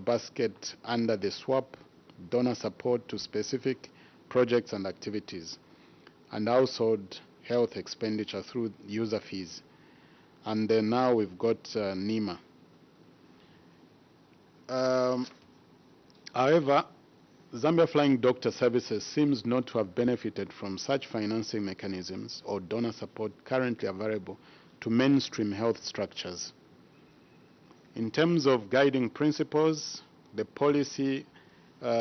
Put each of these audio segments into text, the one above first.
basket under the swap, donor support to specific projects and activities, and household health expenditure through user fees. And then now we've got NEMA. However, Zambia Flying Doctor Services seems not to have benefited from such financing mechanisms or donor support currently available to mainstream health structures. In terms of guiding principles, the policy,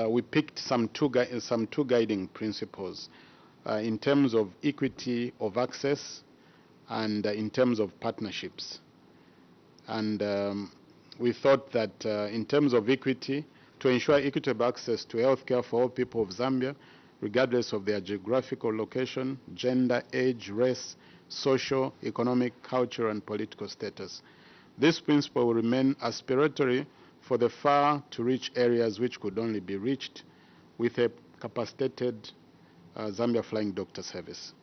we picked some two guiding principles in terms of equity of access and in terms of partnerships. And we thought that in terms of equity, to ensure equitable access to healthcare for all people of Zambia, regardless of their geographical location, gender, age, race, social, economic, cultural, and political status. This principle will remain aspiratory for the far-to-reach areas which could only be reached with a capacitated Zambia Flying Doctor Service.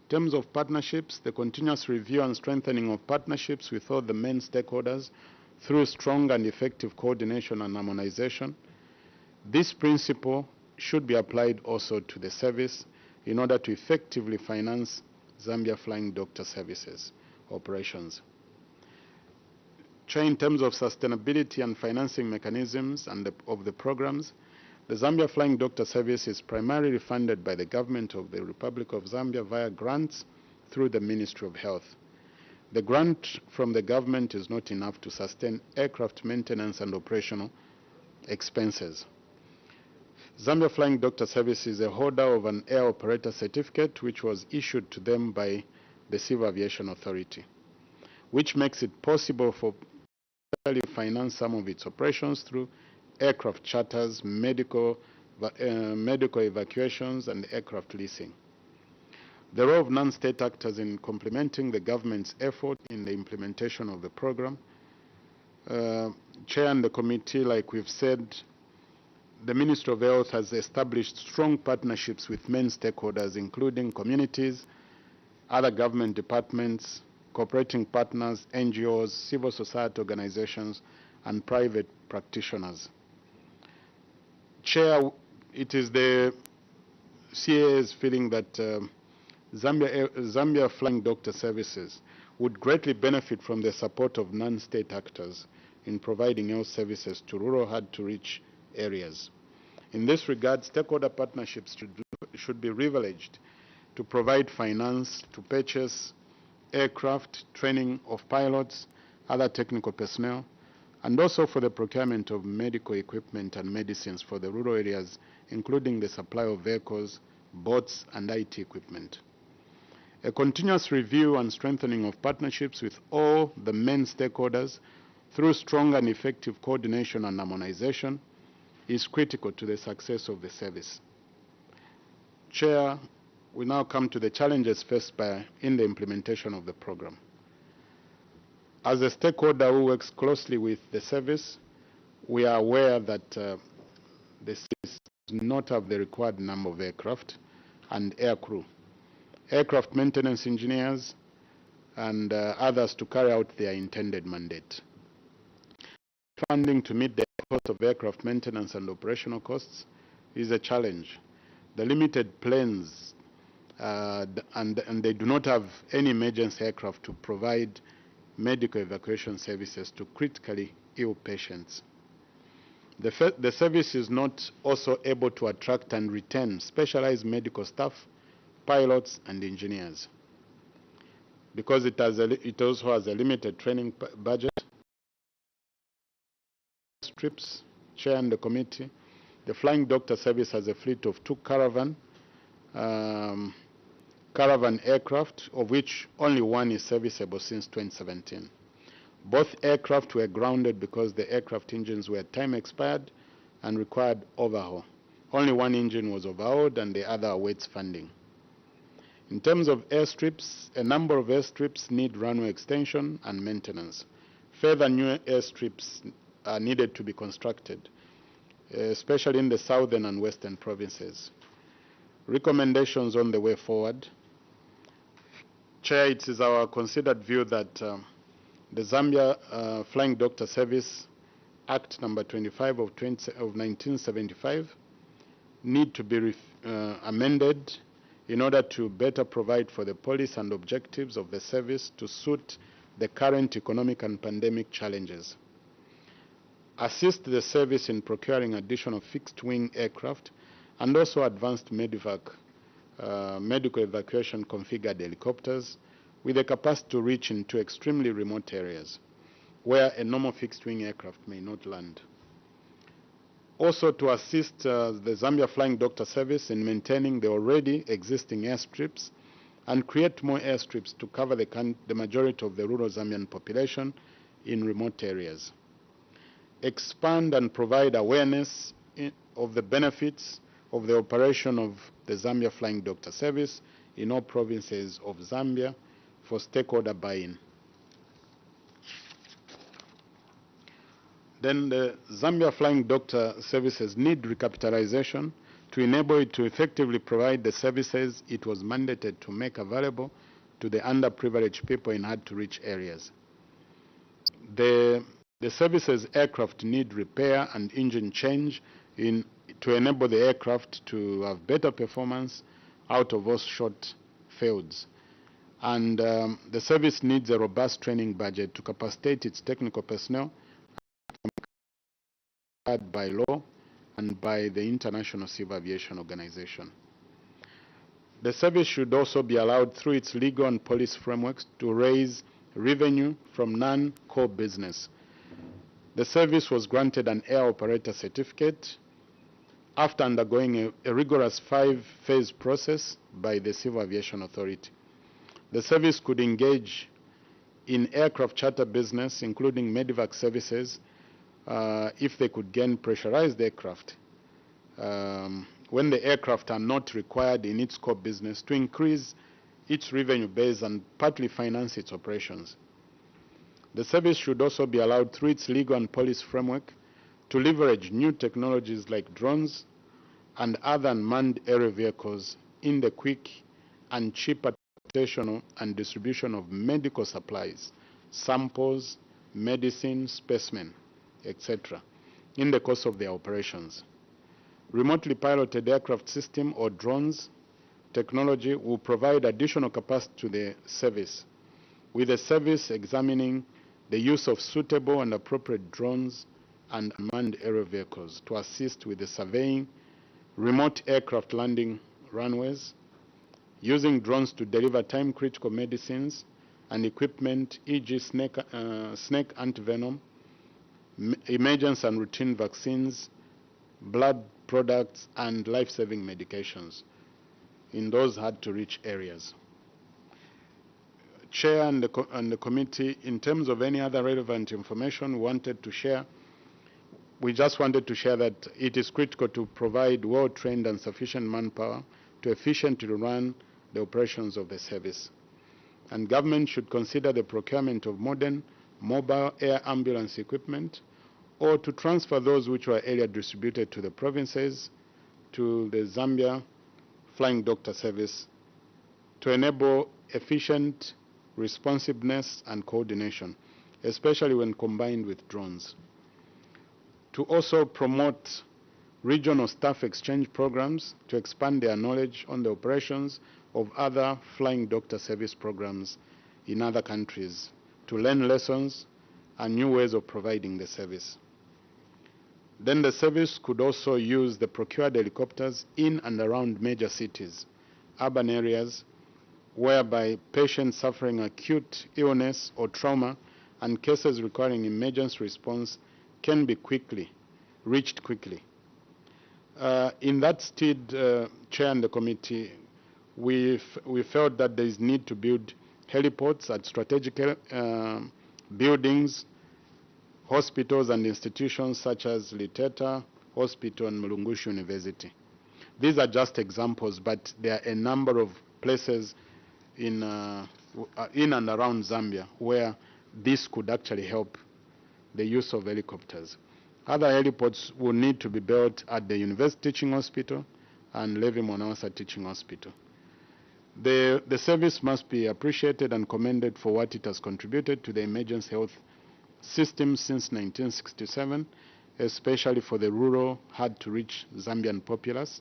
In terms of partnerships, the continuous review and strengthening of partnerships with all the main stakeholders through strong and effective coordination and harmonization. This principle should be applied also to the service in order to effectively finance Zambia Flying Doctor Services operations. In terms of sustainability and financing mechanisms and of the programs, the Zambia Flying Doctor Service is primarily funded by the government of the Republic of Zambia via grants through the Ministry of Health. The grant from the government is not enough to sustain aircraft maintenance and operational expenses. Zambia Flying Doctor Service is a holder of an air operator certificate which was issued to them by the Civil Aviation Authority, which makes it possible for to finance some of its operations through aircraft charters, medical evacuations, and aircraft leasing. The role of non-state actors in complementing the government's effort in the implementation of the program. Chair and the committee, like we've said, the Ministry of Health has established strong partnerships with main stakeholders, including communities, other government departments, cooperating partners, NGOs, civil society organizations, and private practitioners. Chair, it is the CAA's feeling that Zambia Flying Doctor Services would greatly benefit from the support of non-state actors in providing health services to rural hard-to-reach areas. In this regard, stakeholder partnerships should be privileged to provide finance to purchase aircraft, training of pilots, other technical personnel, and also for the procurement of medical equipment and medicines for the rural areas, including the supply of vehicles, boats, and IT equipment. A continuous review and strengthening of partnerships with all the main stakeholders through strong and effective coordination and harmonization is critical to the success of the service. Chair, we now come to the challenges faced in the implementation of the program. As a stakeholder who works closely with the service, we are aware that the service does not have the required number of aircraft and air crew, aircraft maintenance engineers, and others to carry out their intended mandate. Funding to meet the cost of aircraft maintenance and operational costs is a challenge. The limited planes and they do not have any emergency aircraft to provide medical evacuation services to critically ill patients. The service is not also able to attract and retain specialized medical staff, pilots, and engineers. Because it also has a limited training budget. Trips, Chair and the committee, the Flying Doctor Service has a fleet of 2 caravan aircraft, of which only 1 is serviceable since 2017. Both aircraft were grounded because the aircraft engines were time expired and required overhaul. Only 1 engine was overhauled and the other awaits funding. In terms of airstrips, a number of airstrips need runway extension and maintenance. Further new airstrips are needed to be constructed, especially in the southern and western provinces. Recommendations on the way forward. Chair, it is our considered view that the Zambia Flying Doctor Service Act number 25 of 1975 need to be amended in order to better provide for the policy and objectives of the service to suit the current economic and pandemic challenges. Assist the service in procuring additional fixed-wing aircraft and also advanced medical evacuation configured helicopters with the capacity to reach into extremely remote areas where a normal fixed-wing aircraft may not land. Also to assist the Zambia Flying Doctor Service in maintaining the already existing airstrips and create more airstrips to cover the majority of the rural Zambian population in remote areas. Expand and provide awareness of the benefits of the operation of the Zambia Flying Doctor Service in all provinces of Zambia for stakeholder buy-in. Then the Zambia Flying Doctor Services need recapitalization to enable it to effectively provide the services it was mandated to make available to the underprivileged people in hard-to-reach areas. The service's aircraft need repair and engine change to enable the aircraft to have better performance out of those short fields. And the service needs a robust training budget to capacitate its technical personnel by law and by the International Civil Aviation Organization. The service should also be allowed through its legal and policy frameworks to raise revenue from non-core business. The service was granted an air operator certificate after undergoing a rigorous 5-phase process by the Civil Aviation Authority. The service could engage in aircraft charter business, including medevac services, if they could gain pressurized aircraft when the aircraft are not required in its core business to increase its revenue base and partly finance its operations. The service should also be allowed through its legal and policy framework to leverage new technologies like drones and other unmanned aerial vehicles in the quick and cheap transportation and distribution of medical supplies, samples, medicine, specimen, etc., in the course of their operations. Remotely piloted aircraft system or drones technology will provide additional capacity to the service, with the service examining the use of suitable and appropriate drones and unmanned aerial vehicles to assist with the surveying remote aircraft landing runways, using drones to deliver time-critical medicines and equipment, e.g. snake antivenom, emergency and routine vaccines, blood products, and life-saving medications in those hard-to-reach areas. Chair and the committee, in terms of any other relevant information we just wanted to share that it is critical to provide well-trained and sufficient manpower to efficiently run the operations of the service. And government should consider the procurement of modern mobile air ambulance equipment, or to transfer those which were earlier distributed to the provinces to the Zambia Flying Doctor Service to enable efficient responsiveness and coordination, especially when combined with drones. To also promote regional staff exchange programs to expand their knowledge on the operations of other Flying Doctor Service programs in other countries, to learn lessons and new ways of providing the service. Then the service could also use the procured helicopters in and around major cities, urban areas, whereby patients suffering acute illness or trauma and cases requiring emergency response can be reached quickly. In that stead, Chair and the committee, we felt that there is need to build heliports at strategic buildings, hospitals and institutions such as Liteta Hospital and Mulungushi University. These are just examples, but there are a number of places in and around Zambia where this could actually help the use of helicopters. Other heliports will need to be built at the University Teaching Hospital and Levi Mwanawasa Teaching Hospital. The service must be appreciated and commended for what it has contributed to the emergency health system since 1967, especially for the rural, hard-to-reach Zambian populace,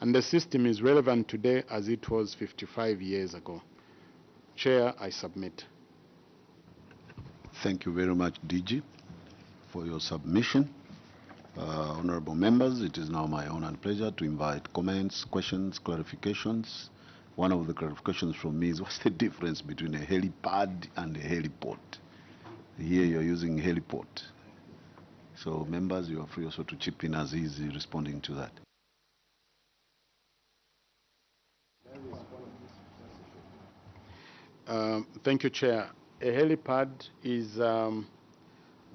and the system is relevant today as it was 55 years ago. Chair, I submit. Thank you very much, DG, for your submission. Honorable members, it is now my honor and pleasure to invite comments, questions, clarifications. One of the clarifications from me is, what's the difference between a helipad and a heliport? Here you're using heliport. So members, you are free also to chip in as easy responding to that. Thank you, Chair. A helipad is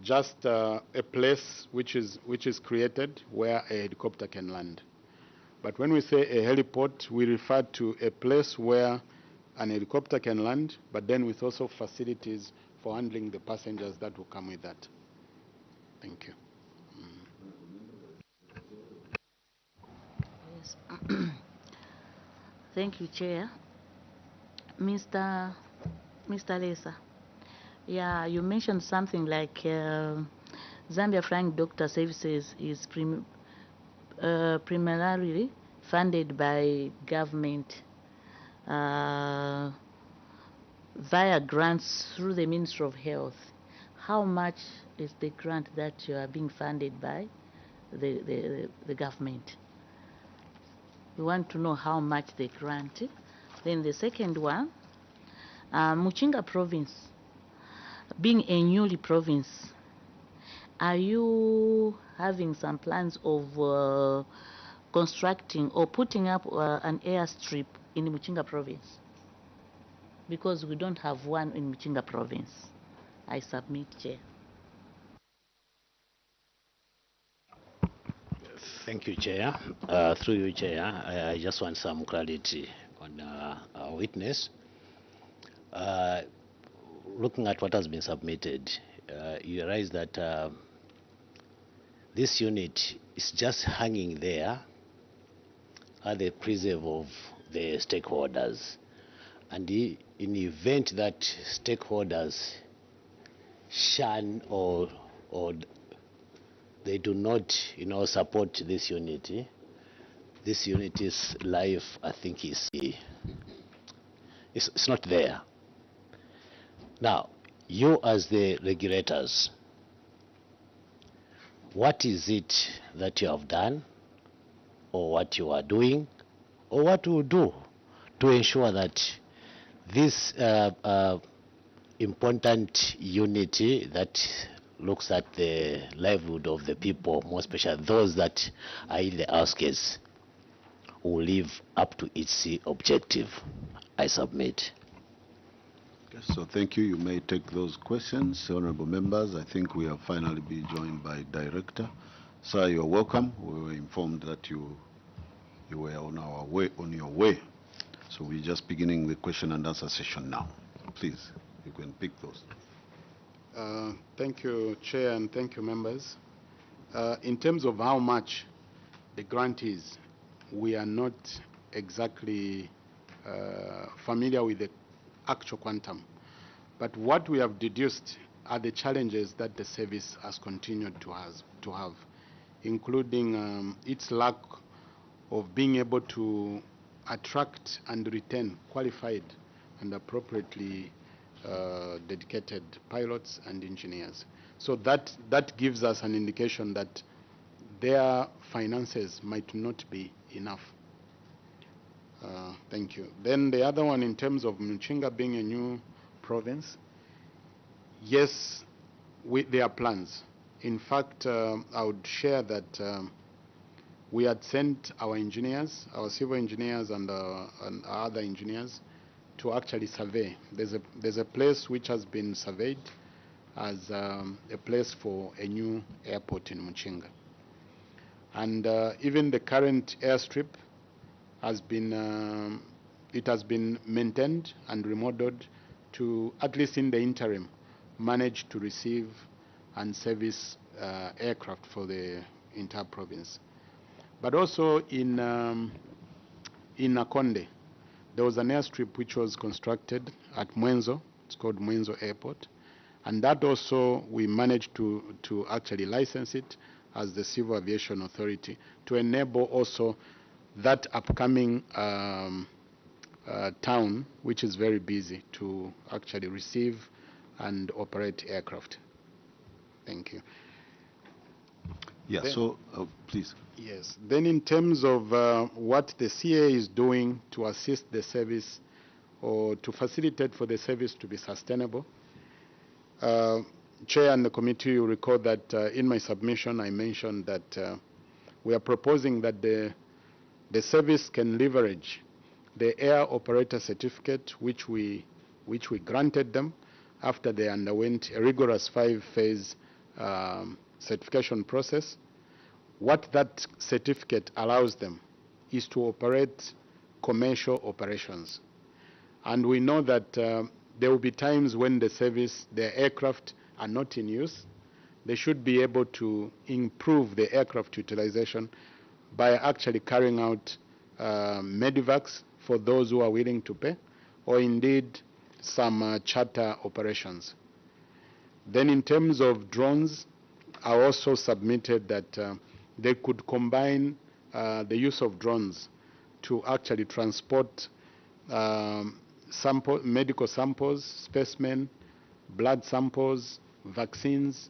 just a place which is created where a helicopter can land. But when we say a heliport, we refer to a place where an helicopter can land, but then with also facilities for handling the passengers that will come with that. Thank you. Yes. Thank you, Chair. Mr. Lesa, yeah, you mentioned something like Zambia Flying Doctor Services is primarily funded by government via grants through the Ministry of Health. How much is the grant that you are being funded by the government? We want to know how much the grant. Then the second one, Muchinga province, being a newly province, are you having some plans of constructing or putting up an airstrip in Muchinga province? Because we don't have one in Muchinga province. I submit, Chair. Thank you, Chair. Through you, Chair, I just want some clarity on our witness. Looking at what has been submitted, you realize that this unit is just hanging there at the preserve of the stakeholders. And in the event that stakeholders shun or they do not, support this unity, this unity's life, I think, it's not there. Now, you as the regulators, what is it that you have done, or what you are doing, or what you will do to ensure that this important unity that looks at the livelihood of the people, more especially those that are in the outskirts, will live up to its objective? I submit. Yes, so thank you. You may take those questions. Honorable members, I think we have finally been joined by Director. Sir, you're welcome. We were informed that you were on your way. So we're just beginning the question and answer session now. Please, you can pick those. Thank you, Chair, and thank you, members. In terms of how much the grant is, we are not exactly familiar with the actual quantum. But what we have deduced are the challenges that the service has continued to have, including its lack of being able to attract and retain qualified and appropriately dedicated pilots and engineers. So that gives us an indication that their finances might not be enough. Thank you. Then the other one, in terms of Muchinga being a new province, yes, there are plans. In fact, I would share that we had sent our engineers, our civil engineers and other engineers, to actually survey. There's a place which has been surveyed as a place for a new airport in Muchinga. And even the current airstrip has been maintained and remodeled to, at least in the interim, manage to receive and service aircraft for the entire province. But also in Nakonde, there was an airstrip which was constructed at Mwenzo. It's called Mwenzo Airport. And that also we managed to actually license it as the Civil Aviation Authority to enable also that upcoming town, which is very busy, to actually receive and operate aircraft. Thank you. Yeah, Then- so please. Yes. Then in terms of what the CA is doing to assist the service or to facilitate for the service to be sustainable, Chair and the committee, you recall that in my submission I mentioned that we are proposing that the service can leverage the air operator certificate which we granted them after they underwent a rigorous 5-phase certification process. What that certificate allows them is to operate commercial operations. And we know that there will be times when the aircraft are not in use. They should be able to improve the aircraft utilization by actually carrying out medivacs for those who are willing to pay, or indeed some charter operations. Then in terms of drones, I also submitted that they could combine the use of drones to actually transport medical samples, specimen, blood samples, vaccines,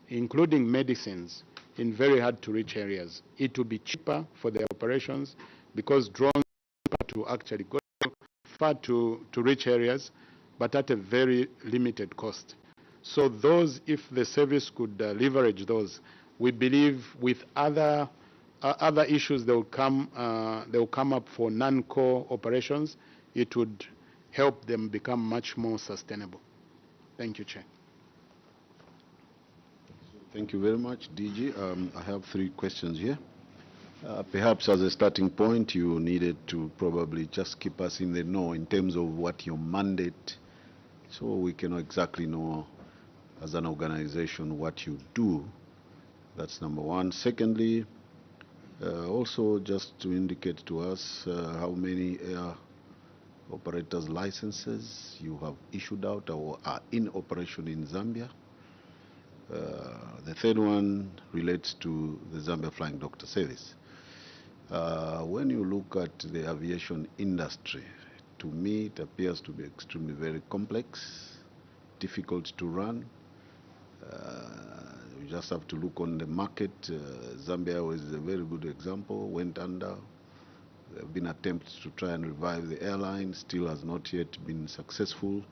including medicines in very hard to reach areas. It will be cheaper for the operations because drones are to actually go far to reach areas, but at a very limited cost. So those, if the service could leverage those, we believe with other issues that will come up for non-core operations, it would help them become much more sustainable. Thank you, Chair. Thank you very much, DG. I have 3 questions here. Perhaps as a starting point, you needed to probably just keep us in the know in terms of what your mandate, so we can exactly know as an organization what you do. That's number 1. Secondly, also just to indicate to us how many air operators licenses you have issued out or are in operation in Zambia. The third one relates to the Zambia Flying Doctor Service. When you look at the aviation industry, to me it appears to be extremely very complex, difficult to run. You just have to look on the market. Zambia was a very good example, went under. There have been attempts to try and revive the airline, still has not yet been successful.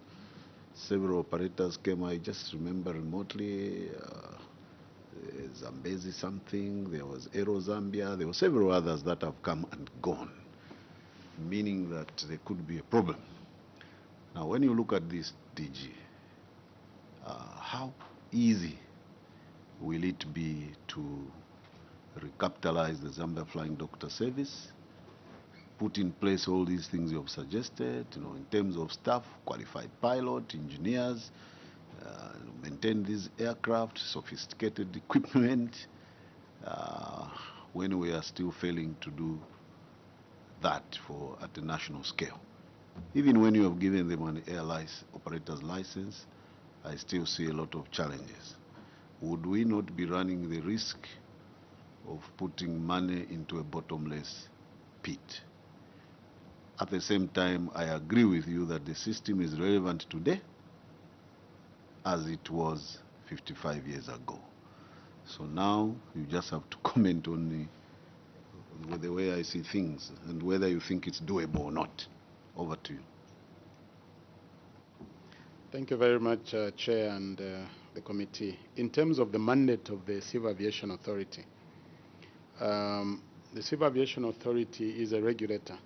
Several operators came, I just remember remotely, Zambezi something, there was Aero Zambia, there were several others that have come and gone, meaning that there could be a problem. Now, when you look at this, DG, how easy will it be to recapitalize the Zambia Flying Doctor Service, put in place all these things you have suggested, in terms of staff, qualified pilot, engineers, maintain these aircraft, sophisticated equipment, when we are still failing to do that at the national scale? Even when you have given them an air operator's license, I still see a lot of challenges. Would we not be running the risk of putting money into a bottomless pit? At the same time, I agree with you that the system is relevant today as it was 55 years ago. So now you just have to comment on the way I see things and whether you think it's doable or not. Over to you. Thank you very much, Chair and the committee. In terms of the mandate of the Civil Aviation Authority, the Civil Aviation Authority is a regulator.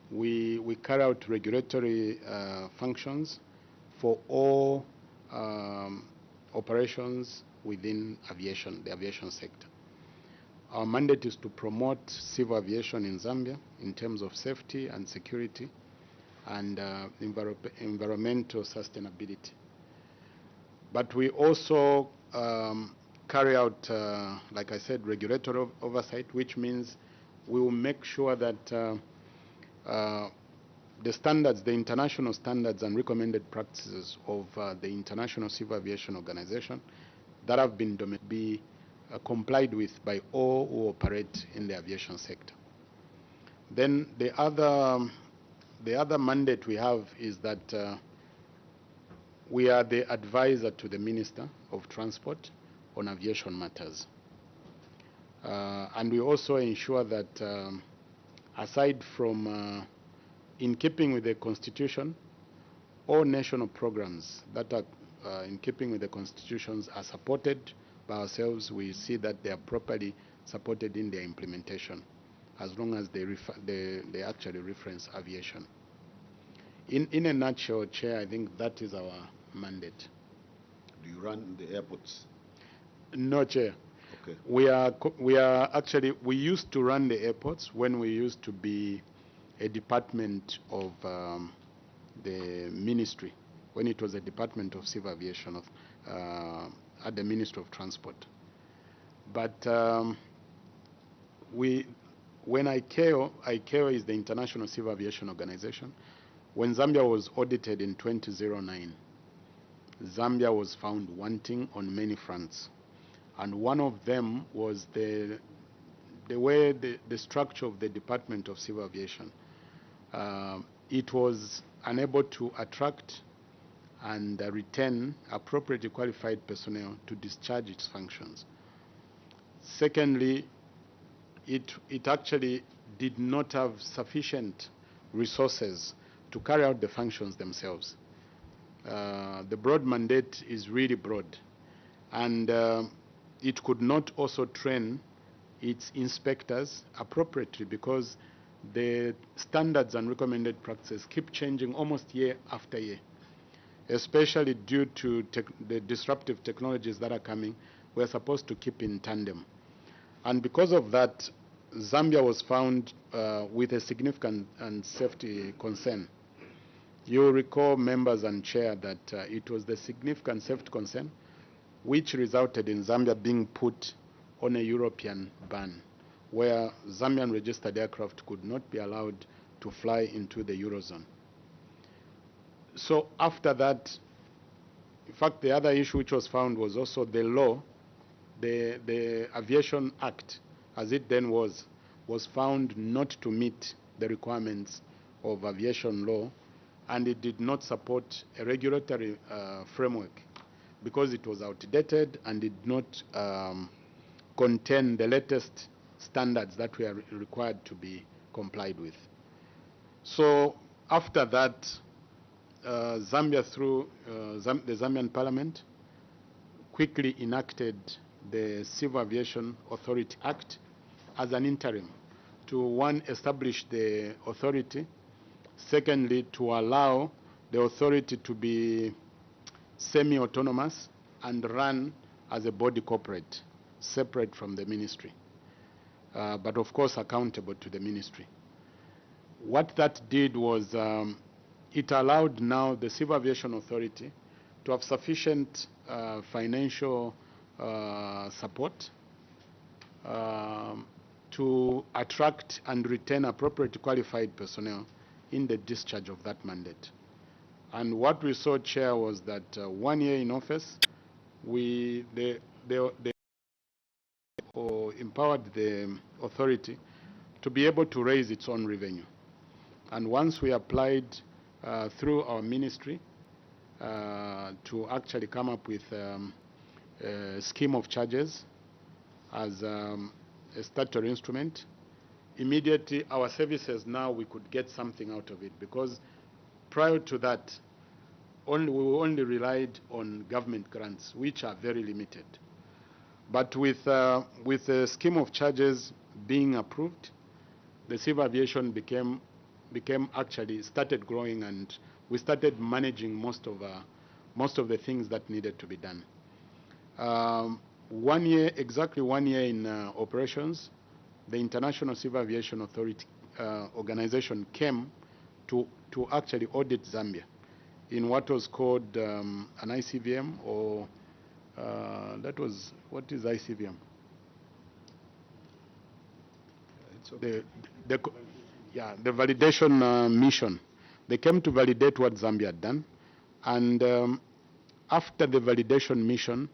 We carry out regulatory functions for all operations within aviation, the aviation sector. Our mandate is to promote civil aviation in Zambia in terms of safety and security and environmental sustainability. But we also carry out, like I said, regulatory oversight, which means we will make sure that the standards, the international standards and recommended practices of the International Civil Aviation Organization that have been complied with by all who operate in the aviation sector. Then the other mandate we have is that we are the advisor to the Minister of Transport on aviation matters. And we also ensure that aside from in keeping with the Constitution, all national programs that are in keeping with the Constitutions are supported by ourselves. We see that they are properly supported in their implementation, as long as they actually reference aviation. In a nutshell, Chair, I think that is our mandate. Do you run the airports? No, Chair. Okay. We used to run the airports when we used to be a department of the ministry, when it was a department of civil aviation at the Ministry of Transport. But when ICAO is the International Civil Aviation Organization. When Zambia was audited in 2009, Zambia was found wanting on many fronts. And one of them was the way the structure of the Department of Civil Aviation. It was unable to attract and retain appropriately qualified personnel to discharge its functions. Secondly, it actually did not have sufficient resources to carry out the functions themselves. The broad mandate is really broad, and it could not also train its inspectors appropriately because the standards and recommended practices keep changing almost year after year, especially due to the disruptive technologies that are coming. We're supposed to keep in tandem. And because of that, Zambia was found with a significant and safety concern. You recall, members and chair, that it was the significant safety concern which resulted in Zambia being put on a European ban, where Zambian registered aircraft could not be allowed to fly into the Eurozone. So after that, in fact, the other issue which was found was also the law, the Aviation Act, as it then was found not to meet the requirements of aviation law, and it did not support a regulatory framework because it was outdated and did not contain the latest standards that were required to be complied with. So after that, Zambia, through the Zambian Parliament, quickly enacted the Civil Aviation Authority Act as an interim to, one, establish the authority, secondly, to allow the authority to be semi-autonomous and run as a body corporate, separate from the ministry, but of course accountable to the ministry. What that did was it allowed now the Civil Aviation Authority to have sufficient financial support to attract and retain appropriately qualified personnel in the discharge of that mandate. And what we saw, Chair, was that 1 year in office, they empowered the authority to be able to raise its own revenue. And once we applied through our ministry to actually come up with a scheme of charges as a statutory instrument, immediately our services now we could get something out of it, because prior to that we only relied on government grants, which are very limited. But with the scheme of charges being approved, the civil aviation started growing, and we started managing most of the things that needed to be done. Exactly 1 year in operations, the International Civil Aviation Authority organization came to actually audit Zambia in what was called an ICVM, or that was, what is ICVM? It's okay. The validation mission. They came to validate what Zambia had done. And after the validation mission,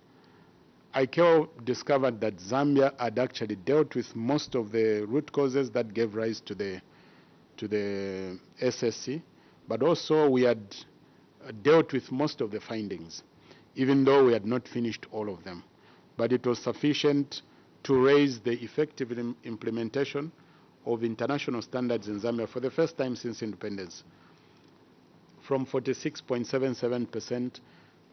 ICAO discovered that Zambia had actually dealt with most of the root causes that gave rise to the SSC, but also we had dealt with most of the findings, even though we had not finished all of them. But it was sufficient to raise the effective implementation of international standards in Zambia for the first time since independence, from 46.77%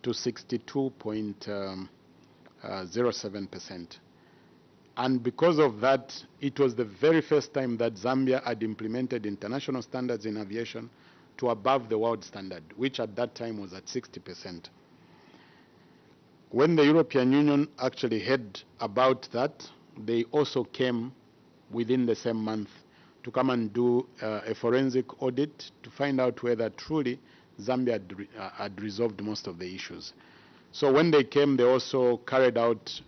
to 62.07%. And because of that, it was the very first time that Zambia had implemented international standards in aviation to above the world standard, which at that time was at 60%. When the European Union actually heard about that, they also came within the same month to come and do a forensic audit to find out whether truly Zambia had resolved most of the issues. So when they came, they also carried out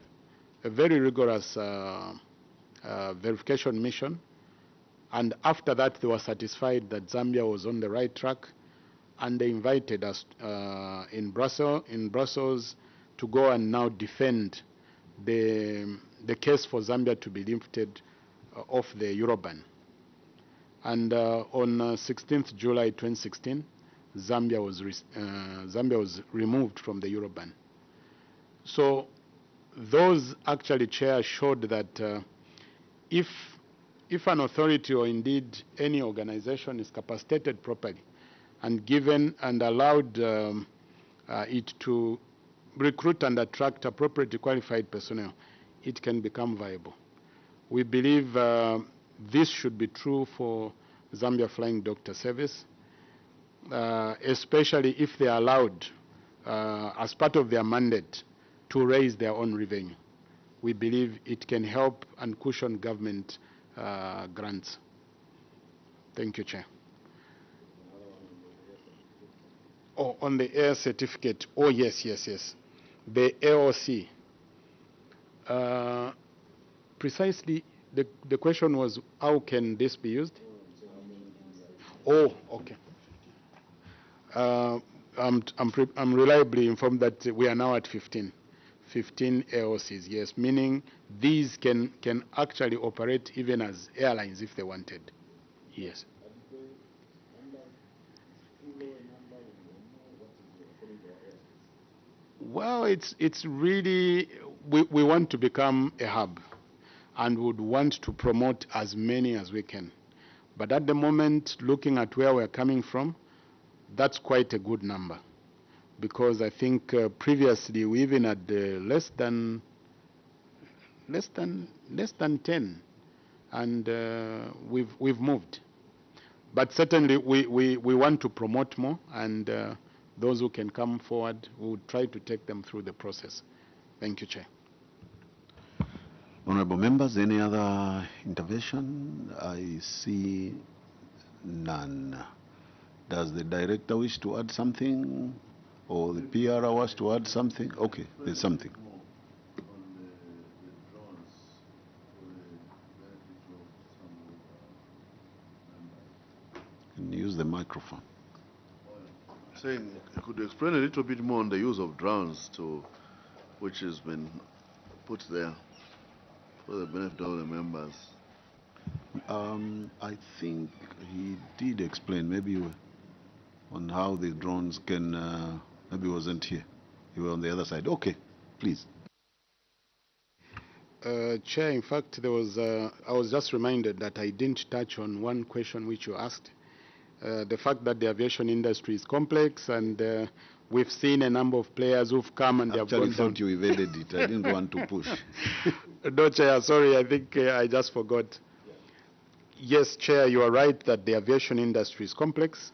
a very rigorous verification mission. And after that, they were satisfied that Zambia was on the right track, and they invited us in Brussels to go and now defend the case for Zambia to be lifted off the Euroban. And on 16th July 2016, Zambia was removed from the Euroban. So those actually, Chair, showed that if an authority or indeed any organization is capacitated properly and given and allowed it to recruit and attract appropriately qualified personnel, it can become viable. We believe this should be true for Zambia Flying Doctor Service, especially if they are allowed, as part of their mandate, to raise their own revenue. We believe it can help and cushion government grants. Thank you, Chair. Oh, on the air certificate. Oh, yes. The AOC. Precisely, the question was, how can this be used? Oh, okay. I'm reliably informed that we are now at 15 AOCs, yes, meaning these can actually operate even as airlines if they wanted. Yes. Well, it's really, we want to become a hub and would want to promote as many as we can. But at the moment, looking at where we're coming from, that's quite a good number, because I think previously we even had less than 10, and we've moved. But certainly we want to promote more, and those who can come forward, we would try to take them through the process. Thank you, Chair. Honorable members, any other intervention? I see none. Does the director wish to add something, or the PR wish to add something? Okay, there's something. Can you use the microphone? Saying, could you explain a little bit more on the use of drones which has been put there for the benefit of the members? I think he did explain, maybe on how the drones can, maybe he wasn't here. You were on the other side. Okay, please. Chair, in fact, there was, I was just reminded that I didn't touch on one question which you asked. The fact that the aviation industry is complex, and we've seen a number of players who've come and they have gone down. You evaded it. I didn't want to push. No, Chair, sorry, I think I just forgot. Yes, Chair, you are right that the aviation industry is complex,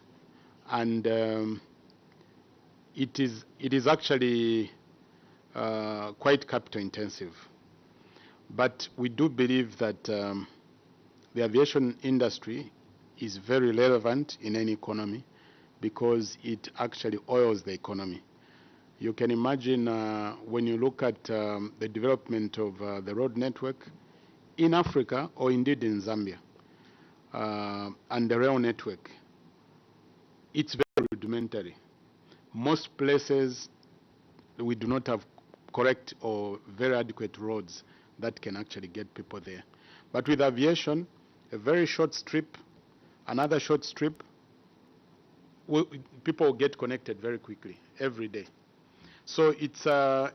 and it is actually quite capital intensive. But we do believe that the aviation industry is very relevant in any economy because it actually oils the economy. You can imagine when you look at the development of the road network in Africa or indeed in Zambia, and the rail network, it's very rudimentary. Most places, we do not have correct or very adequate roads that can actually get people there. But with aviation, a very short strip, another short strip, people will get connected very quickly every day. So it's a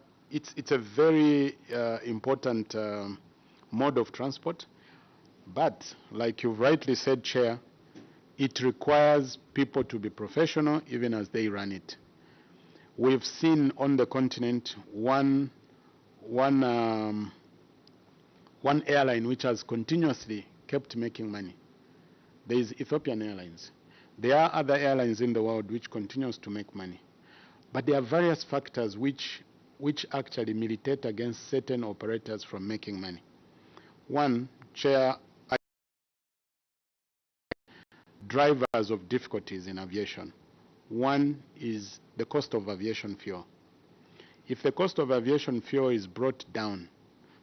very important mode of transport. But like you rightly said, Chair, it requires people to be professional even as they run it. We've seen on the continent one airline which has continuously kept making money. There is Ethiopian Airlines. There are other airlines in the world which continues to make money. But there are various factors which actually militate against certain operators from making money. One, Chair, drivers of difficulties in aviation. One is the cost of aviation fuel. If the cost of aviation fuel is brought down,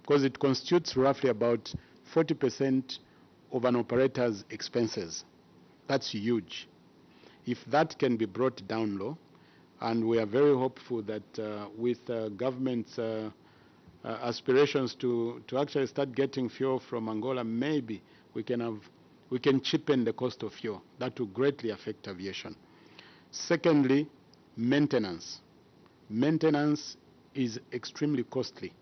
because it constitutes roughly about 40% of an operator's expenses, that's huge. If that can be brought down low, and we are very hopeful that with government's aspirations to actually start getting fuel from Angola, maybe we can cheapen the cost of fuel. That will greatly affect aviation. Secondly, maintenance. Maintenance is extremely costly,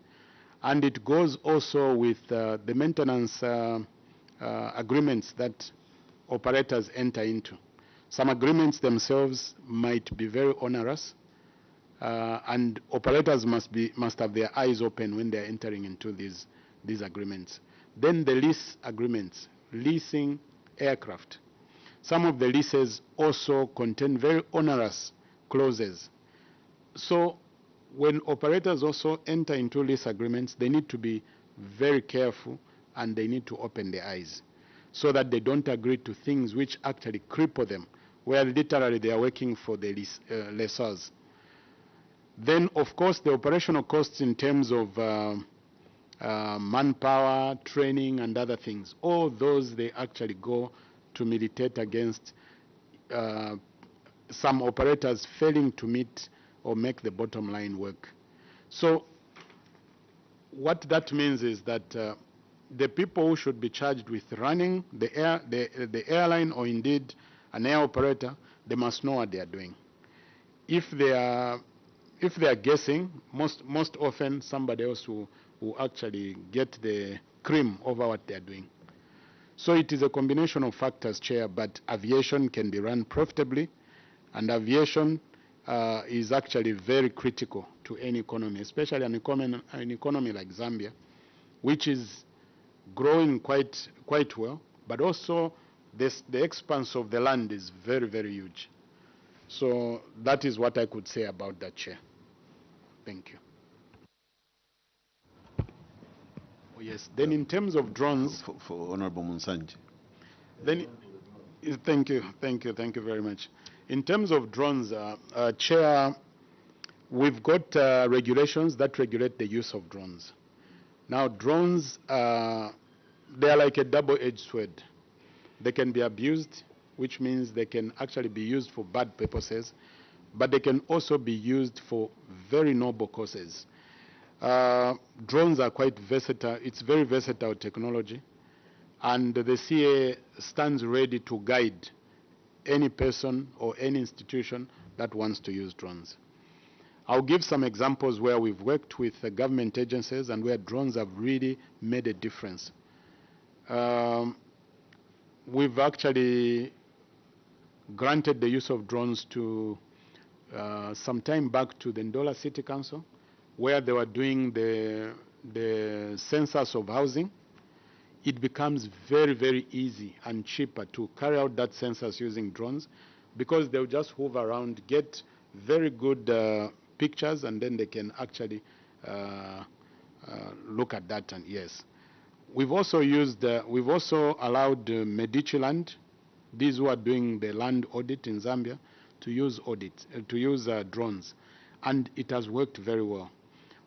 and it goes also with the maintenance agreements that operators enter into. Some agreements themselves might be very onerous, and operators must have their eyes open when they're entering into these agreements. Then the lease agreements, leasing aircraft. Some of the leases also contain very onerous clauses. So when operators also enter into lease agreements, they need to be very careful and they need to open their eyes so that they don't agree to things which actually cripple them, where literally they are working for the lessors. Then, of course, the operational costs in terms of manpower, training, and other things, all those, they actually go to militate against some operators failing to meet or make the bottom line work. So what that means is that the people who should be charged with running the airline, or indeed an air operator, they must know what they are doing. If they are guessing, most often somebody else will actually get the cream over what they are doing. So it is a combination of factors, Chair, but aviation can be run profitably, and aviation is actually very critical to any economy, especially an economy like Zambia, which is growing quite well, but also the expanse of the land is very, very huge. So that is what I could say about that, Chair. Thank you. Oh, yes. Then in terms of drones, For Honorable Munsanji. then thank you very much. In terms of drones, Chair, we've got regulations that regulate the use of drones. Now, drones, they are like a double-edged sword. They can be abused, which means they can actually be used for bad purposes, but they can also be used for very noble causes. Drones are quite versatile. It's very versatile technology, and the CA stands ready to guide any person or any institution that wants to use drones. I'll give some examples where we've worked with government agencies and where drones have really made a difference. We've actually granted the use of drones to some time back to the Ndola City Council, where they were doing the census of housing. It becomes very, very easy and cheaper to carry out that census using drones, because they'll just move around, get very good pictures, and then they can actually look at that. And yes, we've also allowed Medici-Land, these who are doing the land audit in Zambia, to use drones, and it has worked very well.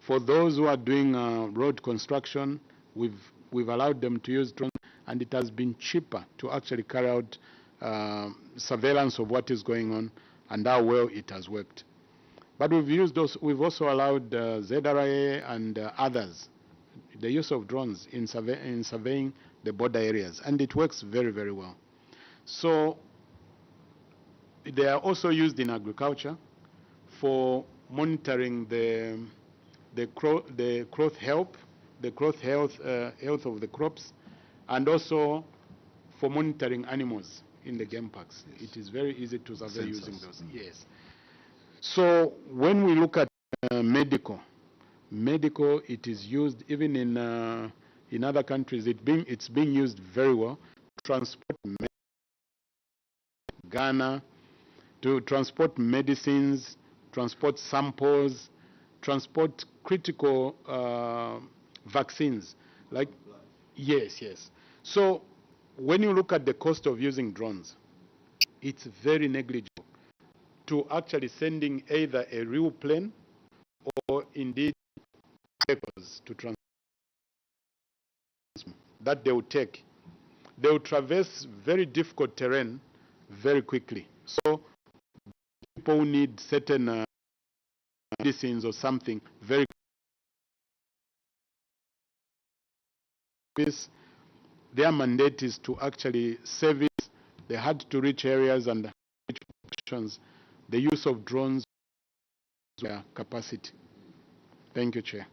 For those who are doing road construction, we've allowed them to use drones, and it has been cheaper to actually carry out surveillance of what is going on and how well it has worked. But we've also allowed ZRA and others the use of drones in surveying the border areas, and it works very, very well. So they are also used in agriculture for monitoring the growth health of the crops, and also for monitoring animals in the game parks. Yes. It is very easy to survey using Sensors. those. Yes. So when we look at medical, it is used even in other countries. It's being used very well. Transport Ghana, to transport medicines, transport samples, transport critical vaccines. Like, yes. So when you look at the cost of using drones, it's very negligible to actually sending either a real plane or indeed vehicles to transport that they will take. They will traverse very difficult terrain very quickly. So people who need certain medicines or something very quick, their mandate is to actually service the hard to reach areas and reach populations. The use of drones, their capacity. Thank you, Chair.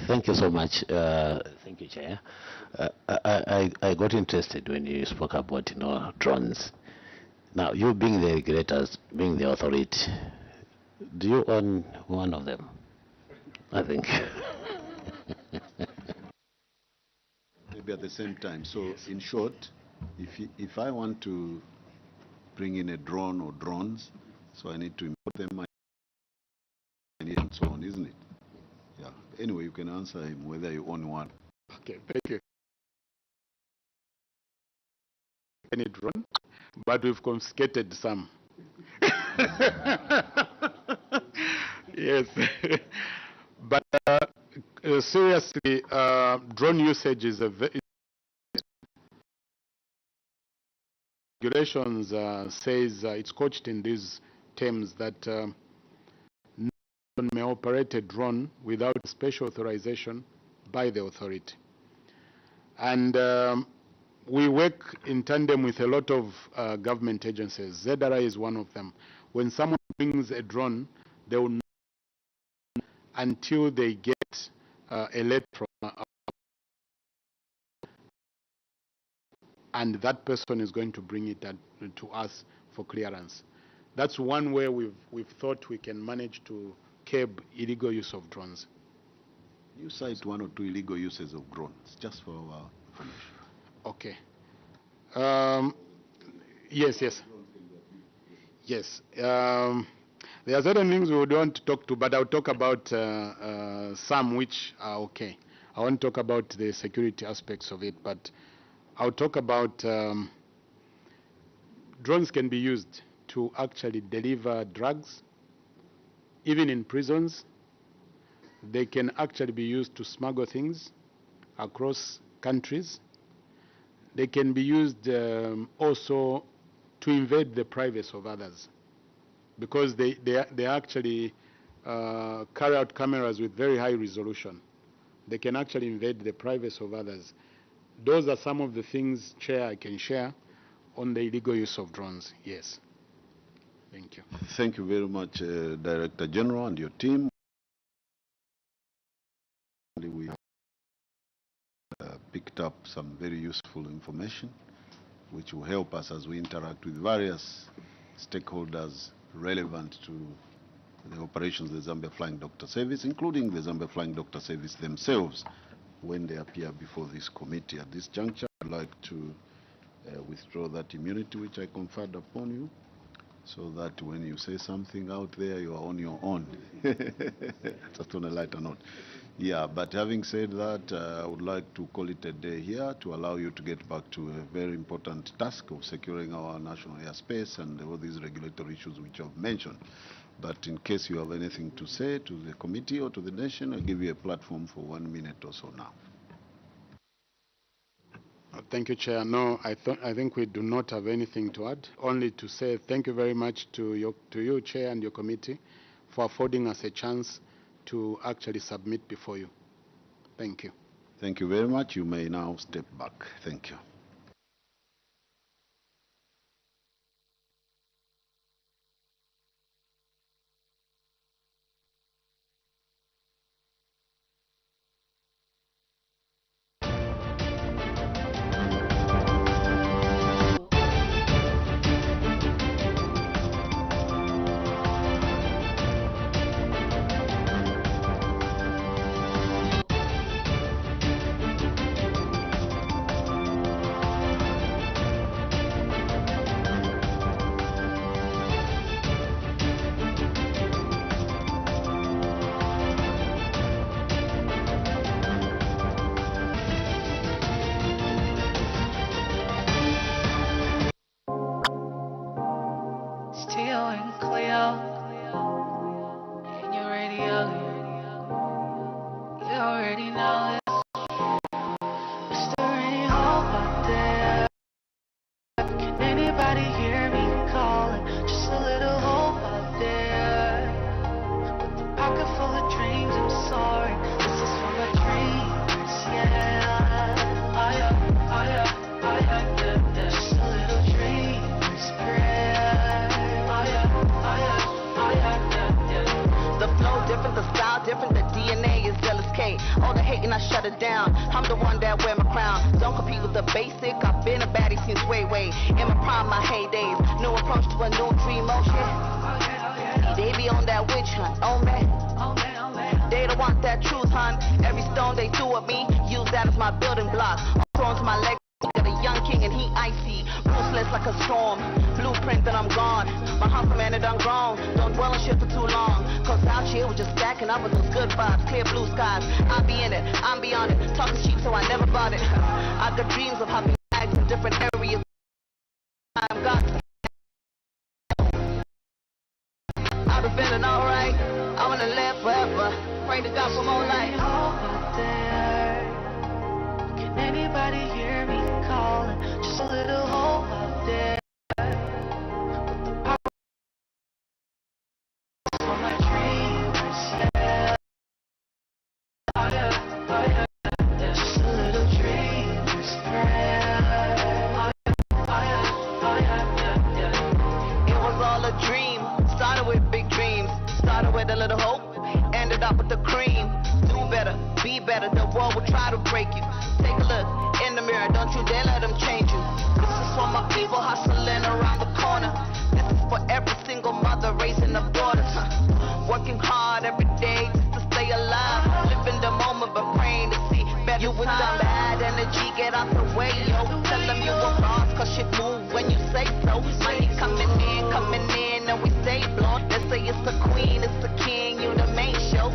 Thank you so much. Thank you, Chair. I got interested when you spoke about, drones. Now, you being the regulators, being the authority, do you own one of them? I think. Maybe at the same time. So in short, if I want to bring in a drone or drones, so I need to import them and so on, isn't it? Yeah. Anyway, you can answer him whether you own one. Okay, thank you. Any drone, but we've confiscated some. Yes. But seriously, drone usage is regulations says it's couched in these terms that no one may operate a drone without special authorization by the authority. And we work in tandem with a lot of government agencies. ZRA is one of them. When someone brings a drone, they will not until they get a letter from and that person is going to bring it to us for clearance. That's one way we've thought we can manage to curb illegal use of drones. You cite one or two illegal uses of drones, just for our information. Okay. Yes. There are certain things we would want to talk to, but I'll talk about some which are okay. I won't talk about the security aspects of it, but I'll talk about drones can be used to actually deliver drugs, even in prisons. They can actually be used to smuggle things across countries. They can be used also to invade the privacy of others, because they actually carry out cameras with very high resolution. They can actually invade the privacy of others. Those are some of the things, Chair, I can share on the illegal use of drones. Yes. Thank you. Thank you very much, Director General and your team. We have picked up some very useful information which will help us as we interact with various stakeholders relevant to the operations of the Zambia Flying Doctor Service, including the Zambia Flying Doctor Service themselves when they appear before this committee. At this juncture, I'd like to withdraw that immunity which I conferred upon you, so that when you say something out there, you are on your own. Just on a lighter note. Yeah, but having said that, I would like to call it a day here to allow you to get back to a very important task of securing our national airspace and all these regulatory issues which I've mentioned. But in case you have anything to say to the committee or to the nation, I'll give you a platform for 1 minute or so now. Thank you, Chair. No, I think we do not have anything to add. Only to say thank you very much to you, Chair, and your committee for affording us a chance to actually submit before you. Thank you. Thank you very much. You may now step back. Thank you. Still and clear in your radio. You already know it. Is there any hope out there? Can anybody hear me calling? Just a little hope out there. With a pocket full of dreams, I'm sorry. This is for my dreams, yeah. Just a little dreams, prayer. The flow different, the style different, the DNA is jealous K. All the hating, I shut it down. I'm the one that wear my crown. Don't compete with the basic. I've been a baddie since way. In my prime, my heydays. New approach to a new dream motion. They be on that witch hunt, oh man. They don't want that truth, hun. Every stone they threw at me, use that as my building block. Thrown to my legacy. Got a young king and he icy, ruthless like a storm. Blueprint that I'm gone. My hustle man it done grown. Don't dwell on shit for too long. Cause out here we're just stacking up with those good vibes, clear blue skies. I be in it, I'm beyond it. Talking cheap so I never bought it. I got dreams of hopping bags in different areas. I've got. I've been feeling alright. I wanna live forever. Pray to God for more life. Out there. Can anybody hear me calling? Just a little hope out there. For my dreams, yeah. Just a little dreams, prayer. It was all a dream. Started with big dreams. Started with a little hope. Ended up with the cream. Do better, be better. The world will try to break you. Take a look in the mirror. Don't you dare let them change you. This is for my people hustling around the corner. This is for every single mother raising a daughter. Working hard every day just to stay alive. Living the moment but praying to see better. You with some bad energy, get out the way, yo. Tell them you a boss cause shit move when you say so. Money coming in, and we stay blown. They say it's the queen, it's the king, you the main show.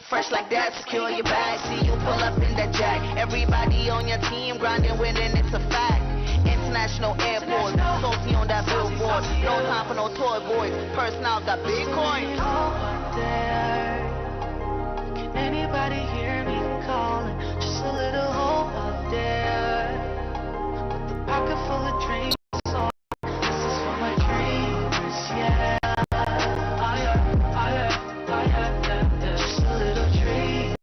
Fresh like that, secure your bag, see you pull up in that jack. Everybody on your team grinding, winning, it's a fact. International airport, salty on that billboard. No time for no toy boys, personnel got big coins. Out there. Can anybody hear me calling? Just a little hope out there. With a pocket full of dreams. So this is for my dreams, yeah. Just a little dream,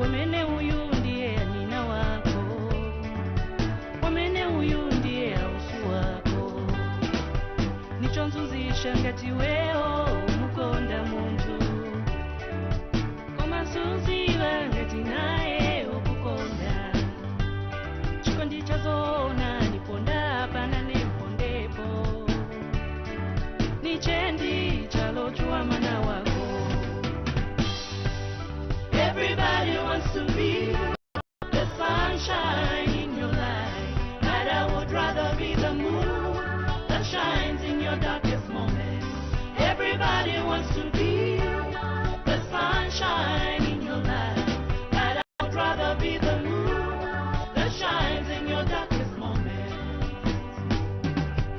Wamene huyu ndiye chonzuzisha ngati wewo mukonda muntu koma suziva ngati naye okukonda chikondi chazoona niponda pana nempondepo ni chendi chalochua mana wako. Everybody wants to be the sunshine in your life, but I would rather be the moon that shines in your darkest moments. Everybody wants to be the sunshine in your life, but I would rather be the moon that shines in your darkest moments.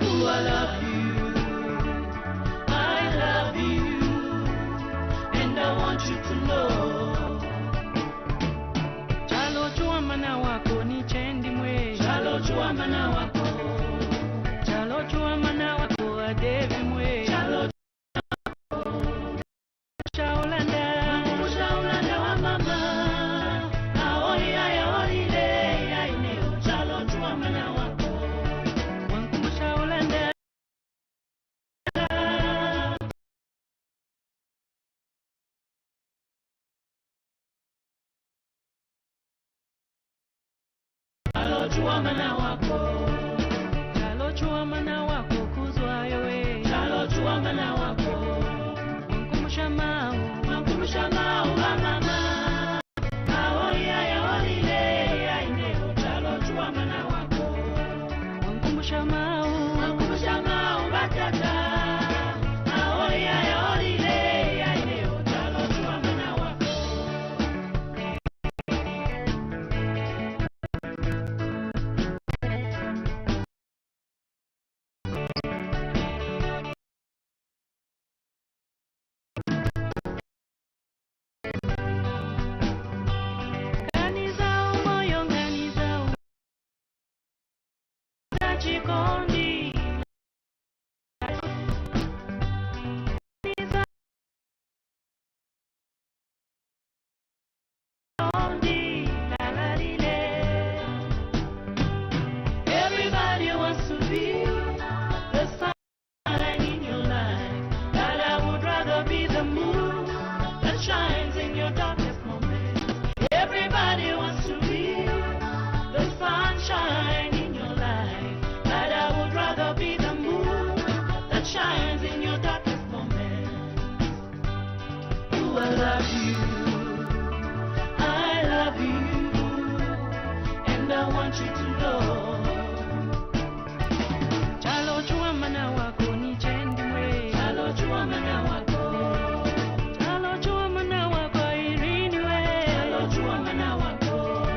Ooh, I love you, I love you, and I want you to know. Chalochua mana wako ni chendi mwe. Chalochua mana wako. Chalochua mana wako adevi mwe. Chalochua shaulanda. Shaulanda wa mama. Aoi ya olile ya ineo. Chalochua mana wako. Wangu shaulanda. Chalochua mana wako. Chalochua mana wako kuzwa yowe. Chalochua mana wako. Wankumusha mau. Wankumusha mau wa mama. Aoi ya olile ya ineo. Chalochua mana wako. Wankumusha mau. Wankumusha mau batata. Aoi ya olile ya ineo. Chalochua mana wako. Ganizao moyo ganizao Chikondi Ganizao Chikondi Lalalile. Everybody wants to be the sunshine in your life, but I would rather be the moon that shines in your darkest moments. Everybody wants to be the sunshine in your life, but I would rather be the moon that shines in your darkest moments. Ooh, I love you, I love you, and I want you to know. Chalochua mana wako ni chendi mwe. Chalochua mana wako. Chalochua mana wako irini we. Chalochua mana wako.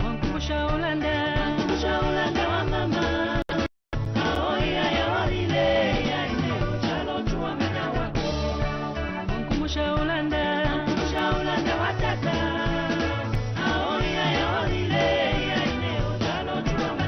Wankumusha ulanda. Wankumusha ulanda wa mama. Aoi ya olile ya ineo. Chalochua mana wako. Wankumusha ulanda. Wankumusha ulanda wa tata. Aoi ya olile ya ineo. Chalochua mana wako.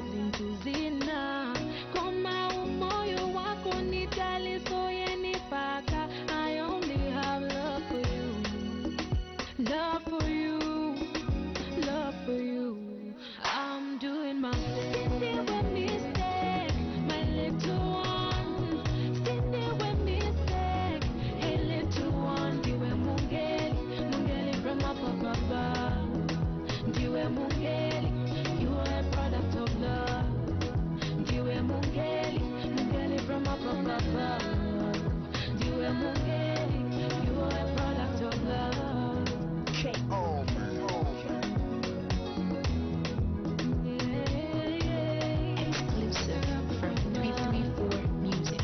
zintuzina koma umoyo wako nitalisoyenipaka. I only have love for you, love for you, love for you. I'm doing my best. With mistake, my little one. Cindy with mistake, hey little one. Diwe mungeli, mungeli from up above. Diwe mungeli, you are a product of love. Diwe mungeli, mungeli from up above. Diwe mungeli, you are a product of love. Exclusive from 334 Music.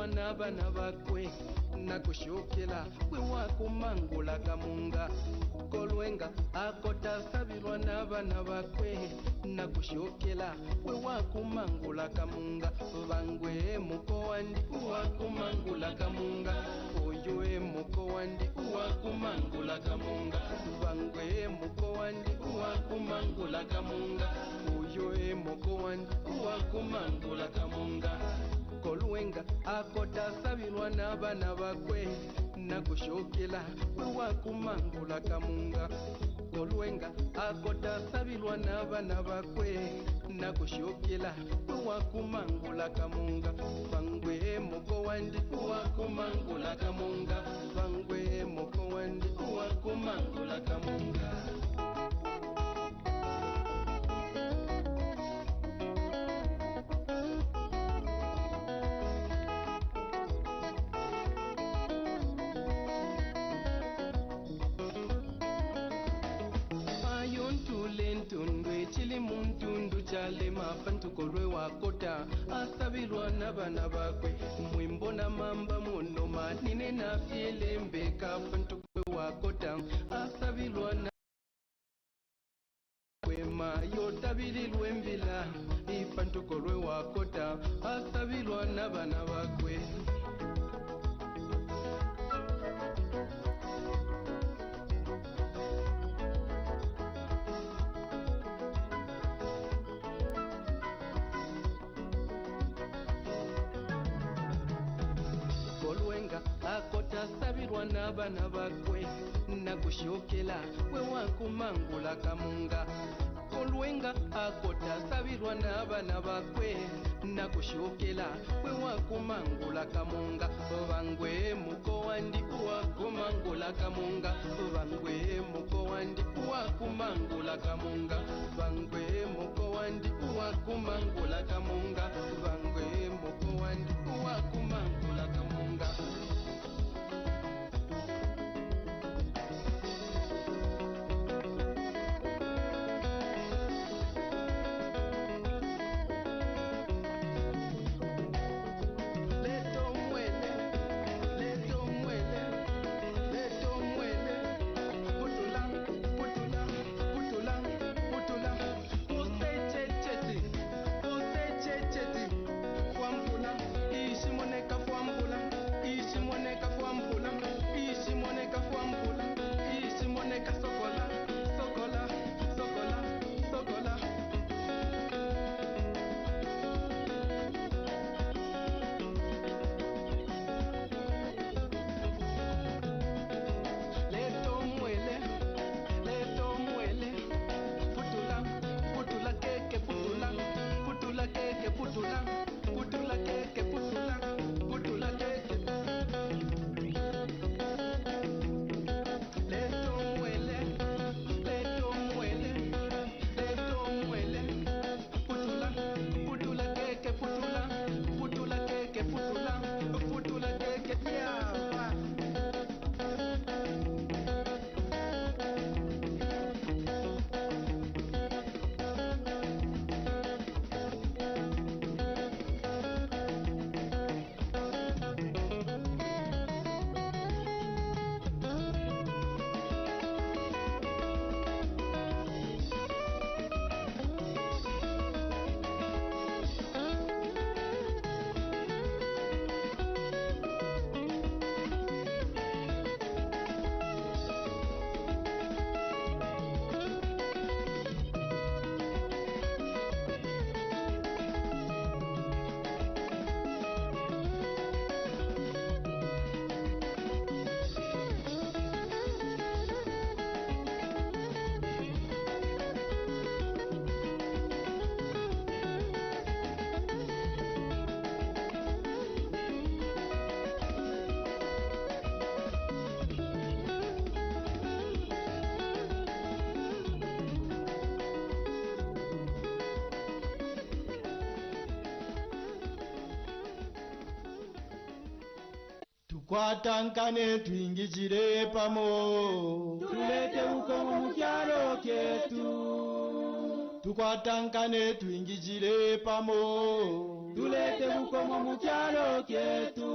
asabirwa n'abaana bakwe nakushokela bwe wakumangula kamunga kolwenga akota asabirwa n'abaana bakwe nakushokela bwe wakumangula kamunga bangwe mukowandi wakumangula kamunga oyo mukowandi wakumangula kamunga bangwe mukowandi wakumangula kamunga oyo mukowandi wakumangula kamunga kolwenga akota asabirwa n'abaana bakwe nakushokela bwe wakumangula kamunga kolwenga akota asabirwa n'abaana bakwe nakushokela bwe wakumangula kamunga bangwe mukowandi wakumangula kamunga bangwe mukowandi wakumangula kamunga chale mafantuko lwe wakota asabirwa n'abaana bakwe mwimbona mamba muno manine nafyelembe kafantuko lwe wakota asabirwa na kwema yotabirirwa embila ifantuko lwe wakota asabirwa n'abaana bakwe asabirwa n'abaana bakwe nakushokela bwe wakumangula kamunga kolwenga akota asabirwa n'abaana bakwe nakushokela bwe wakumangula kamunga bangwe mukowandi wakumangula kamunga bangwe mukowandi wakumangula kamunga bangwe mukowandi wakumangula kamunga bangwe mukowandi wakumangula kamunga Kwatankane tuingizire pamo tulete ukomo mu kyalo kyetu tukwatankane tuingizire pamo tulete bukomo mu kyalo kyetu.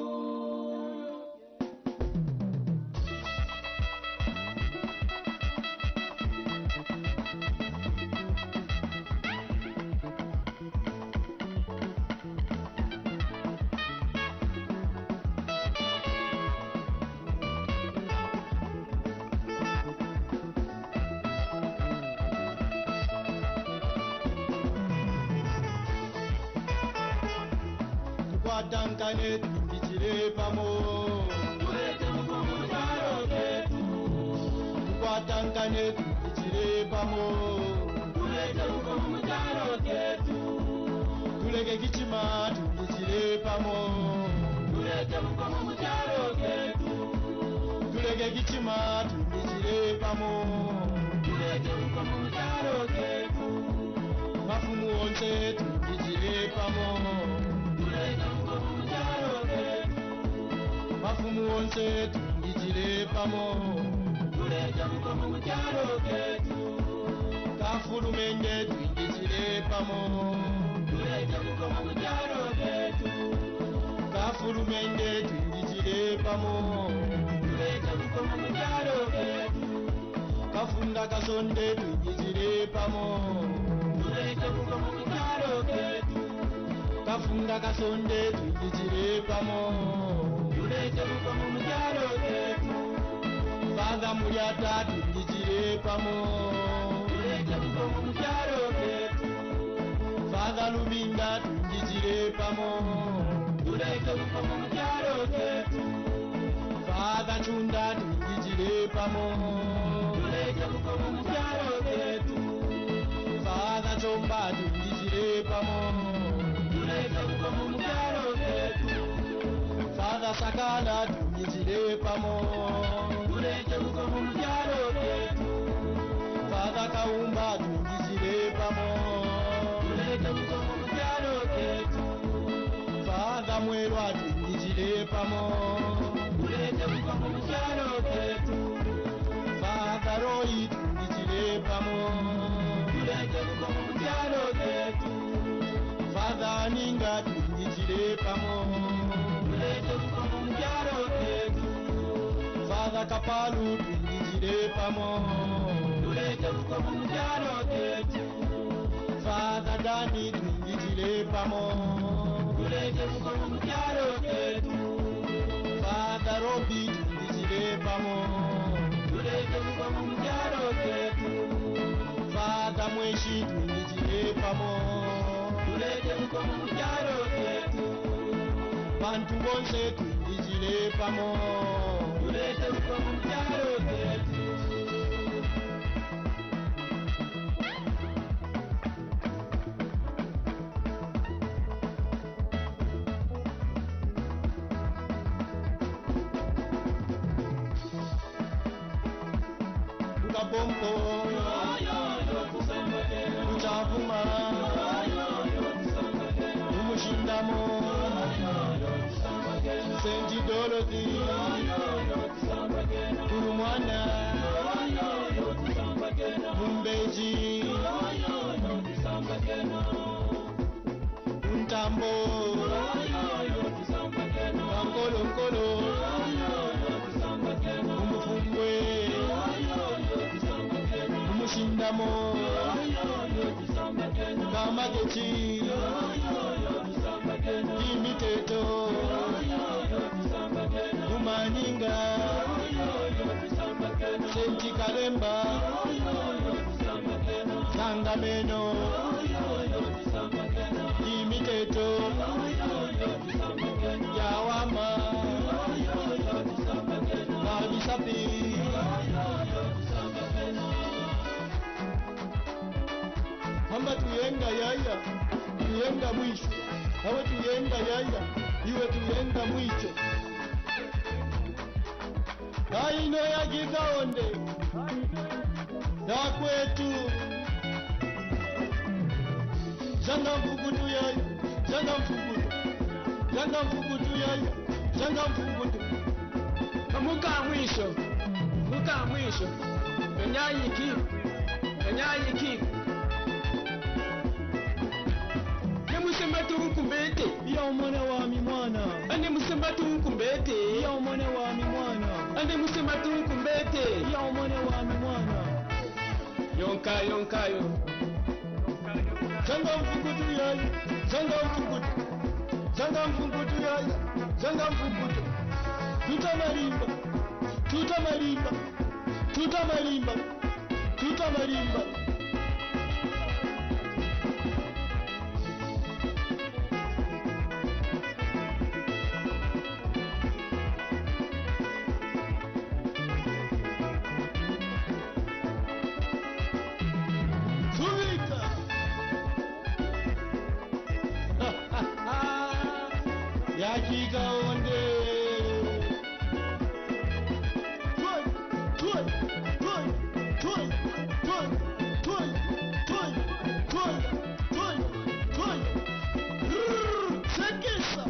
Tukwatankane tumbikire pamo, tulete bukomo mu kyalo kyetu. Tukwatankane tumbikire pamo, tulete bukomo mu kyalo kyetu. Tuleke kichima tumbikire pamo, tulete bukomo mu kyalo kyetu. Tuleke kichima tumbikire pamo, tulete bukomo mu kyalo kyetu. Mafumu onse tumbikire pamo, mafumu onse tungijire pamo, tulete bukomo mu kyalo kyetu. Kafulumende tungijire pamo, tulete bukomo mu kyalo kyetu. Kafulumende tungijire pamo, tulete bukomo mu kyalo kyetu. Kafunda kasonde tungijire pamo, tulete bukomo mu kyalo kyetu. Kafunda kasonde tungijire pamo, tulete bukomo mu kyalo kyetu. Father mulyata tungijire pamo, tulete bukomo mu kyalo kyetu. Father Lubinga tungijire pamo, tulete bukomo mu kyalo kyetu. Father Chunda tungijire pamo, tulete bukomo mu kyalo kyetu. Father Chomba tungijire pamo, tulete bukomo mu kyalo kyetu. Father Sakala tungijire pamo, tulete bukomo mu kyalo kyetu. Father Kaumba tungijire pamo, tulete bukomo mu kyalo kyetu. Father Mwelwa tungijire pamo, tulete bukomo mu kyalo kyetu. Father Roy tungijire pamo, tulete bukomo mu kyalo kyetu. Father Ninga tungijire pamo, tulete bukomo mu kyalo kyetu. Father Kapalu tungijire pamo, tulete bukomo mu kyalo kyetu. Father Dani tungijire pamo, tulete bukomo mu kyalo kyetu. Father Robi tungijire pamo, tulete bukomo mu kyalo kyetu. Father Mweshi tungijire pamo, tulete bukomo mu kyalo kyetu. Bantu bonse tungijire pamo, tulete bukomo mu kyalo kyetu. Tukabombo, tuchavuma, tumushindamo, Saint Dorothy, Kurumwana, Mumbeji, Untambo, Nkolo Nkolo, Umufungwe, Umushindamo, Kamagechi, Kimiteto, Umaninga, Senti Kalemba, Sangameno, Kimiteto, Yawama, Nabisapi, Hamba tuyenga yaya, tuyenga mwisho. Hawa tuyenga yaya, iwe tuyenga mwisho. Kaino ya Gikaonde, da kwetu. Janga mfukutu yaya, janga mfukutu. Janga mfukutu yaya, janga mfukutu. Muka mwisho. Kenyayi kipu. musembatu nkumbete iya omwana wami mwana ande musembatu nkumbete iya omwana wami mwana ande musembatu nkumbete iya omwana wami mwana yonkayo zanga mfukutu yayi zanga mfukutu yayi zanga mfukutu tuta marimba yakika onde sekisa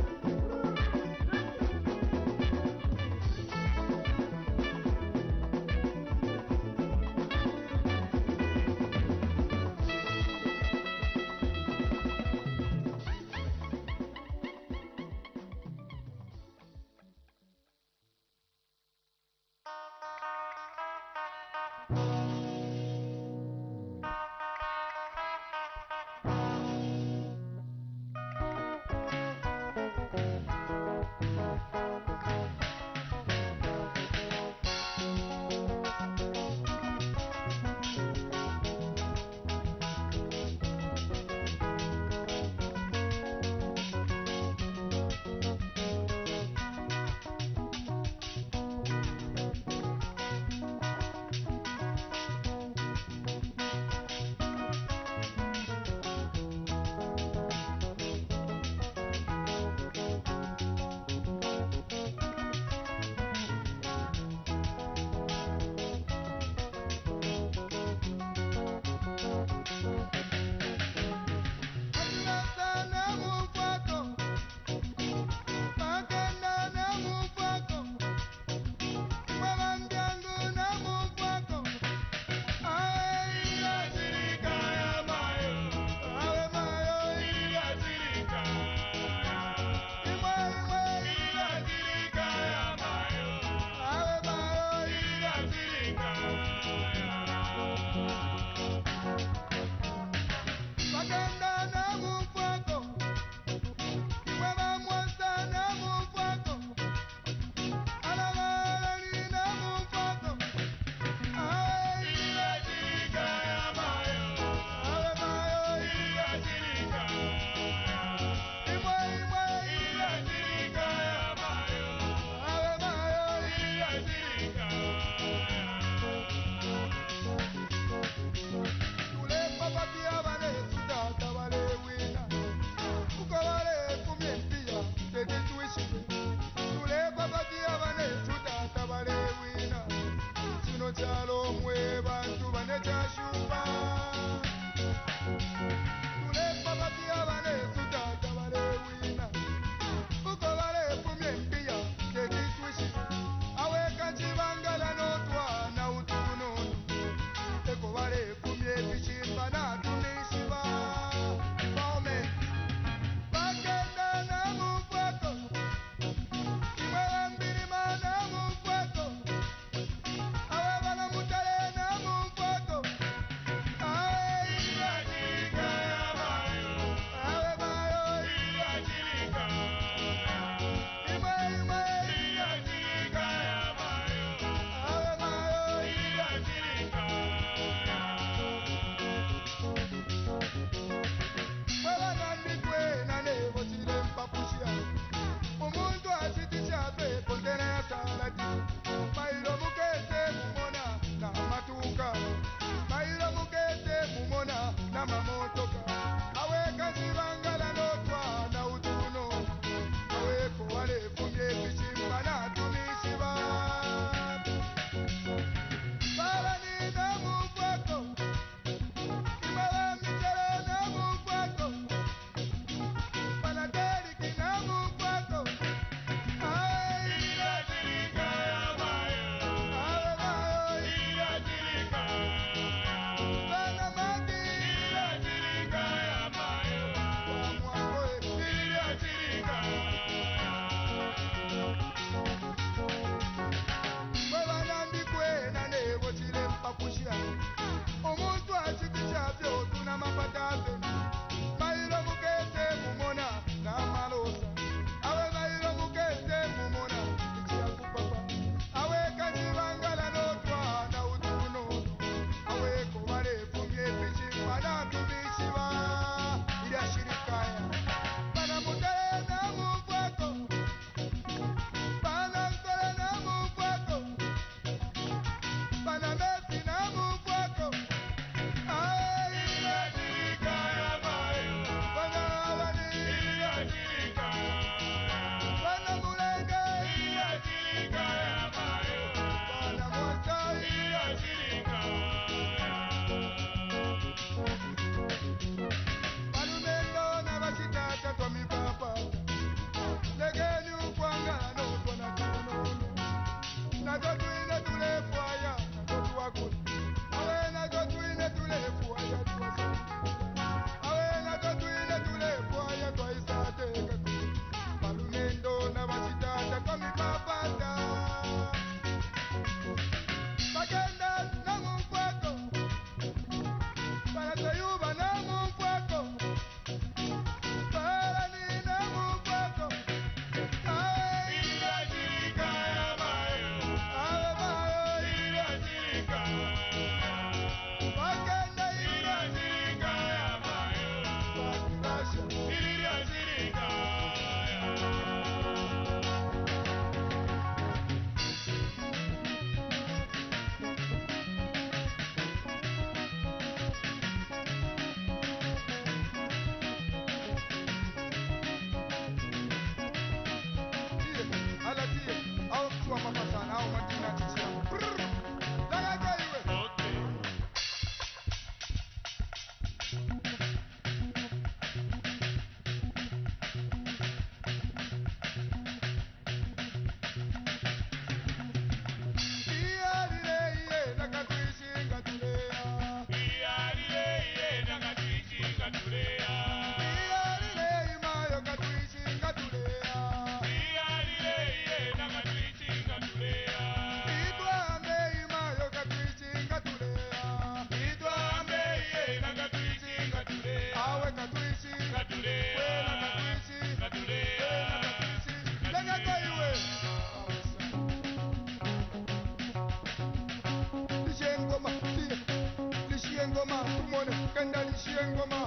Makanda lishie ngoma,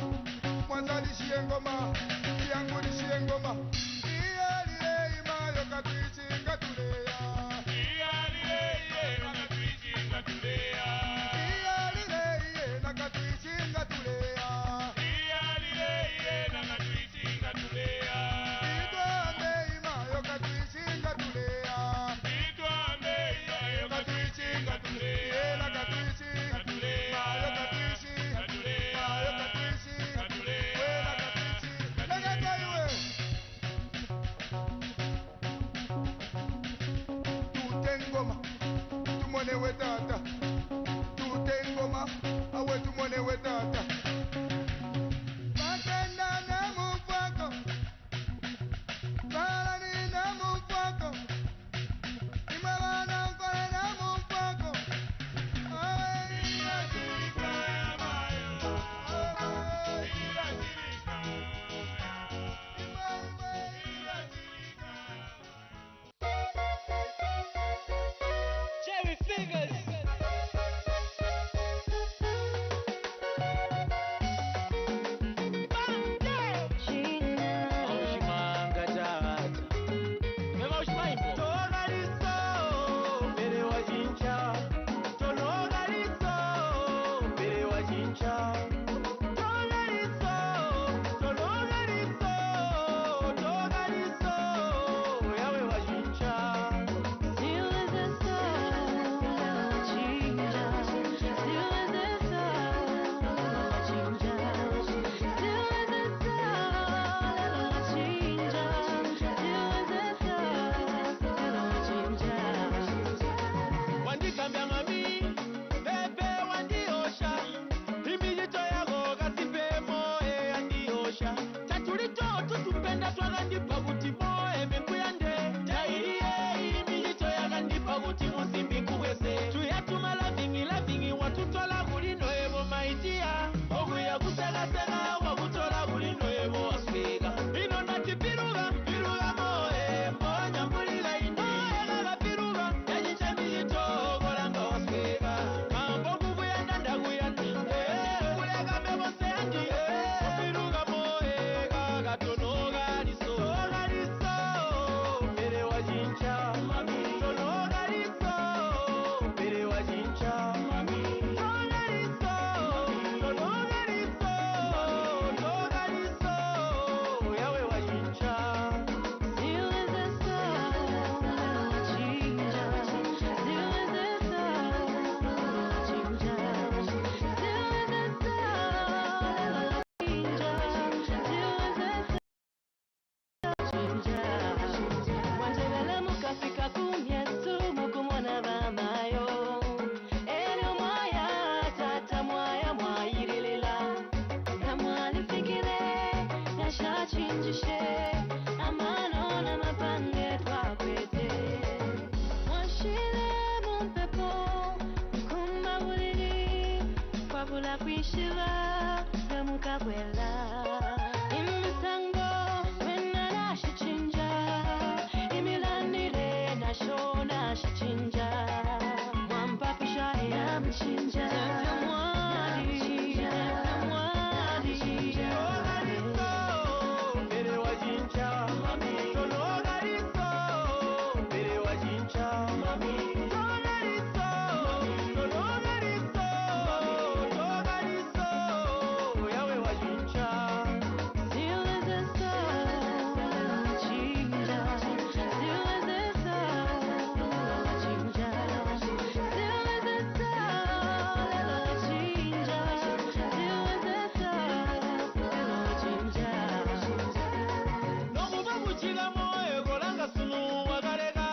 Mwanza lishie ngoma, Kiangu lishie ngoma. Iya lile ima yoka tuichi ngatuleya. Iya lile iye naka tuichi ngatuleya. Iya lile iye naka tuichi ngatuleya. Iya lile iye naka tuichi ngatuleya. Itwa ame ima yoka tuichi ngatuleya. Itwa ame ima yoka tuichi ngatuleya. Iye naka tuichi ngatuleya. Yoka tuichi ngatuleya. Yoka tuichi ngatuleya. We naka tuichi. Nagata iwe. Tutengoma, tumone we tata. Tutengoma, awe tumone we tata. Makenda na mufako, Barani na mufako, Imabana nkole na mufako. Awe ila shirika ya mayo, awe ila shirika ya mayo, ila shirika ya mayo. Jerry Fingers. Aushimanga tata. Mema ushimaimbo. Togaliso, mbere wa jinja. Tologaliso, mbere wa jinja. Togaliso, tologaliso, togaliso, yawe wa jinja. Wandikambya mami, pepe wandiosha. Imijito yako kasipemo andiosha. Tatulito tutupenda twakandipa kuti moe mekuyande. Tairiye imijito yakandipa kuti musimbi kuwese. Tuyatuma lavingi watutola kulino evo maitia. Okuya kuselasela wakutola kulino evo wasweka. Ino nati piruga moe mbonya mbulila indi. Ega piruga yajinja mijito kolanga wasweka. Mambo kukuyanda ndakuyanda. Kulega mebose andi. Piruga moe kakatono galiso. Galiso, mbere wa jinja. Tono galiso, mbere wa jinja. Togaliso, tono galiso, togaliso, yawe wa jinja. Wanjagala mukafika kumyesu mukumwana bamayo. Elyo mwaya tata mwaya mwayirilela. Namwalifikire yashachinjishe. Amano n'amapande twakwete. Mwashire mu mpepo kumba buliri. Kwabula kwishira gamukakwela. Imisango wena nashichinja. Imilanire nasho nashichinja. Mwamba kushari namchinja. Mwari, mwari. Togaliso, mbere wa jinja. Tologaliso, mbere wa jinja. Togaliso, tologaliso, togaliso, yawe wa jinja. Nokuba kuchila moyo kolanga sunu wakaleka.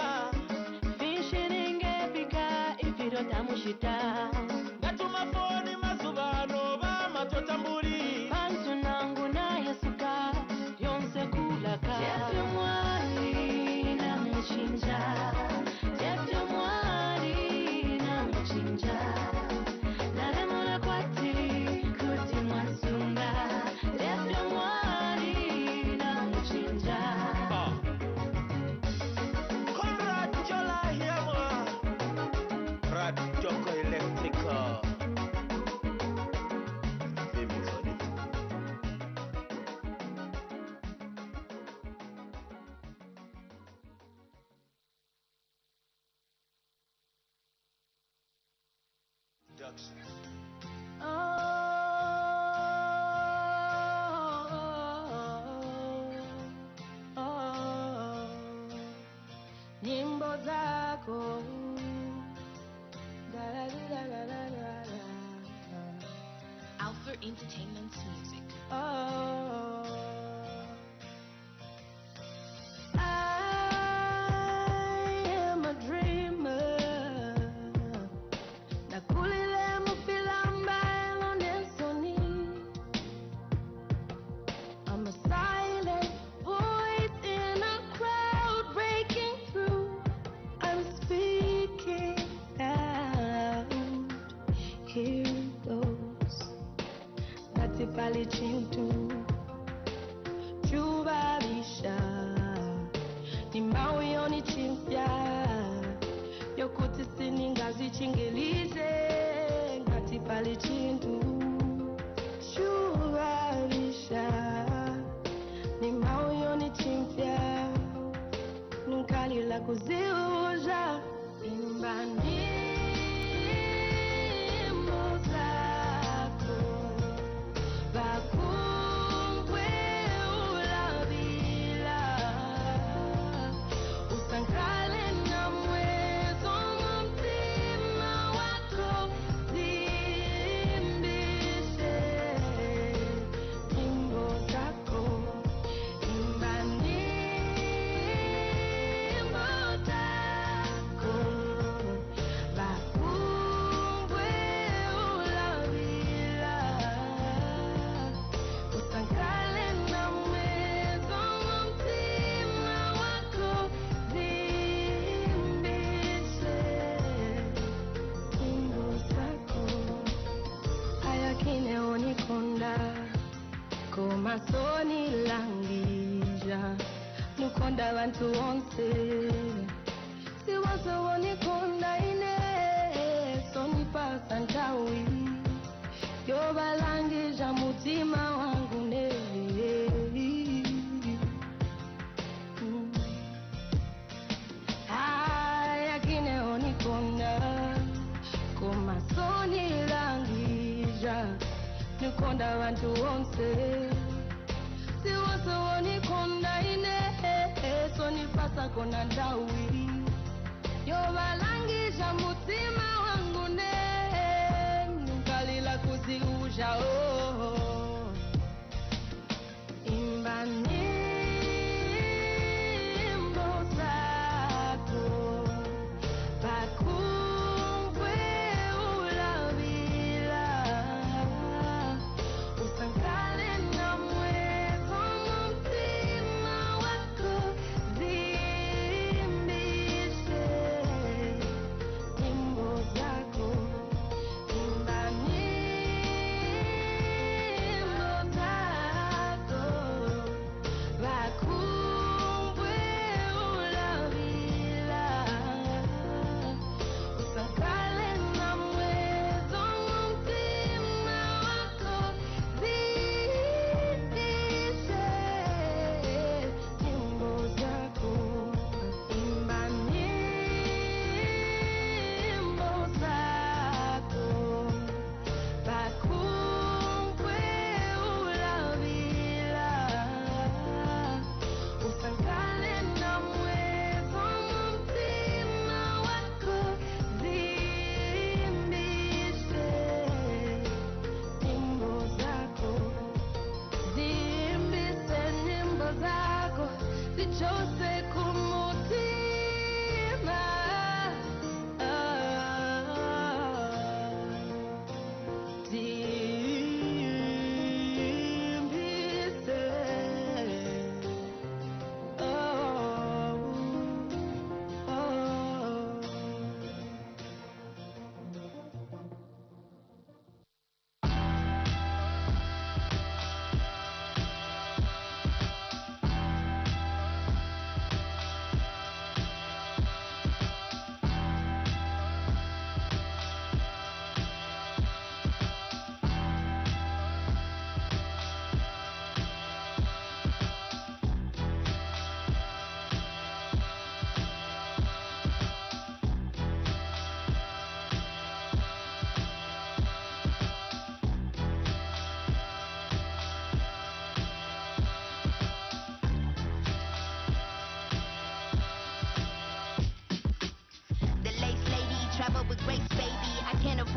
Tamushita Natuma foni mazubano bamatotambuli. Panzu nangu na yesuka yonse kulaka. Jefyo mwari na mchinja. Jefyo mwari na mchinja. Nalemona kwati kuti mwasunga. Jefyo mwari na mchinja. Conrad Jola Hiamwa. Rad Joko Electric Productions. Nyimbo zako da da da da da da da. Alpha Entertainment's music. I am a dreamer. Nakulile mufilamba elonensoni. I'm a silent voice in a crowd breaking through. I'm speaking out. Here it goes. That's if I let you do. Chubalisha. Ni mawe yoni chimpya. Yokuti siningazi chingelize. Ngati pali chintu. Chubalisha. Ni mawe yoni chimpya. Nunkali la kuziuja. Imbani. Mozako. Bakungwe ulabila. Usankale na mwezo mtima wako. Zimbishe nyimbo zako. Imba nyimbo zako. Bakungwe ulabila. Usankale na mwezo mtima wako. Zimbishe nyimbo zako. Ayakine onikonda komasoni langija mukonda bantu bonse siwazo onikonda ine sonipasa ntawi yobalangija mutima wangu ne ayakine onikonda komasoni langija nikonda bantu bonse siwazo onikonda ine sonipasa kona ndawi yobalangija mutima wangu ne nukalila kuziuja imba nyimbo zako bakungwe ulabila usankale na mwezo mtima wako zimbishe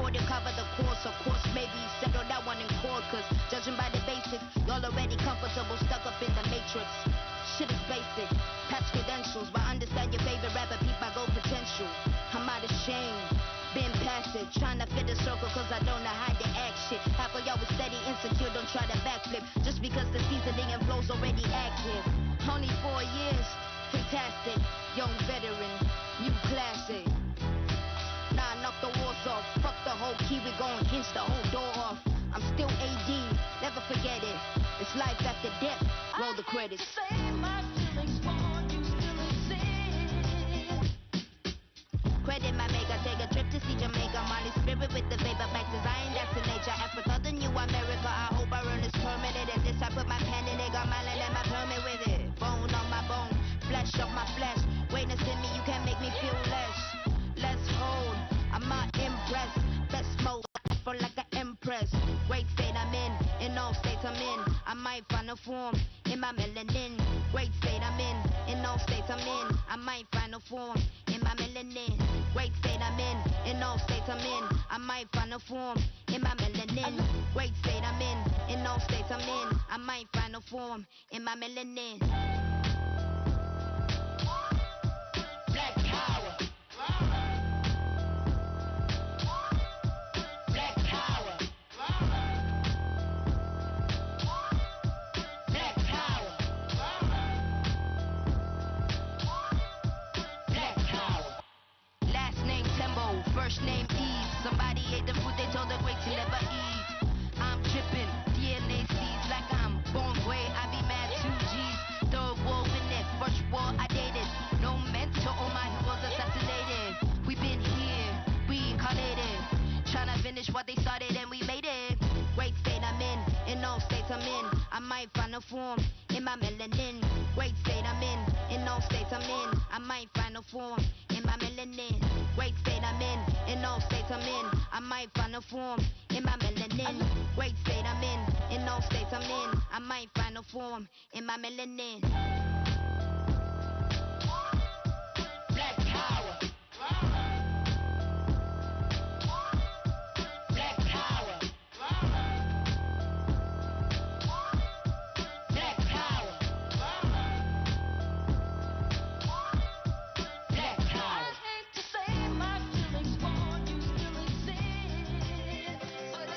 afford to cover the course. Of course, maybe settle that one in court. Cause judging by the basics, y'all already comfortable, stuck up in the matrix. Shit is basic, patch credentials, but understand your favorite rapper, peep my gold potential. I'm out of shame, been past it, trying to fit the circle cause I don't know how to act shit. Half of y'all was steady, insecure, don't try to backflip, just because the seasoning and flow's already active. Only 4 years, fantastic, young veteran, new classic. Nah, knock the walls off, fuck the whole key, we gon' hinge the whole door off. I'm still AD, never forget it. It's life after death, roll the credits. Credit my maker, take a trip to see Jamaica. Molly spirit with the vapor, back design, that's the nature. Africa, the new America, I hope I earn this permanent. And this I put my pen in it, got my land and my permit with it. Bone on my bone, flesh of my flesh. Witness in me, you can't make me feel less. Let's hold, I'm not impressed. Best smoke, for like an empress. Great state I'm in all states I'm in. I might find a form in my melanin. Great state I'm in all states I'm in. I might find a form in my melanin. Great state I'm in all states I'm in. I might find a form in my melanin. Great state I'm in all states I'm in. I might find a form in my melanin. Black power. Black power. Black power. Black power. Last name Tembo, first name Eve. Somebody ate the food they told the great to never eat. I'm tripping, DNA seeds like I'm born gray. I be mad 2Gs, third war in it, first war I dated. No mentor, all my heroes assassinated. We been here, reincarnated, trying to finish what they started and we made it. Great state I'm in all states I'm in. I might find a form in my melanin. Great state I'm in all states I'm in. I might find a form in my melanin. Great state I'm in all states I'm in. I might find a form in my melanin. Great state I'm in all states I'm in. I might find a form in my melanin. Black power. Black power. Black power. Black power. I hate to say my feelings for you still exist, but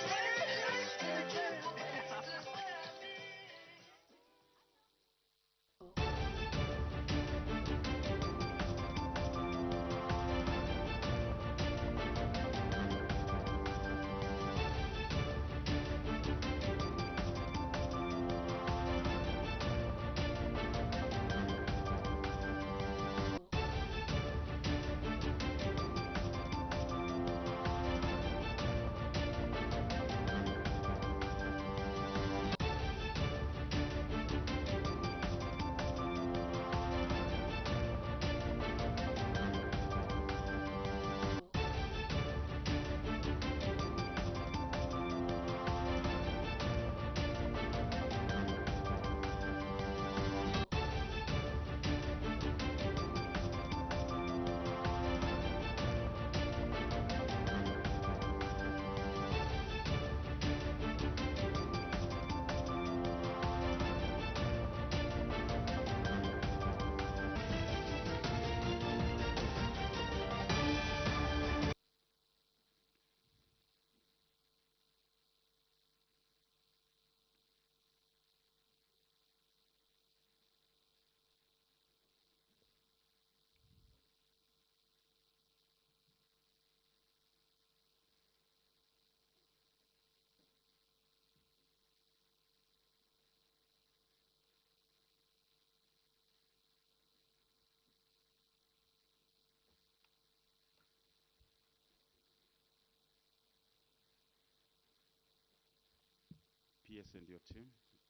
PS and your team,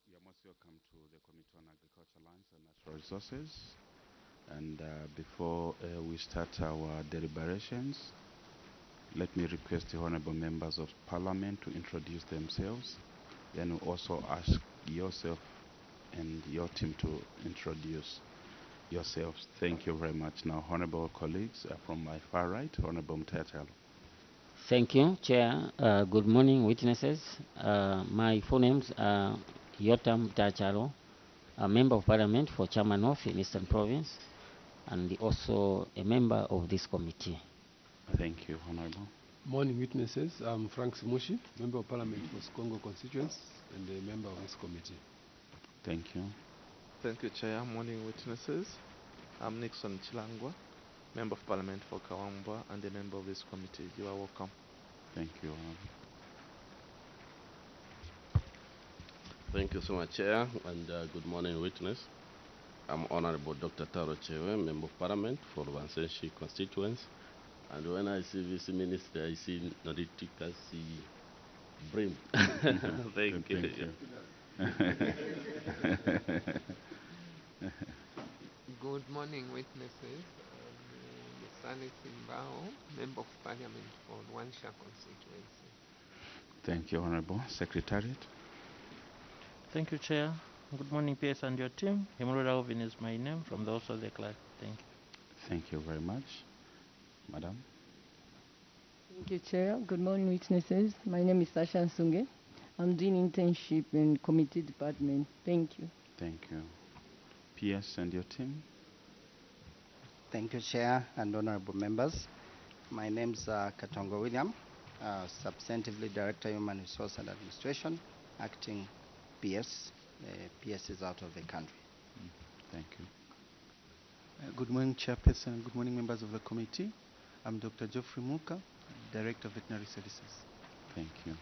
you are most welcome to the Committee on Agriculture, Lands and Natural Resources. And before we start our deliberations, let me request the honorable members of Parliament to introduce themselves. Then we also ask yourself and your team to introduce yourselves. Thank you very much. Now, honorable colleagues, from my far right, Honorable Mtetelo. Thank you, Chair. Good morning, witnesses. My full names are Yotam Tachalo, a Member of Parliament for Chairman North in Eastern Province, and also a member of this committee. Thank you, Honorable. Morning, witnesses. I'm Frank Simushi, Member of Parliament for Skongo constituents and a member of this committee. Thank you. Thank you, Chair. Morning, witnesses. I'm Nixon Chilangwa, Member of Parliament for Kawamba and a member of this committee. You are welcome. Thank you, Honorable. Thank you so much, Chair, and good morning, witness. I'm Honorable Dr. Taro Chewe, Member of Parliament for Vansenshi constituents. And when I see this minister, I see Noritika, see Brim. Thank you. Good morning, witnesses. Sani Simbao, Member of Parliament for Wansha constituency. Thank you, Honorable. Secretariat. Thank you, Chair. Good morning, PS and your team. Himrod Alvin is my name from the Office of the Clerk. Thank you. Thank you very much. Madam. Thank you, Chair. Good morning, witnesses. My name is Sasha Nsunge. I'm doing internship in committee department. Thank you. Thank you. PS and your team. Thank you, Chair and honorable members. My name is Katongo William, substantively Director, Human Resource and Administration, acting PS. PS is out of the country. Thank you. Good morning, Chairperson. Good morning, members of the committee. I'm Dr. Geoffrey Muka, Director of Veterinary Services. Thank you.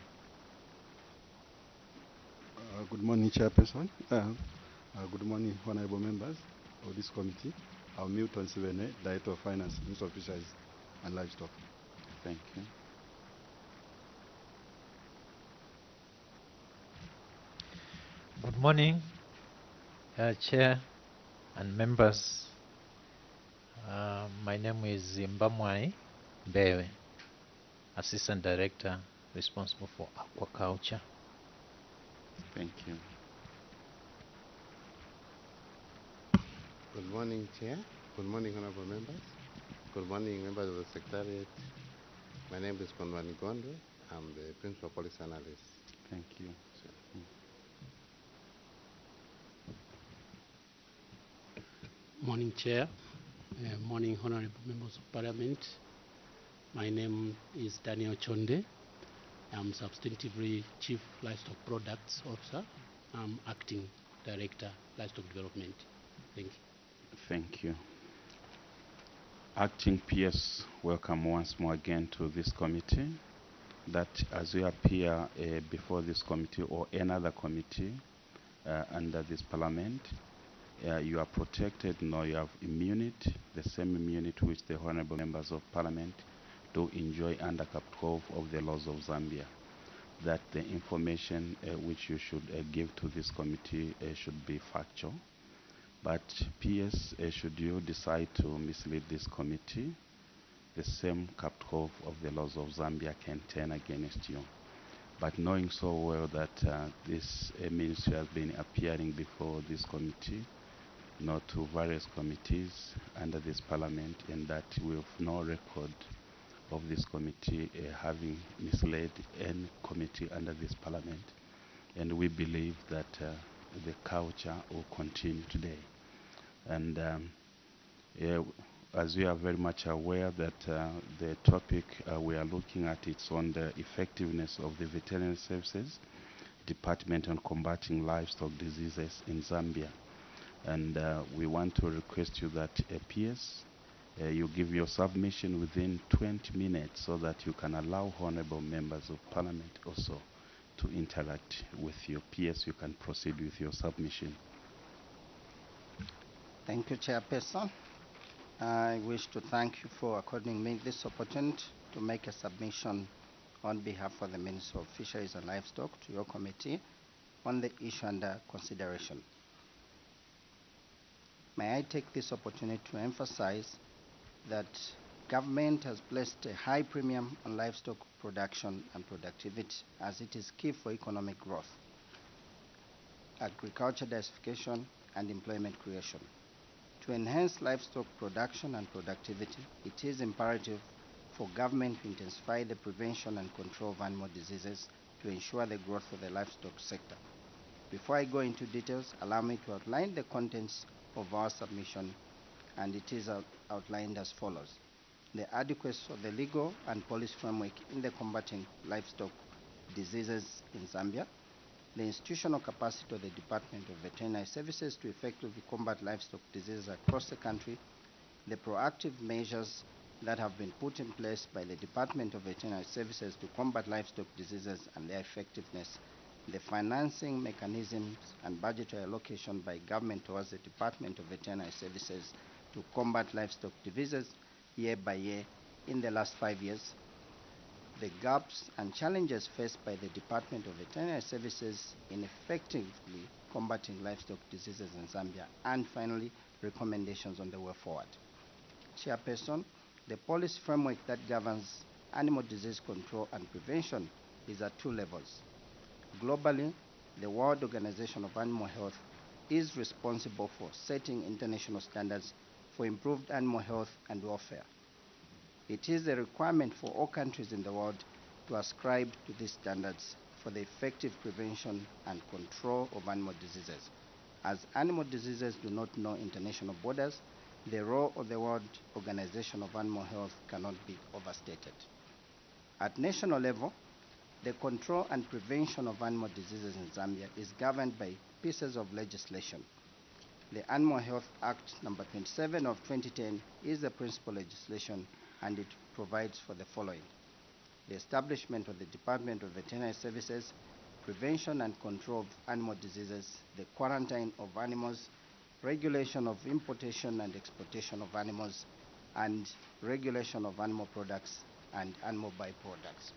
Good morning, Chairperson. Good morning, honorable members of this committee. I'm Milton Sivene, Director of Finance, Minister of Fisheries and Livestock. Thank you. Good morning, Chair and members. My name is Mbamwai Bewe, Assistant Director responsible for aquaculture. Thank you. Good morning, Chair. Good morning, honorable members. Good morning, members of the Secretariat. My name is Konwani Gondwe. I'm the Principal Policy Analyst. Thank you. Morning, Chair. Morning, honorable members of Parliament. My name is Daniel Chonde. I'm substantively Chief Livestock Products Officer. I'm Acting Director, Livestock Development. Thank you. Thank you. Acting PS, welcome once more again to this committee. That as we appear before this committee or another committee under this parliament, you are protected, no, you have immunity, the same immunity which the honorable members of parliament do enjoy under Cap 12 of the laws of Zambia. That the information which you should give to this committee should be factual. But PS, should you decide to mislead this committee, the same Cap 12 of the laws of Zambia can turn against you. But knowing so well that this ministry has been appearing before this committee, not to various committees under this parliament, and that we have no record of this committee having misled any committee under this parliament. And we believe that the culture will continue today. And as we are very much aware that the topic we are looking at, it's on the effectiveness of the veterinary services department on combating livestock diseases in Zambia. And we want to request you that PS, you give your submission within 20 minutes so that you can allow honorable members of parliament also to interact with you. PS, you can proceed with your submission. Thank you, Chairperson. I wish to thank you for according me this opportunity to make a submission on behalf of the Minister of Fisheries and Livestock to your committee on the issue under consideration. May I take this opportunity to emphasize that government has placed a high premium on livestock production and productivity as it is key for economic growth, agriculture diversification, and employment creation. To enhance livestock production and productivity, it is imperative for government to intensify the prevention and control of animal diseases to ensure the growth of the livestock sector. Before I go into details, allow me to outline the contents of our submission, and it is outlined as follows. The adequacy of the legal and policy framework in the combating livestock diseases in Zambia, the institutional capacity of the Department of Veterinary Services to effectively combat livestock diseases across the country, the proactive measures that have been put in place by the Department of Veterinary Services to combat livestock diseases and their effectiveness, the financing mechanisms and budgetary allocation by government towards the Department of Veterinary Services to combat livestock diseases year by year in the last 5 years, the gaps and challenges faced by the Department of Veterinary Services in effectively combating livestock diseases in Zambia, and finally, recommendations on the way forward. Chairperson, the policy framework that governs animal disease control and prevention is at 2 levels. Globally, the World Organization of Animal Health is responsible for setting international standards for improved animal health and welfare. It is a requirement for all countries in the world to ascribe to these standards for the effective prevention and control of animal diseases. As animal diseases do not know international borders, the role of the World Organization of Animal Health cannot be overstated. At national level, the control and prevention of animal diseases in Zambia is governed by pieces of legislation. The Animal Health Act number 27 of 2010 is the principal legislation, and it provides for the following: the establishment of the Department of Veterinary Services, prevention and control of animal diseases, the quarantine of animals, regulation of importation and exportation of animals, and regulation of animal products and animal byproducts.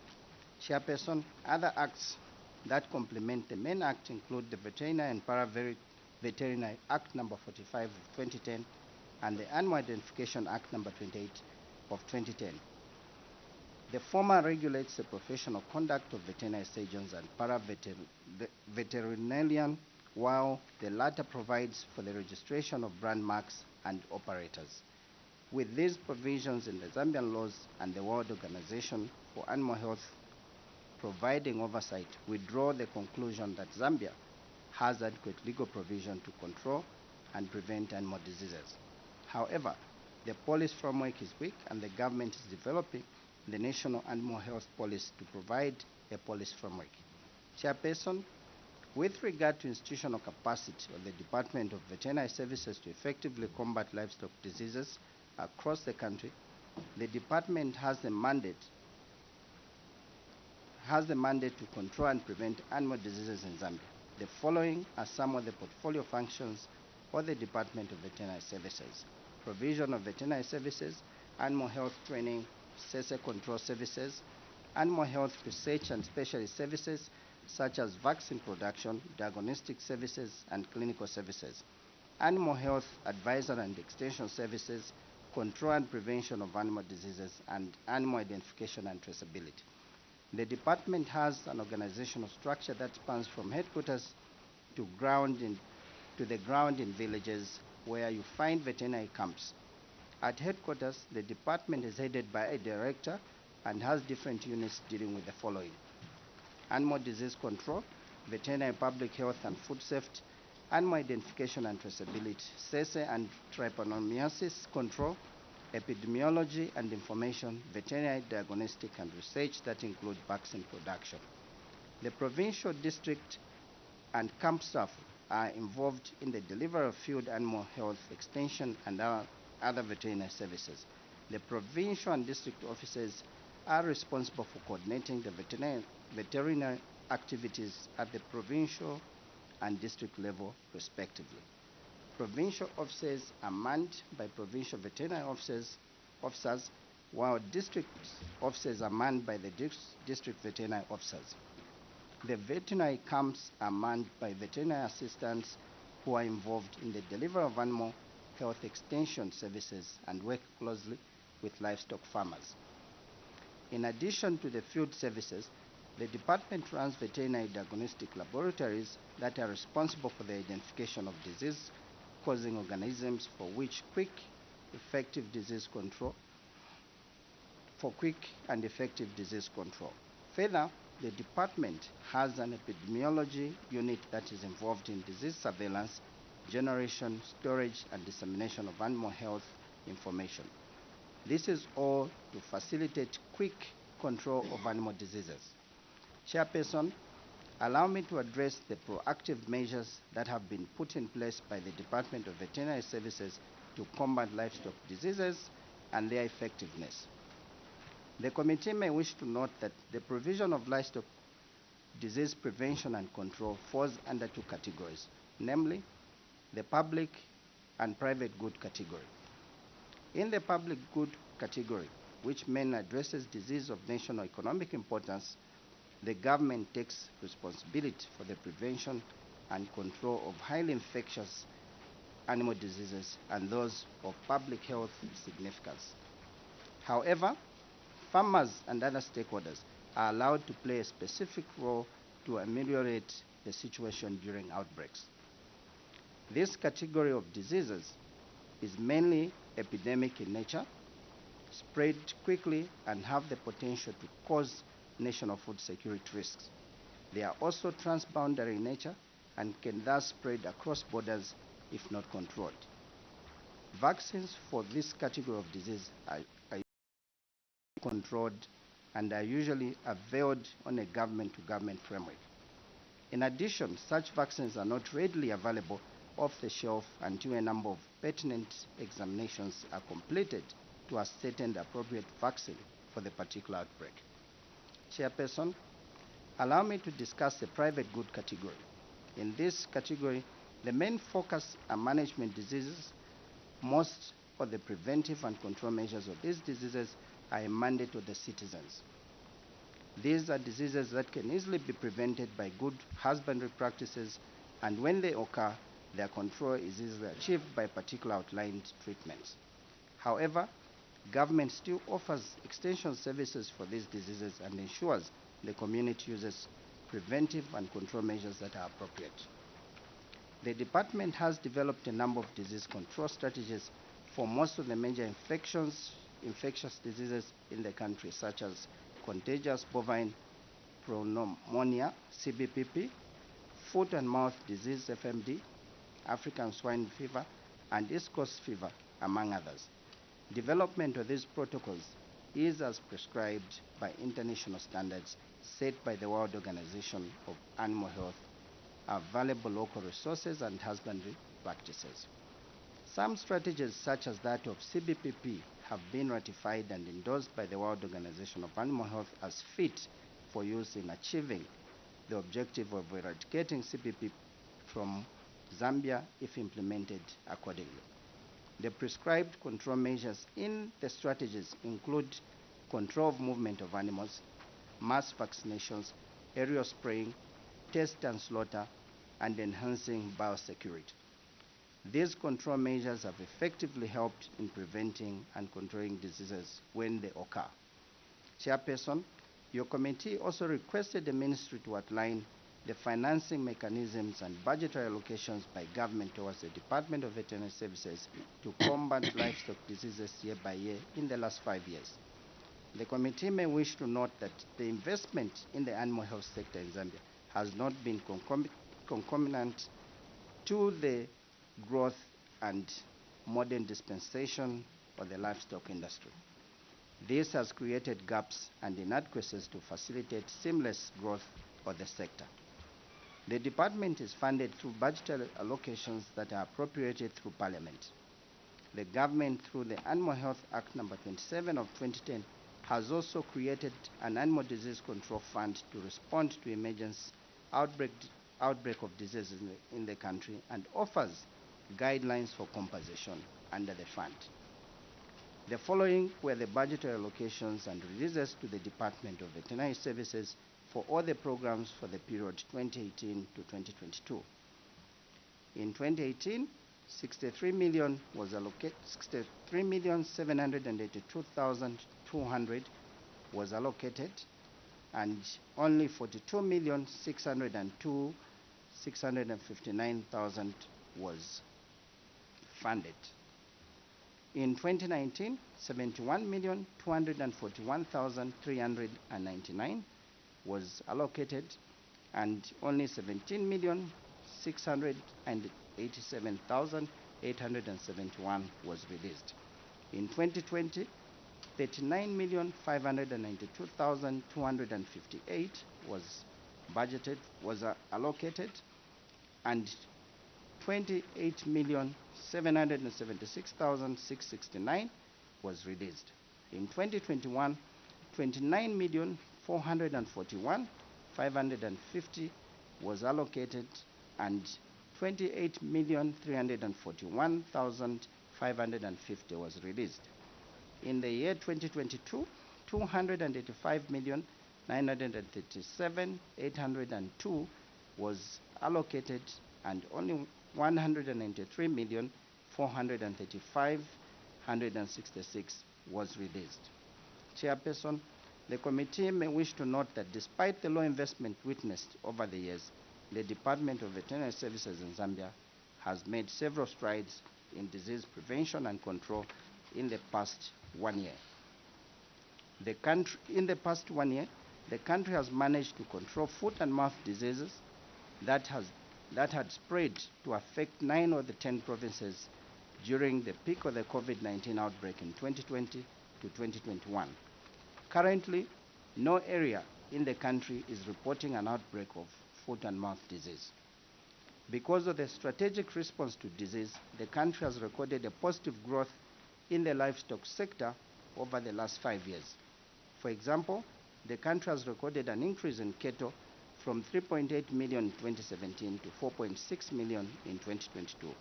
Chairperson, other acts that complement the main act include the Veterinary and Para-Veterinary Act number 45 of 2010 and the Animal Identification Act number 28 of 2010. The former regulates the professional conduct of veterinary surgeons and para-veterinarian, while the latter provides for the registration of brand marks and operators. With these provisions in the Zambian laws and the World Organization for Animal Health providing oversight, we draw the conclusion that Zambia has adequate legal provision to control and prevent animal diseases. However, the policy framework is weak, and the government is developing the National Animal Health Policy to provide a policy framework. Chairperson, with regard to institutional capacity of the Department of Veterinary Services to effectively combat livestock diseases across the country, the department has the mandate to control and prevent animal diseases in Zambia. The following are some of the portfolio functions for the Department of Veterinary Services: provision of veterinary services, animal health training, SESE control services, animal health research and specialist services such as vaccine production, diagnostic services, and clinical services, animal health advisor and extension services, control and prevention of animal diseases, and animal identification and traceability. The department has an organizational structure that spans from headquarters to the ground in villages where you find veterinary camps. At headquarters, the department is headed by a director and has different units dealing with the following: animal disease control, veterinary public health and food safety, animal identification and traceability, SESE and trypanosomiasis control, epidemiology and information, veterinary diagnostic and research that include vaccine production. The provincial, district, and camp staff are involved in the delivery of field animal health extension and other veterinary services. The provincial and district officers are responsible for coordinating the veterinary activities at the provincial and district level, respectively. Provincial officers are manned by provincial veterinary officers, while district officers are manned by the district veterinary officers. The veterinary camps are manned by veterinary assistants who are involved in the delivery of animal health extension services and work closely with livestock farmers. In addition to the field services, the department runs veterinary diagnostic laboratories that are responsible for the identification of disease-causing organisms, for which quick, effective disease control for quick and effective disease control. Further, the department has an epidemiology unit that is involved in disease surveillance, generation, storage, and dissemination of animal health information. This is all to facilitate quick control of animal diseases. Chairperson, allow me to address the proactive measures that have been put in place by the Department of Veterinary Services to combat livestock diseases and their effectiveness. The committee may wish to note that the provision of livestock disease prevention and control falls under two categories, namely the public and private good category. In the public good category, which mainly addresses disease of national economic importance, the government takes responsibility for the prevention and control of highly infectious animal diseases and those of public health significance. However, farmers and other stakeholders are allowed to play a specific role to ameliorate the situation during outbreaks. This category of diseases is mainly epidemic in nature, spread quickly, and have the potential to cause national food security risks. They are also transboundary in nature and can thus spread across borders if not controlled. Vaccines for this category of disease are controlled and are usually availed on a government-to-government framework. In addition, such vaccines are not readily available off the shelf until a number of pertinent examinations are completed to ascertain the appropriate vaccine for the particular outbreak. Chairperson, allow me to discuss the private good category. In this category, the main focus are management diseases. Most of the preventive and control measures of these diseases are a mandate of the citizens. These are diseases that can easily be prevented by good husbandry practices, and when they occur, their control is easily achieved by particular outlined treatments. However, government still offers extension services for these diseases and ensures the community uses preventive and control measures that are appropriate. The department has developed a number of disease control strategies for most of the major infectious diseases in the country, such as contagious bovine pneumonia, CBPP, foot and mouth disease, FMD, African swine fever, and East Coast fever, among others. Development of these protocols is as prescribed by international standards set by the World Organization of Animal Health, available local resources and husbandry practices. Some strategies such as that of CBPP have been ratified and endorsed by the World Organization of Animal Health as fit for use in achieving the objective of eradicating CBP from Zambia if implemented accordingly. The prescribed control measures in the strategies include control of movement of animals, mass vaccinations, aerial spraying, test and slaughter, and enhancing biosecurity. These control measures have effectively helped in preventing and controlling diseases when they occur. Chairperson, your committee also requested the ministry to outline the financing mechanisms and budgetary allocations by government towards the Department of Veterinary Services to combat livestock diseases year by year in the last 5 years. The committee may wish to note that the investment in the animal health sector in Zambia has not been concomitant to the growth and modern dispensation of the livestock industry. This has created gaps and inadequacies to facilitate seamless growth of the sector. The department is funded through budgetary allocations that are appropriated through Parliament. The government, through the Animal Health Act No. 27 of 2010, has also created an animal disease control fund to respond to emergency outbreak of diseases in the country and offers guidelines for compensation under the fund. The following were the budgetary allocations and releases to the Department of Veterinary Services for all the programs for the period 2018 to 2022. In 2018, 63,782,200 was allocated, and only 42,602,659,000 was funded. In 2019, 71,241,399 was allocated, and only 17,687,871 was released. In 2020, 39,592,258 was budgeted, was allocated, and 28,776,669 was released. In 2021, 29,441,550 was allocated, and 28,341,550 was released. In the year 2022, 205,937,802 was allocated, and only 193,435,166 was released. Chairperson, the committee may wish to note that despite the low investment witnessed over the years, the Department of Veterinary Services in Zambia has made several strides in disease prevention and control in the past 1 year. In the past 1 year, the country has managed to control foot and mouth diseases that had spread to affect 9 of the 10 provinces during the peak of the COVID-19 outbreak in 2020 to 2021. Currently, no area in the country is reporting an outbreak of foot and mouth disease. Because of the strategic response to disease, the country has recorded a positive growth in the livestock sector over the last 5 years. For example, the country has recorded an increase in cattle from 3.8 million in 2017 to 4.6 million in 2022.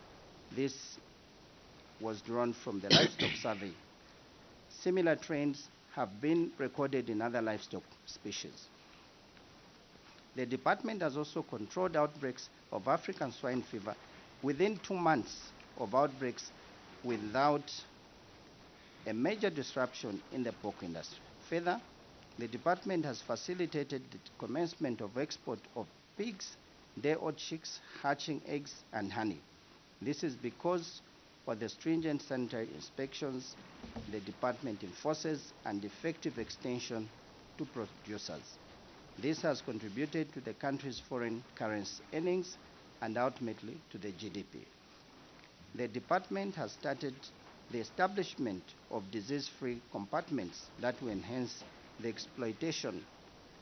This was drawn from the livestock survey. Similar trends have been recorded in other livestock species. The department has also controlled outbreaks of African swine fever within 2 months of outbreaks without a major disruption in the pork industry. Further, the department has facilitated the commencement of export of pigs, day-old chicks, hatching eggs, and honey. This is because of the stringent sanitary inspections the department enforces and effective extension to producers. This has contributed to the country's foreign currency earnings and ultimately to the GDP. The department has started the establishment of disease-free compartments that will enhance the exploitation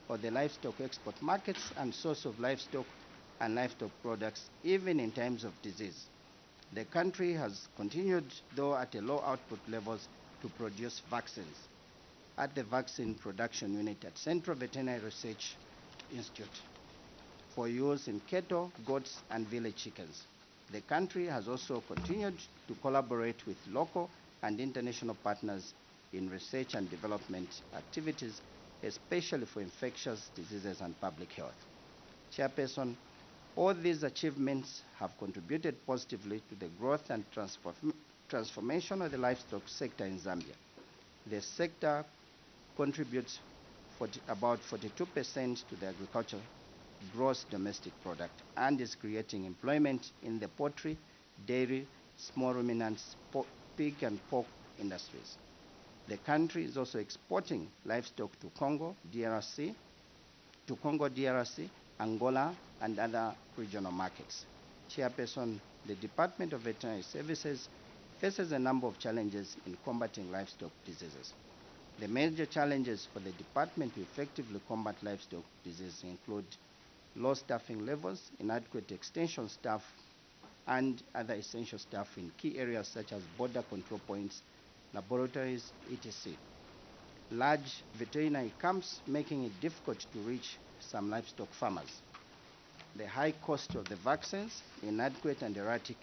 of the livestock export markets and source of livestock and livestock products even in times of disease. The country has continued, though at a low output levels, to produce vaccines at the vaccine production unit at Central Veterinary Research Institute for use in cattle, goats, and village chickens. The country has also continued to collaborate with local and international partners in research and development activities, especially for infectious diseases and public health. Chairperson, all these achievements have contributed positively to the growth and transformation of the livestock sector in Zambia. The sector contributes about 42% to the agricultural gross domestic product and is creating employment in the poultry, dairy, small ruminants, pig and pork industries. The country is also exporting livestock to Congo, DRC, Angola, and other regional markets. Chairperson, the Department of Veterinary Services faces a number of challenges in combating livestock diseases. The major challenges for the department to effectively combat livestock disease include low staffing levels, inadequate extension staff, and other essential staff in key areas such as border control points, laboratories, etc. Large veterinary camps making it difficult to reach some livestock farmers. The high cost of the vaccines, inadequate and erratic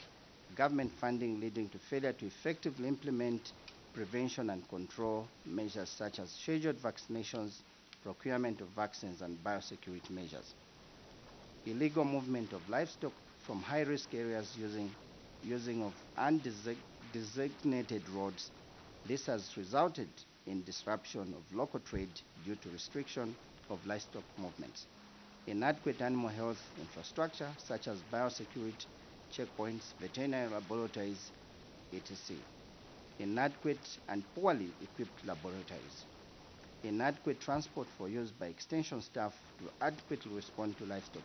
government funding leading to failure to effectively implement prevention and control measures such as scheduled vaccinations, procurement of vaccines, and biosecurity measures. Illegal movement of livestock from high-risk areas using of undesignated roads. This has resulted in disruption of local trade due to restriction of livestock movements. Inadequate animal health infrastructure such as biosecurity checkpoints, veterinary laboratories, etc. inadequate and poorly equipped laboratories, inadequate transport for use by extension staff to adequately respond to livestock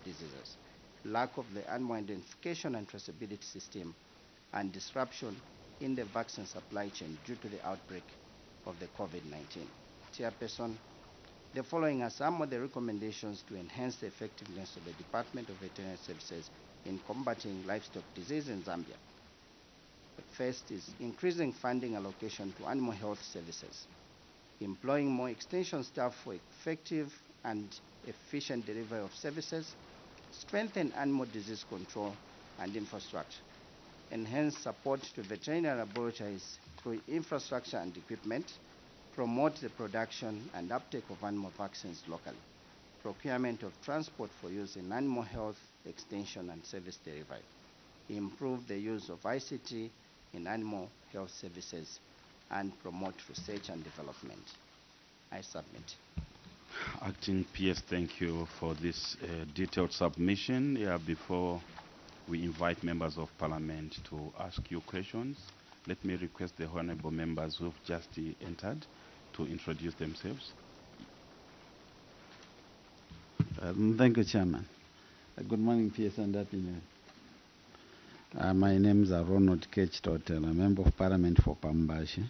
diseases, lack of the animal identification and traceability system, and disruption in the vaccine supply chain due to the outbreak of the COVID-19. Chairperson, the following are some of the recommendations to enhance the effectiveness of the Department of Veterinary Services in combating livestock disease in Zambia. The first is increasing funding allocation to animal health services, employing more extension staff for effective and efficient delivery of services, strengthen animal disease control and infrastructure, enhance support to veterinary laboratories through infrastructure and equipment, promote the production and uptake of animal vaccines locally, procurement of transport for use in animal health, extension and service delivery, improve the use of ICT in animal health services, and promote research and development. I submit. Acting PS, thank you for this detailed submission. Before we invite members of parliament to ask you questions, let me request the honorable members who have just entered to introduce themselves. Thank you, Chairman. Good morning, PS and Happy New Year. My name is Ronald Kech Totel, a member of parliament for Pambashi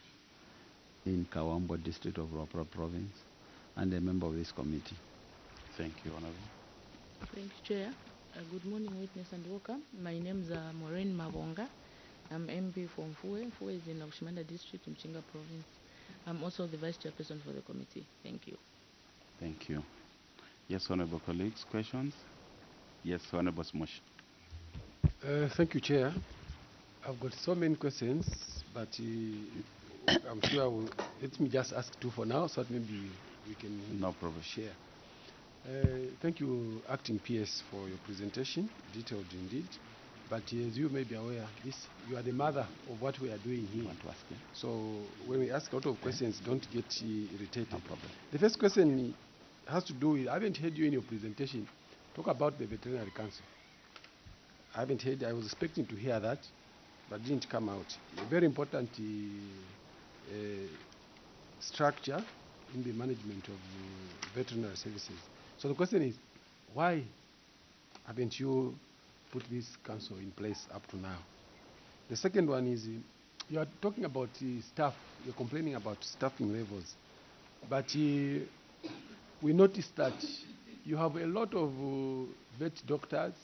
in Kawambo district of Ropra province and a member of this committee. Thank you, Honorable. Thank you, Chair. Good morning, witness and welcome. My name is Maureen Mavonga. I'm MP for Mfue. Mfue is in Oshimanda district in Chinga province. I'm also the vice chairperson for the committee. Thank you. Thank you. Yes, honorable colleagues, questions? Yes, Honorable Smosh. Thank you, Chair. I've got so many questions, but I'm sure let me just ask two for now, so that maybe we can share. Thank you, Acting PS, for your presentation, detailed indeed. But as you may be aware, you are the mother of what we are doing here. So when we ask a lot of questions, don't get irritated. No problem. The first question has to do with, I haven't heard you in your presentation talk about the Veterinary Council. I haven't heard, I was expecting to hear that, but didn't come out. A very important structure in the management of veterinary services. So the question is, why haven't you put this council in place up to now? The second one is, you are talking about staff, you're complaining about staffing levels, but we noticed that you have a lot of vet doctors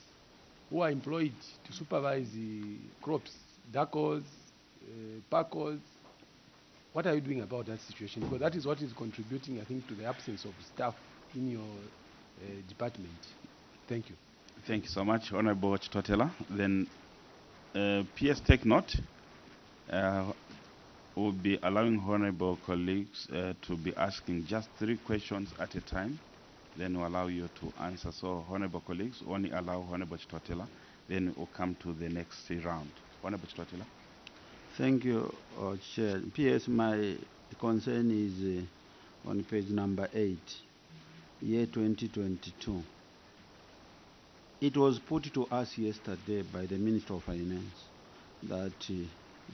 who are employed to supervise crops, DACOs, PACOs. What are you doing about that situation? Because that is what is contributing, I think, to the absence of staff in your department. Thank you. Thank you so much, Honorable Chitotela. Then PS take note. We'll be allowing honorable colleagues to be asking just 3 questions at a time. Then we'll allow you to answer. So, honorable colleagues, only allow Honorable Chitotela. Then we'll come to the next round. Honorable Chitotela. Thank you, Chair. PS, my concern is on page number 8, year 2022. It was put to us yesterday by the Minister of Finance that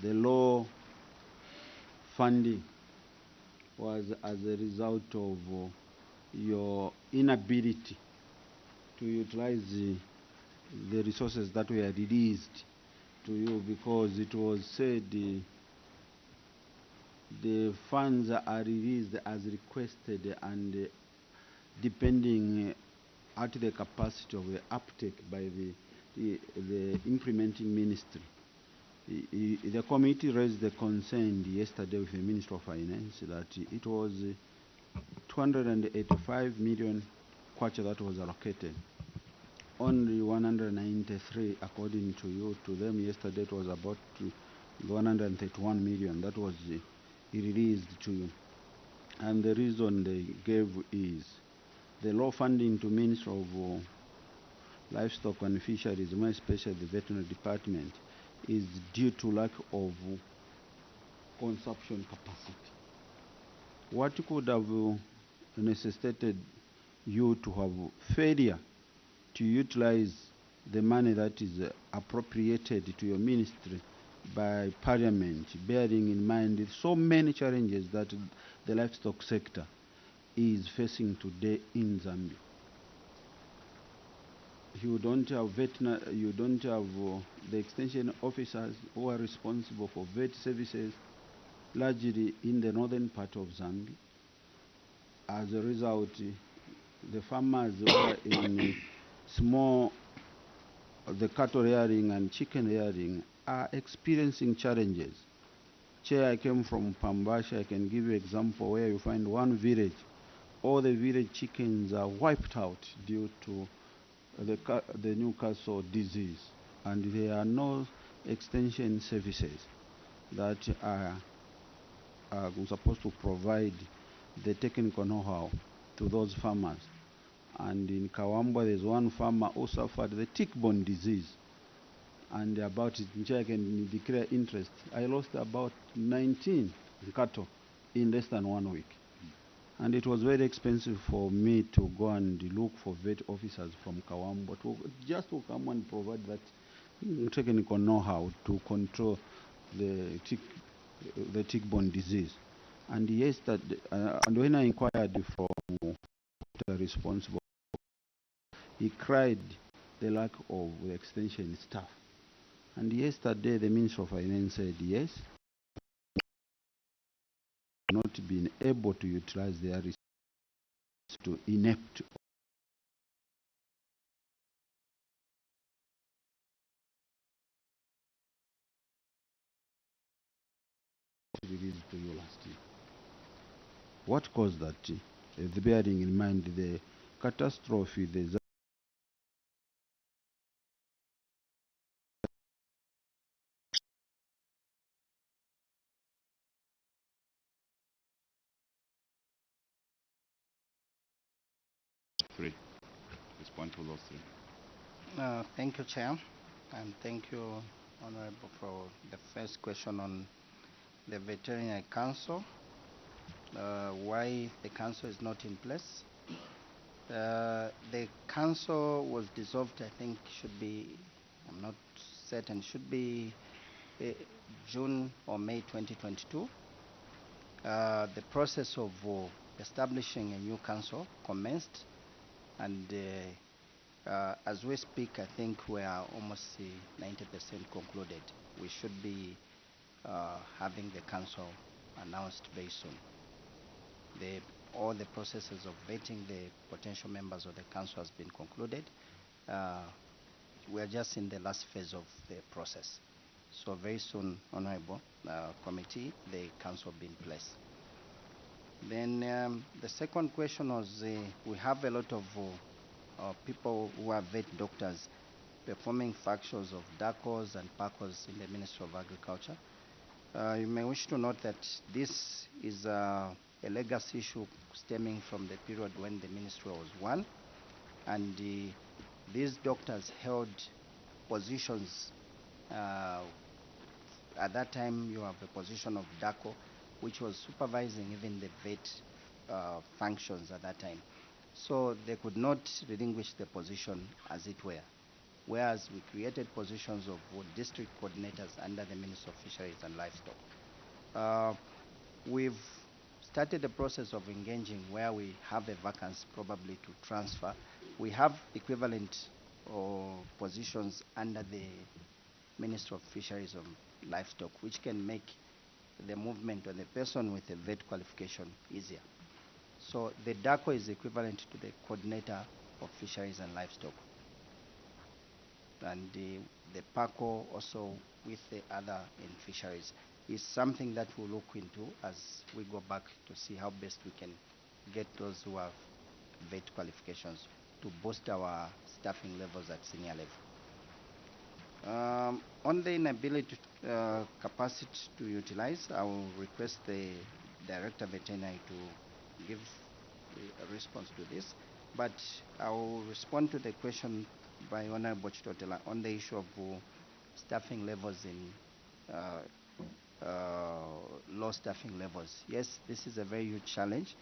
the law funding was as a result of your inability to utilize the resources that were released to you, because it was said the funds are released as requested and depending at the capacity of the uptake by the implementing ministry. The committee raised the concern yesterday with the Minister of Finance that it was 285 million kwacha that was allocated. Only 193, according to you, to them yesterday it was about 131 million that was released to you. And the reason they gave is the law funding to Minister of Livestock and Fisheries, more especially the veterinary department, is due to lack of consumption capacity. What could have necessitated you to have failure to utilize the money that is appropriated to your ministry by Parliament, bearing in mind so many challenges that the livestock sector is facing today in Zambia. You don't have the extension officers who are responsible for vet services, largely in the northern part of Zambia. As a result, the farmers who are in the cattle rearing and chicken rearing are experiencing challenges. Chair, I came from Pambasha. I can give you an example where you find one village, all the village chickens are wiped out due to the Newcastle disease, and there are no extension services that are supposed to provide the technical know-how to those farmers. And in Kawambwa, there's one farmer who suffered the tick-borne disease, and about it, which I can declare interest. I lost about 19 cattle in less than 1 week. And it was very expensive for me to go and look for vet officers from Kawambwa just to come and provide that technical know-how to control the tick-borne disease. And yesterday, and when I inquired from the responsible, he cried the lack of the extension staff. And yesterday, the Minister of Finance said yes, not been able to utilize their resources to inept released to you last year. What caused that? Bearing in mind the catastrophe, the three. Respond to those three. Thank you, Chair, and thank you, Honorable, for the first question on the Veterinary Council. Why the council is not in place? The council was dissolved, I think should be, I'm not certain, should be June or May 2022. The process of establishing a new council commenced, and as we speak, I think we are almost 90% concluded. We should be having the council announced very soon. All the processes of vetting the potential members of the council has been concluded. We are just in the last phase of the process. So very soon, Honorable Committee, the council will be in place. Then the second question was, we have a lot of people who are vet doctors performing functions of DACOs and PACOs in the Ministry of Agriculture. You may wish to note that this is a legacy issue stemming from the period when the ministry was won, and these doctors held positions. At that time, you have the position of DACO, which was supervising even the vet functions at that time. So they could not relinquish the position as it were, whereas we created positions of district coordinators under the Ministry of Fisheries and Livestock. We've started the process of engaging where we have a vacancy probably to transfer. We have equivalent positions under the Ministry of Fisheries and Livestock, which can make the movement of the person with a vet qualification easier. So the DACO is equivalent to the coordinator of Fisheries and Livestock. And the PACO also with the other in fisheries is something that we'll look into as we go back to see how best we can get those who have vet qualifications to boost our staffing levels at senior level. On the inability capacity to utilize, I will request the Director Veterinary to give a response to this, but I will respond to the question by Honorable Chitotela on the issue of staffing levels in low staffing levels. Yes, this is a very huge challenge.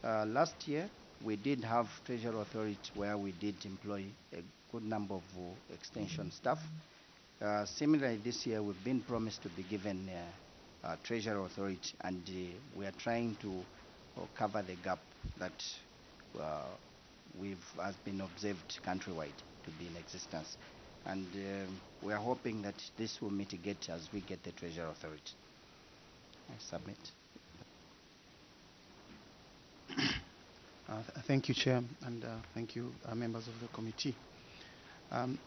Last year, we did have Treasury Authority where we did employ a good number of extension staff. Similarly, this year we've been promised to be given Treasury Authority, and we are trying to cover the gap that has been observed countrywide to be in existence. And we are hoping that this will mitigate as we get the Treasury Authority. I submit. Thank you, Chair, and thank you, members of the committee.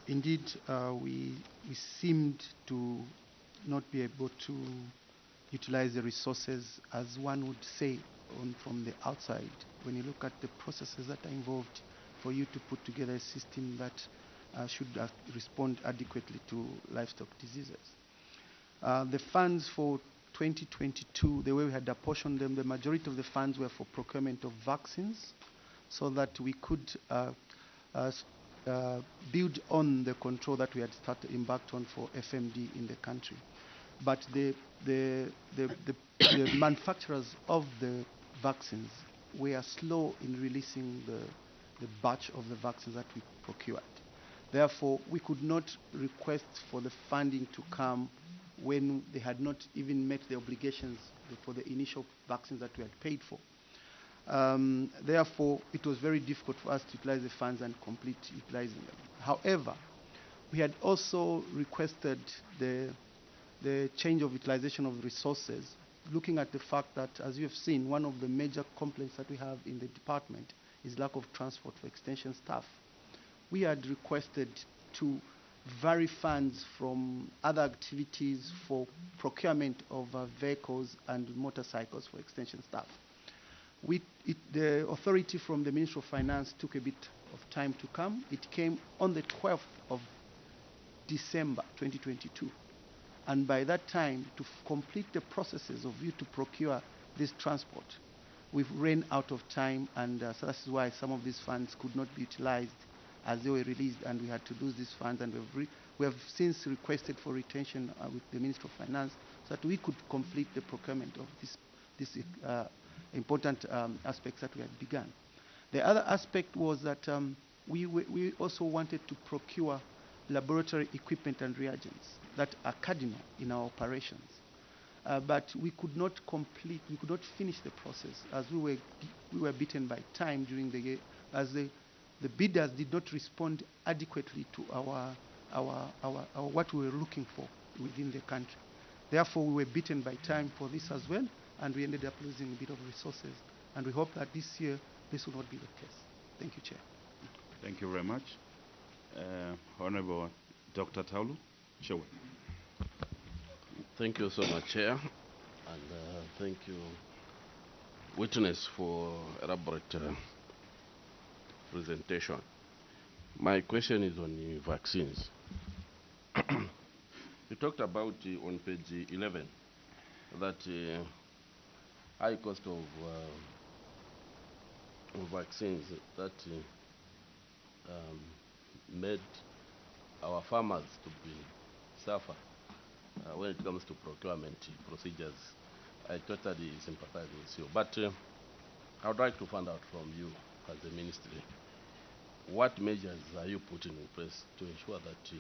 Indeed, we seemed to not be able to utilize the resources as one would say from the outside. When you look at the processes that are involved for you to put together a system that should respond adequately to livestock diseases. The funds for 2022, the way we had apportioned them, the majority of the funds were for procurement of vaccines so that we could build on the control that we had embarked on for FMD in the country. But the manufacturers of the vaccines were slow in releasing the batch of the vaccines that we procured. Therefore, we could not request for the funding to come when they had not even met the obligations for the initial vaccines that we had paid for. Therefore, it was very difficult for us to utilize the funds and complete utilizing them. However, we had also requested the change of utilization of resources, looking at the fact that, as you have seen, one of the major complaints that we have in the department is lack of transport for extension staff. We had requested to vary funds from other activities for procurement of vehicles and motorcycles for extension staff. The authority from the Ministry of Finance took a bit of time to come. It came on the 12th of December 2022. And by that time, to complete the processes of you to procure this transport, we've ran out of time, and so that's why some of these funds could not be utilized as they were released, and we had to lose these funds, and we have since requested for retention with the Ministry of Finance so that we could complete the procurement of this important aspects that we had begun. The other aspect was that we also wanted to procure laboratory equipment and reagents that are cardinal in our operations. But we could not finish the process as we were beaten by time during the year, as the bidders did not respond adequately to our what we were looking for within the country. Therefore, we were beaten by time for this as well, and we ended up losing a bit of resources. And we hope that this year, this will not be the case. Thank you, Chair. Thank you very much. Honorable Dr. Taulu, Chewe. Thank you so much, Chair, and thank you, witness, for elaborate presentation. My question is on the vaccines. You talked about on page 11 that high cost of vaccines that made our farmers to suffer when it comes to procurement procedures. I totally sympathize with you. But I would like to find out from you as a ministry, what measures are you putting in place to ensure that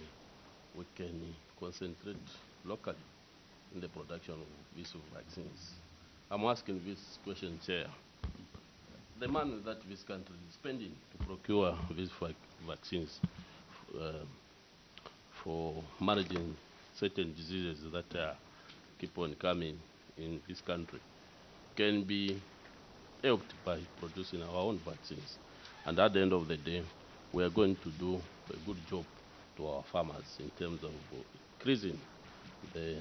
we can concentrate locally in the production of these vaccines? I'm asking this question, Chair. The money that this country is spending to procure these vaccines for managing certain diseases that keep on coming in this country can be helped by producing our own vaccines. And at the end of the day, we are going to do a good job to our farmers in terms of increasing the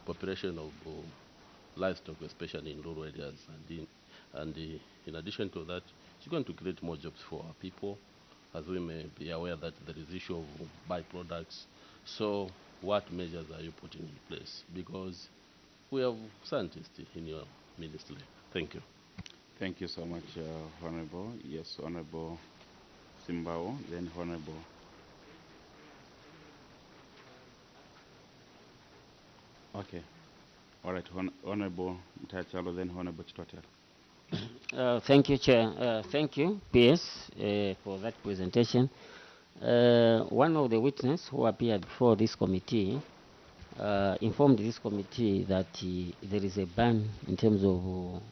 population of livestock, especially in rural areas. And in addition to that, it's going to create more jobs for our people, as we may be aware that there is issue of byproducts. So what measures are you putting in place? Because we have scientists in your ministry. Thank you. Thank you so much, Honorable. Yes, Honorable Simbao, then Honorable. Okay. All right, Honorable Mtachalo, then Honorable Chitwatel. Thank you, Chair. Thank you, PS, for that presentation. One of the witnesses who appeared before this committee informed this committee that there is a ban in terms of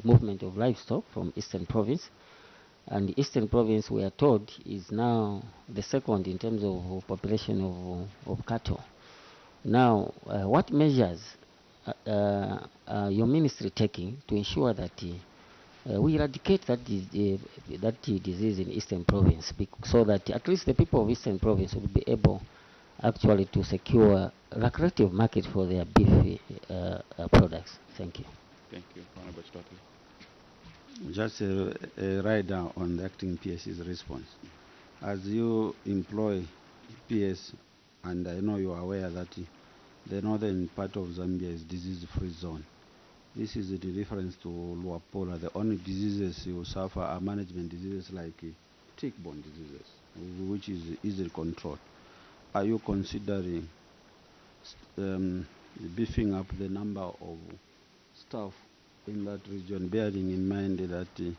movement of livestock from Eastern Province. And the Eastern Province, we are told, is now the second in terms of population of cattle. Now, what measures your ministry taking to ensure that we eradicate that disease in Eastern Province, so that at least the people of Eastern Province will be able actually to secure lucrative market for their beef products? Thank you. Thank you. Honorable Chitoti. Just a rider on the acting PS's response. As you employ PS, and I know you are aware that the northern part of Zambia is disease-free zone. This is the difference to Luapola. The only diseases you suffer are management diseases like tick-borne diseases, which is easily controlled. Are you considering beefing up the number of staff in that region, bearing in mind that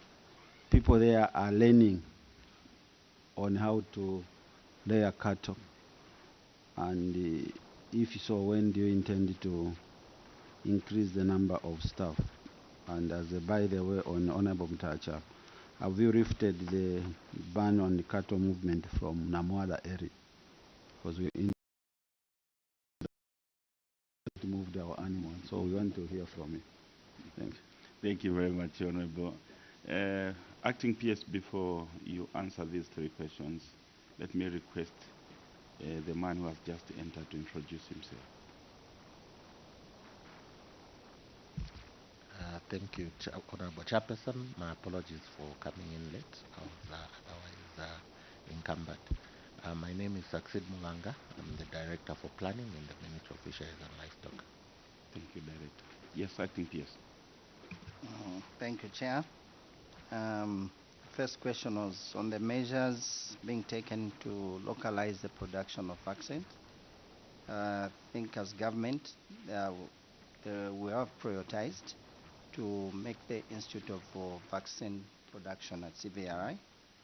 people there are learning on how to rear cattle? And if so, when do you intend to increase the number of staff? And as by the way, on Honorable Mtacha, have you lifted the ban on the cattle movement from Namwala area? Because we moved our animals, so we want to hear from you. Thank you. Thank you very much, Honorable. Acting PS, before you answer these three questions, let me request the man who has just entered to introduce himself. Thank you, Honorable Chairperson. My apologies for coming in late. I was otherwise encumbered. My name is Succeed Mulanga. I'm the Director for Planning in the Ministry of Fisheries and Livestock. Thank you, Director. Yes, Acting PS. Thank you, Chair. First question was on the measures being taken to localize the production of vaccines. I think as government, we have prioritized to make the Institute of Vaccine Production at CVRI,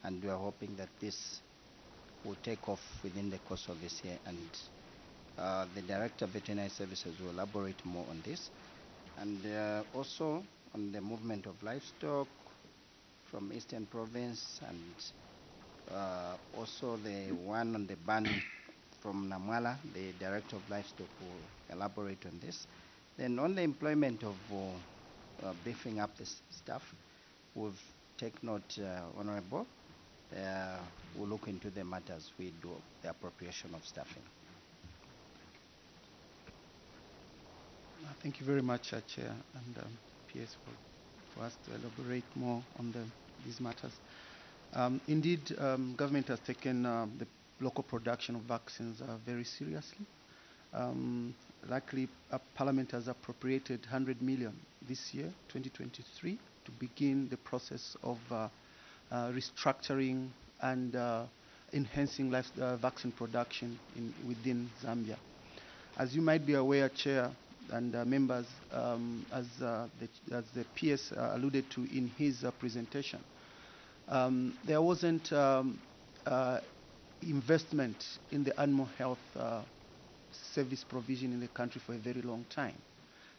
and we are hoping that this will take off within the course of this year, and the Director of Veterinary Services will elaborate more on this. And also on the movement of livestock from Eastern Province, and also the one on the ban from Namwala, the Director of Livestock will elaborate on this. Then on the employment of beefing up the staff, we've taken note, Honorable. We'll look into the matters we do the appropriation of staffing. Thank you very much, Chair and PS, for us to elaborate more on these matters. Indeed, government has taken the local production of vaccines very seriously. Luckily, Parliament has appropriated 100 million this year, 2023, to begin the process of restructuring and enhancing vaccine production within Zambia. As you might be aware, Chair and members, as the PS alluded to in his presentation, there wasn't investment in the animal health service provision in the country for a very long time.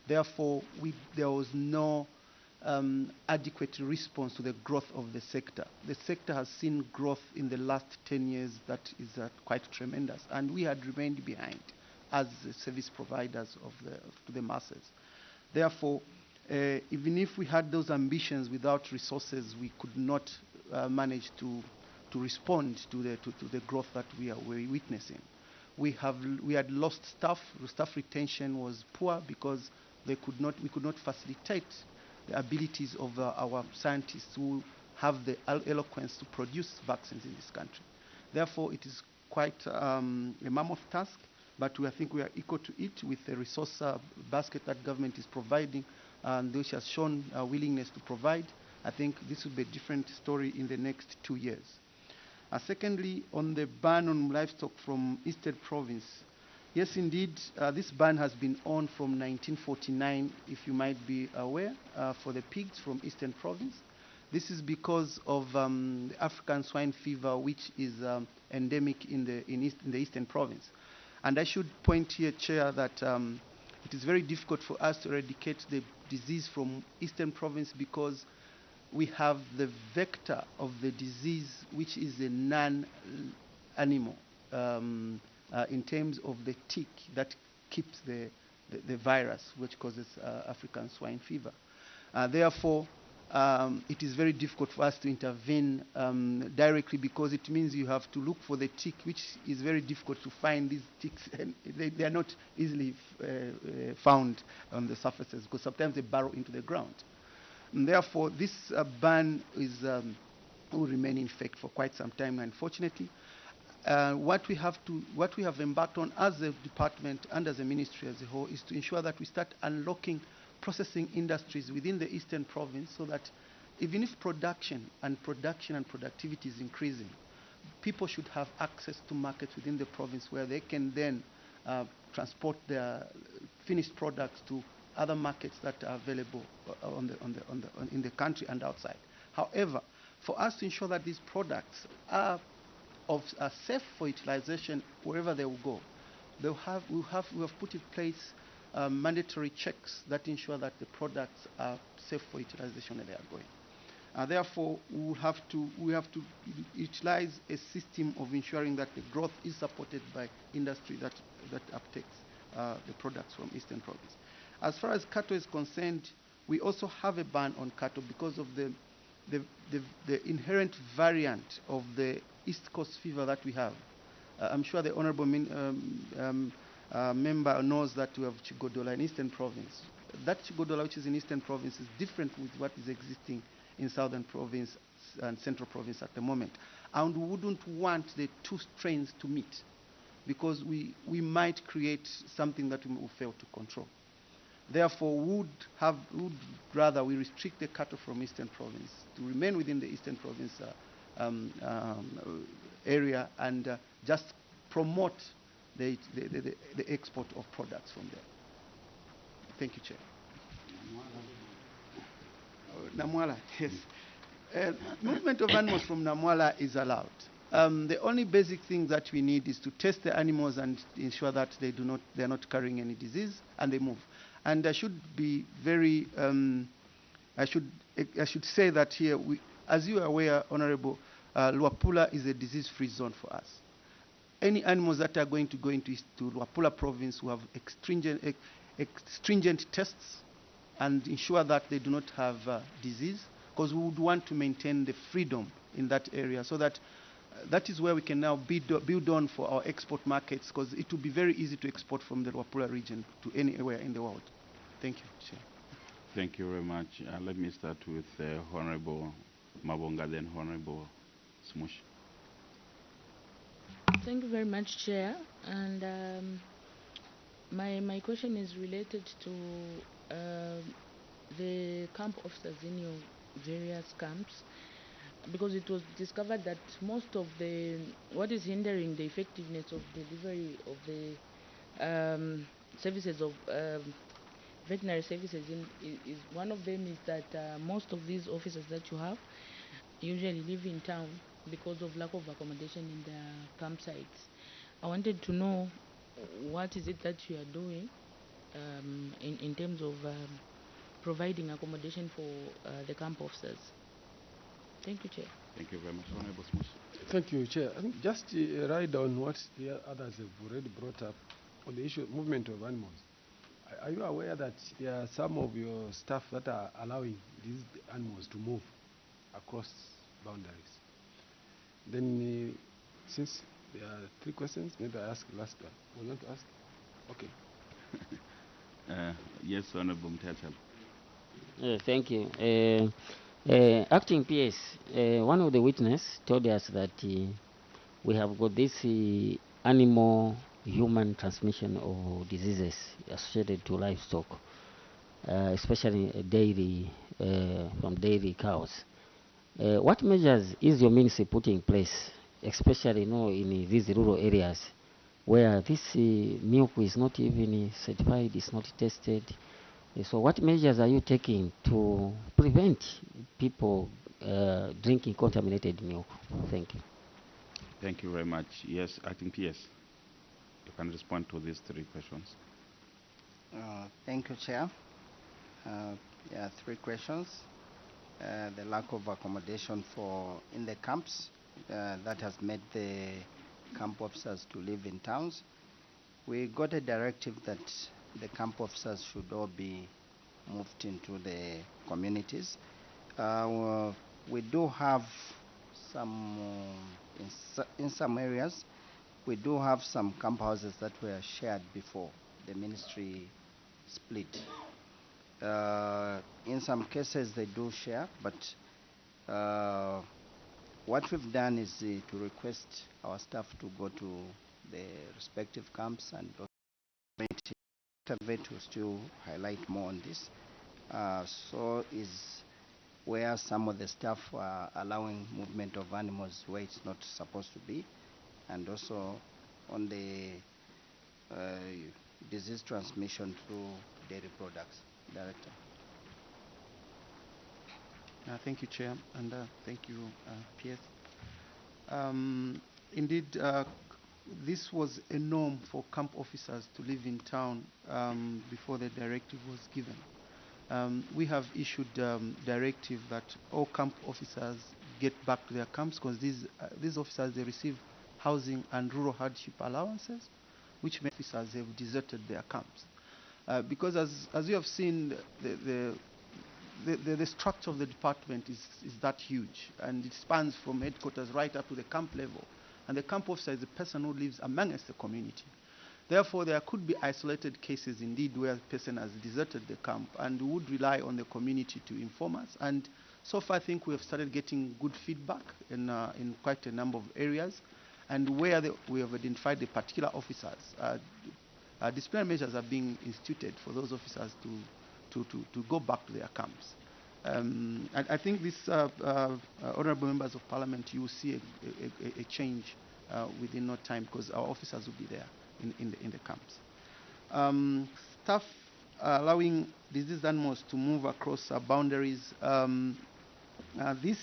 Therefore, there was no adequate response to the growth of the sector. The sector has seen growth in the last 10 years that is quite tremendous, and we had remained behind as service providers to the masses. Therefore, even if we had those ambitions without resources, we could not manage to respond to the growth that we are witnessing. We had lost staff. Staff retention was poor because we could not facilitate the abilities of our scientists who have the eloquence to produce vaccines in this country. Therefore, it is quite a mammoth task, but I think we are equal to it with the resource basket that government is providing, and which has shown a willingness to provide. I think this will be a different story in the next 2 years. Secondly, on the ban on livestock from Eastern Province, yes, indeed, this ban has been on from 1949, if you might be aware, for the pigs from Eastern Province. This is because of the African swine fever, which is endemic in the Eastern Province. And I should point here, Chair, that it is very difficult for us to eradicate the disease from Eastern Province because we have the vector of the disease, which is a non-animal in terms of the tick that keeps the virus, which causes African swine fever. Therefore, it is very difficult for us to intervene directly because it means you have to look for the tick, which is very difficult to find these ticks, and they are not easily found on the surfaces because sometimes they burrow into the ground. And therefore, this ban will remain in effect for quite some time, unfortunately. What we have embarked on as a department and as a ministry as a whole is to ensure that we start unlocking processing industries within the Eastern Province so that even if production and productivity is increasing, people should have access to markets within the province where they can then transport their finished products to other markets that are available in the country and outside. However, for us to ensure that these products are safe for utilization wherever they will go, we have put in place mandatory checks that ensure that the products are safe for utilization where they are going. Therefore, we have to utilize a system of ensuring that the growth is supported by industry that uptakes the products from Eastern Province. As far as cattle is concerned, we also have a ban on cattle because of the inherent variant of the East Coast fever that we have. I'm sure the Honorable member knows that we have Chigodola in Eastern Province. That Chigodola, which is in Eastern Province, is different with what is existing in Southern Province and Central Province at the moment. And we wouldn't want the two strains to meet because we might create something that we will fail to control. Therefore, we would rather we restrict the cattle from Eastern Province to remain within the Eastern Province area and just promote the export of products from there. Thank you, Chair. Namwala, yes. Movement of animals from Namwala is allowed. The only basic thing that we need is to test the animals and ensure that they are not carrying any disease, and they move. And I should be very, I should say that here, as you are aware, Honorable, Luapula is a disease-free zone for us. Any animals that are going to go into Luapula province will have stringent tests and ensure that they do not have disease, because we would want to maintain the freedom in that area so that that is where we can now build on for our export markets, because it will be very easy to export from the Luapula region to anywhere in the world. Thank you, Chair. Thank you very much. Let me start with Honorable Mabonga, then Honorable Smush. Thank you very much, Chair. And my question is related to the camp officers in your various camps, because it was discovered that most of what is hindering the effectiveness of delivery of the services of veterinary services is one of them is that most of these officers that you have usually live in town because of lack of accommodation in their campsites. I wanted to know what is it that you are doing in terms of providing accommodation for the camp officers. Thank you, Chair. Thank you very much, Honorable Smush. Thank you, Chair. I think just ride on what the others have already brought up on the issue of movement of animals. Are you aware that there are some of your staff that are allowing these animals to move across boundaries? Then, since there are 3 questions, maybe I ask the last one. You want to ask? Okay. Yes, Honorable Mtachalo. Thank you. Acting PS, one of the witnesses told us that we have got this animal-human transmission of diseases associated to livestock, especially dairy, from dairy cows. What measures is your ministry putting in place, especially in these rural areas where this milk is not even certified, it's not tested? So what measures are you taking to prevent people drinking contaminated milk. Thank you. Thank you very much. Yes, Acting PS, you can respond to these three questions. Thank you, Chair. Yeah, three questions. The lack of accommodation in the camps that has made the camp officers to live in towns. We got a directive that the camp officers should all be moved into the communities. We do have some, in some areas, we do have some camp houses that were shared before the ministry split. In some cases they do share, but what we've done is to request our staff to go to the respective camps and to still highlight more on this. So is where some of the staff are allowing movement of animals where it's not supposed to be, and also on the disease transmission through dairy products. Director. Thank you, Chair, and thank you, PS. Indeed, this was a norm for camp officers to live in town before the directive was given. We have issued directive that all camp officers get back to their camps, because these officers, they receive housing and rural hardship allowances, which many officers have deserted their camps. Because as you have seen, the structure of the department is that huge, and it spans from headquarters right up to the camp level. And the camp officer is a person who lives amongst the community. Therefore, there could be isolated cases indeed where a person has deserted the camp, and we would rely on the community to inform us. And so far, I think we have started getting good feedback in quite a number of areas, and where we have identified the particular officers. Disciplinary measures are being instituted for those officers to go back to their camps. And I think this, honourable members of parliament, you will see a change within no time, because our officers will be there in the camps. Staff allowing diseased animals to move across boundaries. This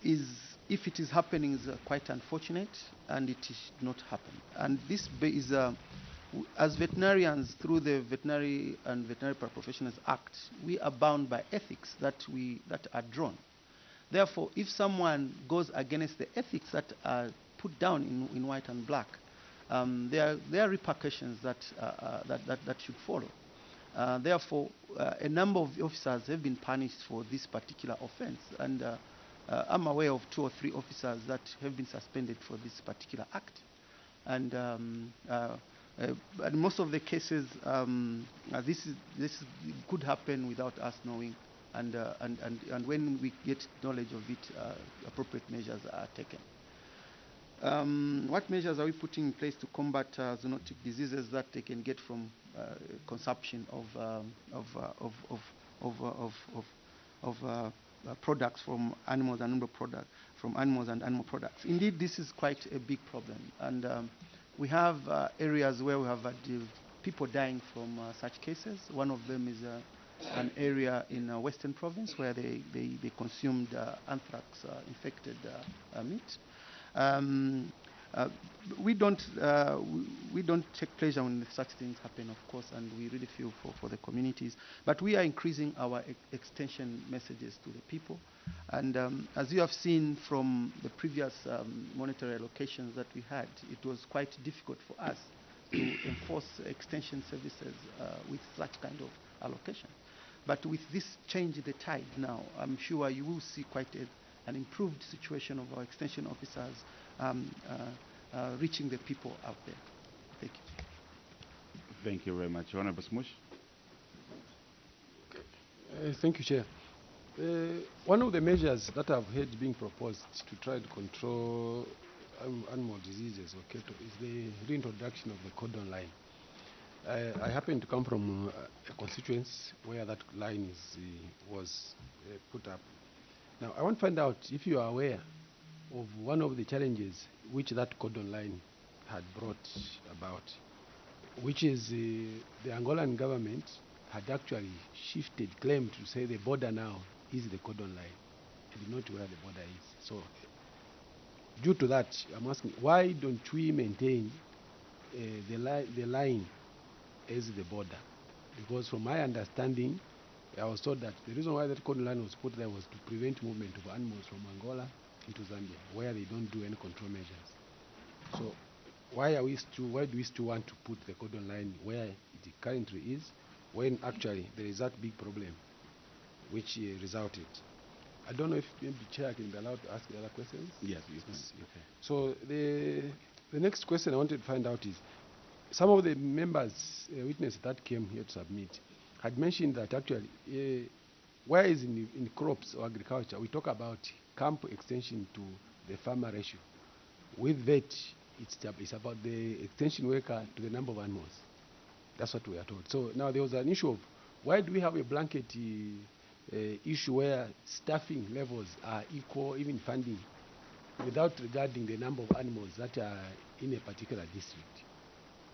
is, if it is happening, is quite unfortunate, and it should not happen. And this is, as veterinarians, through the Veterinary and Veterinary Paraprofessionals Act, we are bound by ethics that are drawn. Therefore, if someone goes against the ethics that are put down in white and black, there are repercussions that should follow. Therefore, a number of officers have been punished for this particular offence, and I'm aware of 2 or 3 officers that have been suspended for this particular act. And most of the cases, this could happen without us knowing, and when we get knowledge of it, appropriate measures are taken. What measures are we putting in place to combat zoonotic diseases that they can get from consumption of products from animals and animal products? Indeed, this is quite a big problem, and we have areas where we have people dying from such cases. One of them is an area in Western Province where they consumed anthrax-infected meat. We don't take pleasure when such things happen, of course, and we really feel for the communities. But we are increasing our extension messages to the people. And as you have seen from the previous monetary allocations that we had, it was quite difficult for us to enforce extension services with such kind of allocation. But with this change in the tide now, I'm sure you will see quite an improved situation of our extension officers reaching the people out there. Thank you. Thank you very much. Honorable Smush. Thank you, Chair. One of the measures that I've heard being proposed to try to control animal diseases or cattle is the reintroduction of the cordon line. I happen to come from a constituency where that line was put up. Now, I want to find out if you are aware of one of the challenges which that cordon line had brought about, which is the Angolan government had actually claimed to say the border now is the cordon line and not where the border is. So due to that, I'm asking, why don't we maintain the line as the border? Because from my understanding, I was told that the reason why that cordon line was put there was to prevent movement of animals from Angola into Zambia, where they don't do any control measures. So why do we still want to put the cordon line where it currently is, when actually there is that big problem which resulted? I don't know if maybe the chair can be allowed to ask the other questions. Yes, you can. Okay. So the next question I wanted to find out is, some of the members, witnesses that came here to submit, had mentioned that actually, whereas in crops or agriculture, we talk about camp extension to the farmer ratio. With that, it's about the extension worker to the number of animals. That's what we are told. So now there was an issue of, why do we have a blanket issue where staffing levels are equal, even funding, without regarding the number of animals that are in a particular district?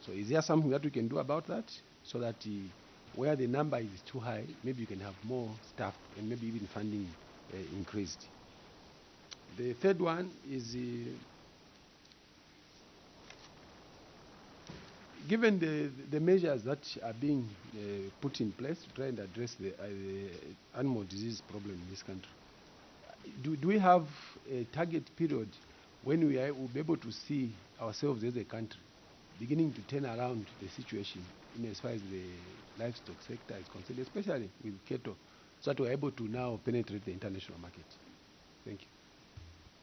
So is there something that we can do about that, so that where the number is too high, maybe you can have more staff and maybe even funding increased? The third one is, given the measures that are being put in place to try and address the animal disease problem in this country, do we have a target period when will be able to see ourselves as a country beginning to turn around the situation in as far as the livestock sector is concerned, especially with cattle, so that we're able to now penetrate the international market? Thank you.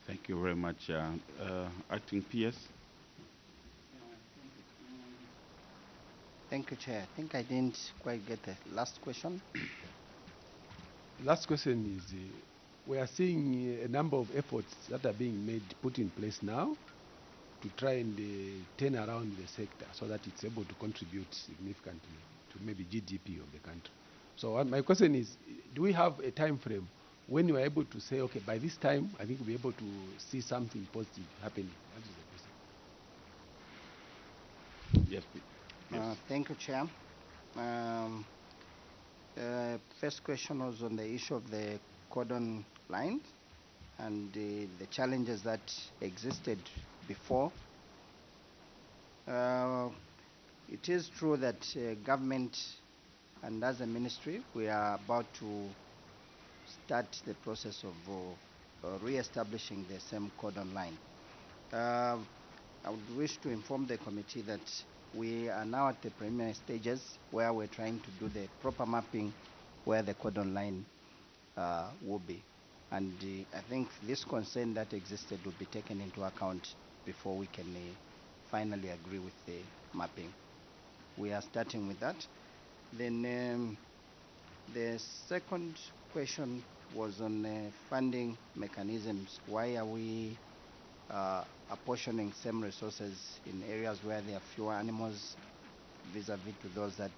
Thank you very much. Acting PS. Thank you, Chair. I think I didn't quite get the last question. Last question is, we are seeing a number of efforts that are being made, put in place now, to try and turn around the sector so that it's able to contribute significantly to maybe GDP of the country. So my question is, do we have a time frame when you are able to say, okay, by this time, I think we'll be able to see something positive happening? That is the question. Yes, please. Thank you, Chair. First question was on the issue of the cordon line and the challenges that existed before. It is true that government and as a ministry, we are about to start the process of re-establishing the same cordon line. I would wish to inform the committee that we are now at the preliminary stages where we're trying to do the proper mapping where the cordon line will be. And I think this concern that existed will be taken into account before we can finally agree with the mapping. We are starting with that. Then the second question was on funding mechanisms. Why are we apportioning same resources in areas where there are fewer animals vis-a-vis to those that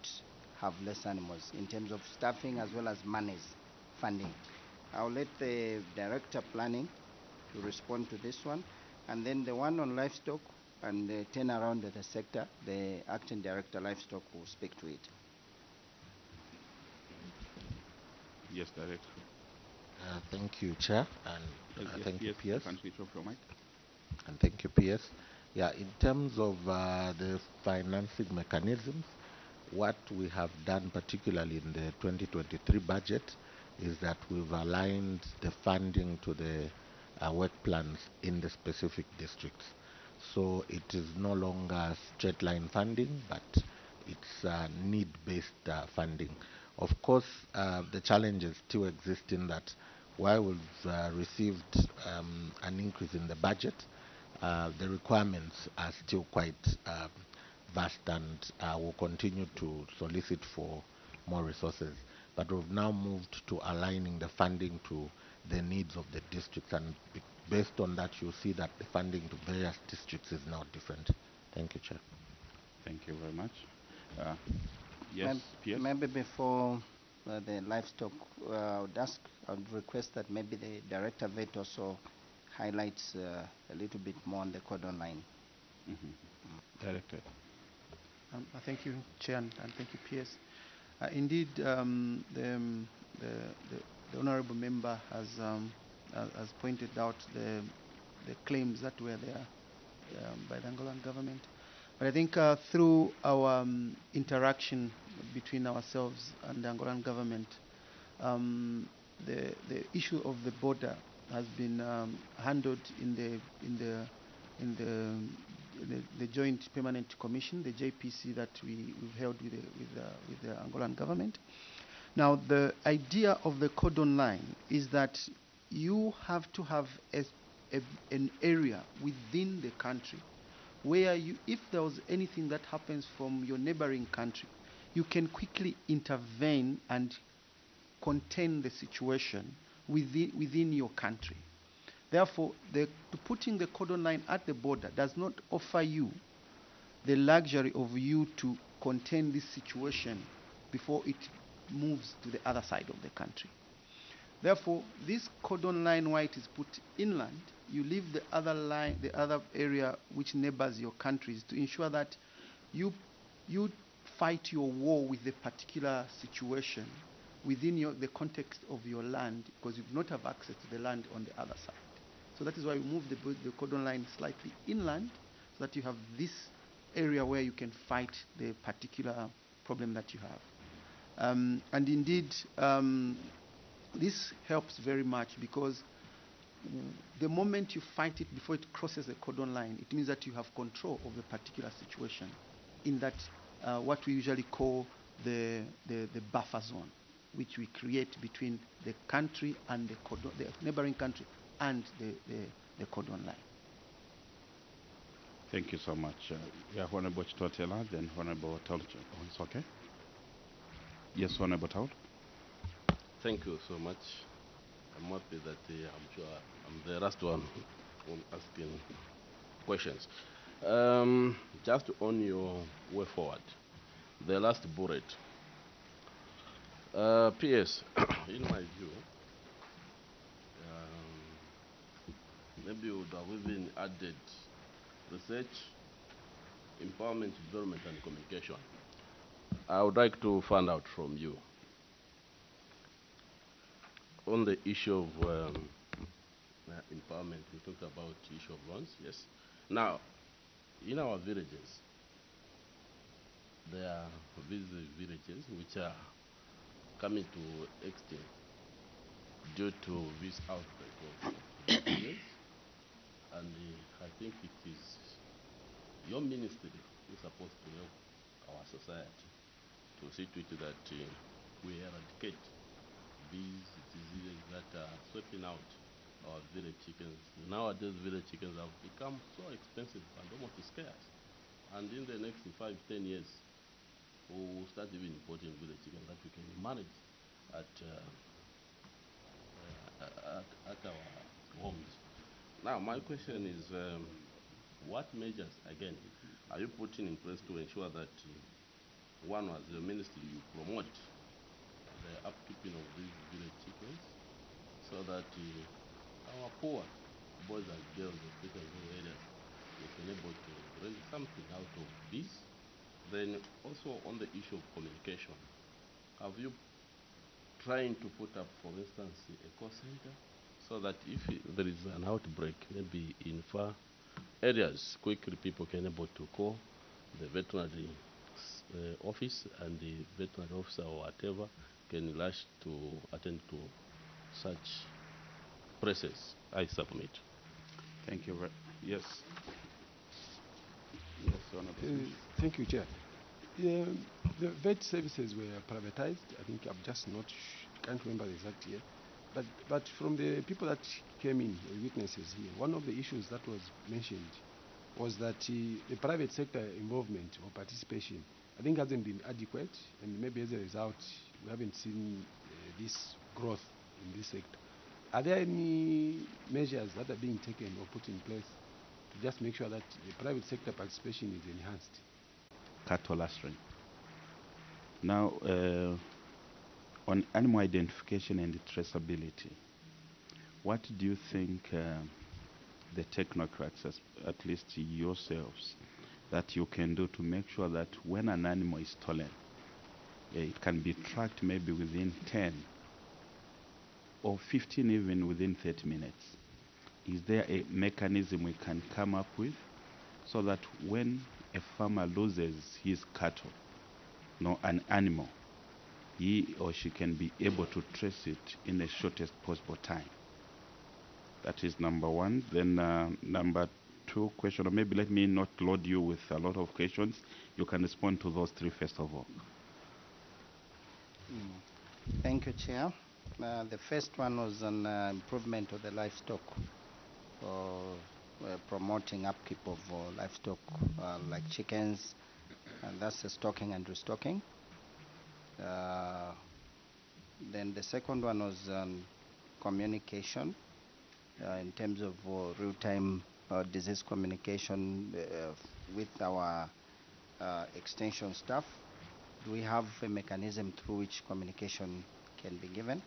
have less animals, in terms of staffing as well as monies, funding? I'll let the Director Planning to respond to this one. And then the one on livestock and the turnaround of the sector, the Acting Director Livestock will speak to it. Yes, Director. Thank you, Chair, and Yes, thank you, PS. PS. Can switch off your mic? And thank you, PS. Yeah, in terms of the financing mechanisms, what we have done, particularly in the 2023 budget, is that we've aligned the funding to the work plans in the specific districts. So it is no longer straight line funding, but it's need-based funding. Of course, the challenges still exist in that while we've received an increase in the budget, the requirements are still quite vast, and will continue to solicit for more resources. But we've now moved to aligning the funding to the needs of the districts, and based on that, you'll see that the funding to various districts is now different. Thank you, Chair. Thank you very much. Yes, PS. Maybe before the livestock, I would request that maybe the Director Vet also highlights a little bit more on the cordon line. Director. Thank you, Chair, and thank you, PS. Indeed, the the honorable member has pointed out the claims that were there by the Angolan government. But I think through our interaction between ourselves and the Angolan government, the issue of the border has been handled in the Joint Permanent Commission, the JPC, that we've held with the Angolan government. Now, the idea of the cordon line is that you have to have an area within the country where if there was anything that happens from your neighboring country, you can quickly intervene and contain the situation within your country. Therefore, putting the cordon line at the border does not offer you the luxury of you to contain this situation before it moves to the other side of the country. Therefore, this cordon line, where it is put inland, you leave the other line, the other area which neighbors your countries, to ensure that you fight your war with the particular situation within the context of your land, because you do not have access to the land on the other side. So that is why we move the cordon line slightly inland, so that you have this area where you can fight the particular problem that you have. And indeed, this helps very much, because the moment you fight it before it crosses the cordon line, it means that you have control of the particular situation in that what we usually call the buffer zone, which we create between the country and the neighboring country and the cordon line. Thank you so much. Yeah, Honorable Chitotela, then Honorable Taul. Oh, it's okay? Yes, Honorable Taul. Thank you so much. I'm happy that I'm sure I'm the last one asking questions. Just on your way forward, the last bullet. PS, in my view, maybe you would have even added research, empowerment, development, and communication. I would like to find out from you on the issue of empowerment. We talked about the issue of loans, yes. Now, in our villages, there are these villages which are coming to extinct due to this outbreak of disease. And I think it is your ministry who is supposed to help our society to see to it that we eradicate these diseases that are sweeping out our village chickens. Nowadays, village chickens have become so expensive and almost scarce. And in the next 5-10 years, we will start even importing village chickens that we can manage at our homes. Now, my question is, what measures, again, are you putting in place to ensure that, one, as the ministry, you promote the upkeeping of these village chickens, so that our poor boys and girls, especially in rural areas, they can able to raise something out of this? Then also on the issue of communication, have you trying to put up, for instance, a call center, so that if there is an outbreak, maybe in far areas, quickly people can able to call the veterinary office, and the veterinary officer or whatever can rush to attend to such places? I submit. Thank you. Yes. Yes, Honorable. Thank you, Chair. The vet services were privatized. I think I'm just not, can't remember the exact year. But from the people that came in, the witnesses here, one of the issues that was mentioned was that the private sector involvement or participation, I think, hasn't been adequate, and maybe as a result, we haven't seen this growth in this sector. Are there any measures that are being taken or put in place to just make sure that the private sector participation is enhanced? Cattle lastering. Now, on animal identification and traceability, what do you think the technocrats, at least yourselves, that you can do to make sure that when an animal is stolen, it can be tracked maybe within 10 or 15 even within 30 minutes. Is there a mechanism we can come up with so that when a farmer loses his cattle, an animal, he or she can be able to trace it in the shortest possible time? That is number one. Then number two question, or maybe let me not load you with a lot of questions. You can respond to those three first of all. Thank you, Chair. The first one was on improvement of the livestock, promoting upkeep of livestock like chickens, and that's the stocking and restocking. Then the second one was communication in terms of real-time disease communication with our extension staff. Do we have a mechanism through which communication can be given?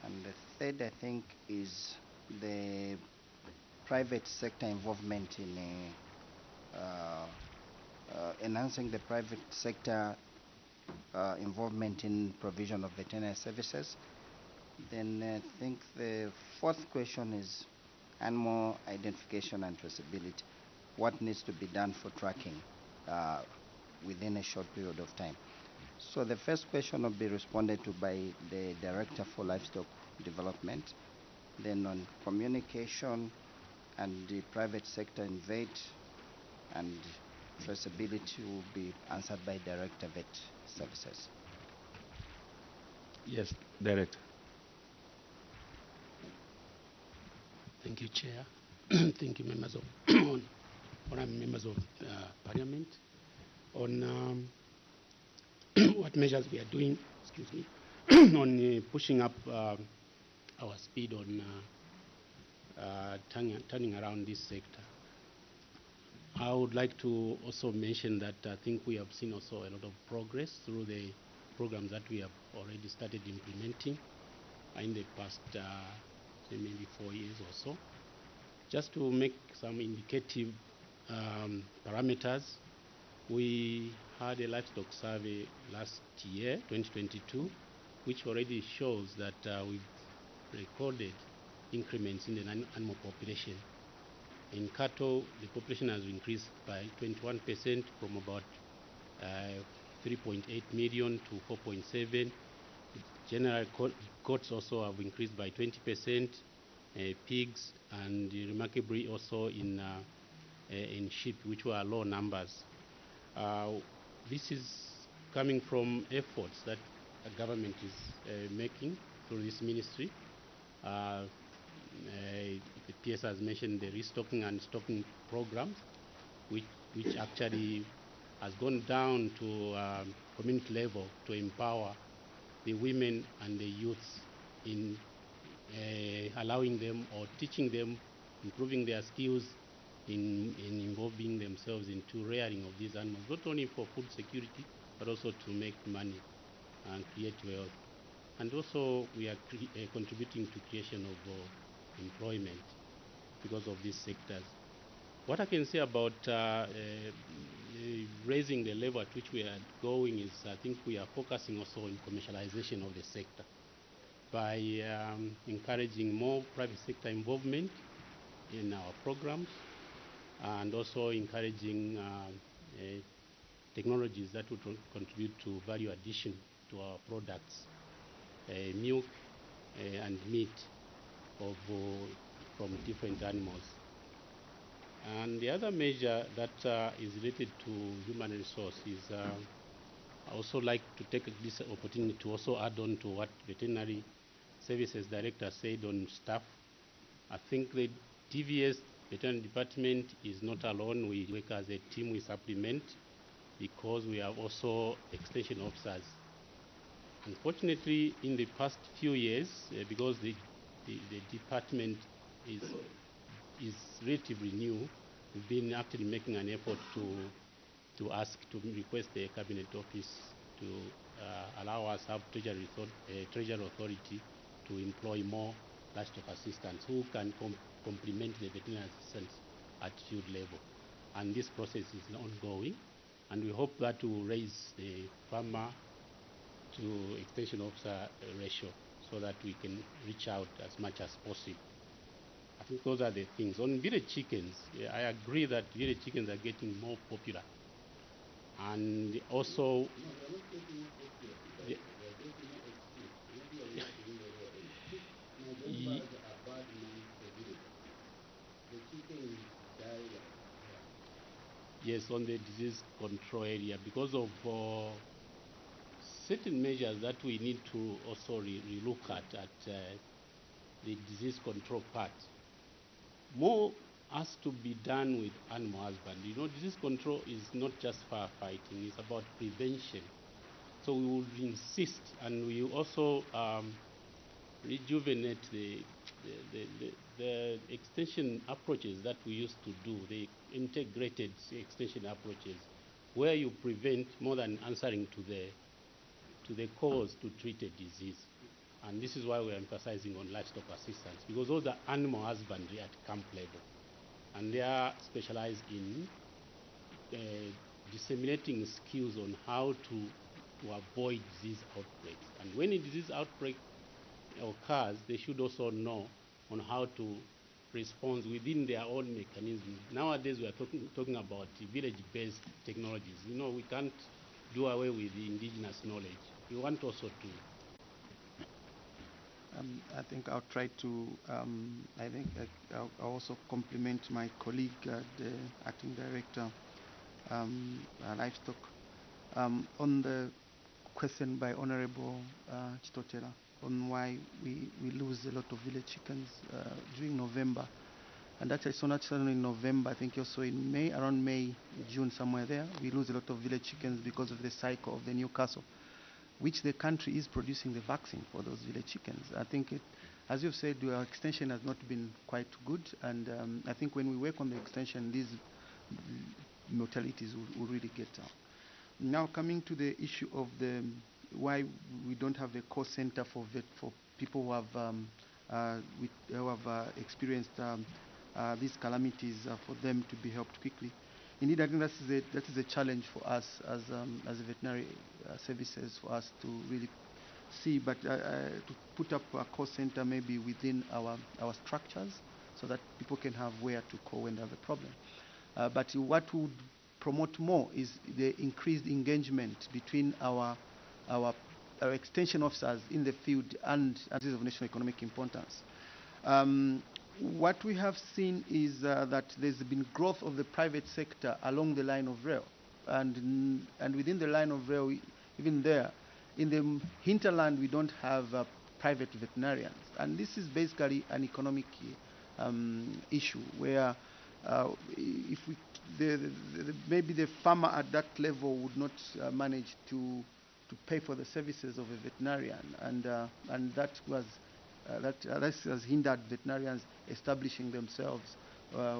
And the third, I think, is the private sector involvement in enhancing the private sector involvement in provision of veterinary services. Then I think the fourth question is animal identification and traceability. What needs to be done for tracking within a short period of time? So the first question will be responded to by the Director for Livestock Development. Then on communication and the private sector in vet and traceability will be answered by Director Vet Services. Yes, Director. Thank you, Chair. Thank you, members of honorable members of Parliament. On what measures we are doing, excuse me, on pushing up our speed on turning around this sector. I would like to also mention that I think we have seen also a lot of progress through the programs that we have already started implementing in the past say maybe 4 years or so. Just to make some indicative parameters, we had a livestock survey last year, 2022, which already shows that we've recorded increments in the animal population. In cattle, the population has increased by 21% from about 3.8 million to 4.7. General goats also have increased by 20%, pigs, and remarkably also in sheep, which were low numbers. This is coming from efforts that the government is making through this ministry. The PS has mentioned the restocking and stocking programs, which actually has gone down to community level to empower the women and the youths in allowing them or teaching them, improving their skills in involving themselves into rearing of these animals, not only for food security, but also to make money and create wealth. And also we are contributing to creation of employment because of these sectors. What I can say about raising the level at which we are going is I think we are focusing also on commercialization of the sector by encouraging more private sector involvement in our programs and also encouraging technologies that would contribute to value addition to our products, milk and meat from different animals. And the other measure that is related to human resource is I also like to take this opportunity to also add on to what Veterinary Services Director said on staff. I think the DVS Veterinary Department is not alone. We work as a team, we supplement because we have also extension officers. Unfortunately, in the past few years, because the department is relatively new, we've been actually making an effort to request the Cabinet Office to allow us to have Treasury Authority to employ more livestock assistants who can complement the veterinary assistants at field level. And this process is ongoing, and we hope that will raise the farmer to extension officer ratio so that we can reach out as much as possible. I think those are the things. On village chickens, yeah, I agree that village chickens are getting more popular. And also, the- Ye- yes, on the disease control area, because of certain measures that we need to also relook at the disease control part. More has to be done with animal husbandry. You know, disease control is not just firefighting, it's about prevention. So we will insist, and we also rejuvenate the extension approaches that we used to do, the integrated extension approaches, where you prevent more than answering to the cause to treat a disease. And this is why we're emphasizing on livestock assistance, because those are animal husbandry at camp level. And they are specialized in disseminating skills on how to avoid disease outbreaks. And when a disease outbreak occurs, they should also know on how to respond within their own mechanism. Nowadays, we are talking about village-based technologies. You know, we can't do away with the indigenous knowledge. We want also to. I think I'll try to, I think I'll also compliment my colleague, the acting director, livestock, on the question by Honorable Chitotela on why we lose a lot of village chickens during November. And actually, so not only in November, I think also in May, around May, June, somewhere there, we lose a lot of village chickens because of the cycle of the Newcastle, which the country is producing the vaccine for those village chickens. I think, as you've said, our extension has not been quite good, and I think when we work on the extension, these mortalities will really get down. Now, coming to the issue of why we don't have a call center for people who have experienced these calamities, for them to be helped quickly. Indeed, I think that is a challenge for us as veterinary services, for us to really see, but to put up a call center maybe within our structures, so that people can have where to call when they have a problem. But what would promote more is the increased engagement between our extension officers in the field and areas of national economic importance. What we have seen is that there's been growth of the private sector along the line of rail, and within the line of rail, even there, in the hinterland, we don't have private veterinarians, and this is basically an economic issue where if we maybe the farmer at that level would not manage to pay for the services of a veterinarian, and that has hindered veterinarians establishing themselves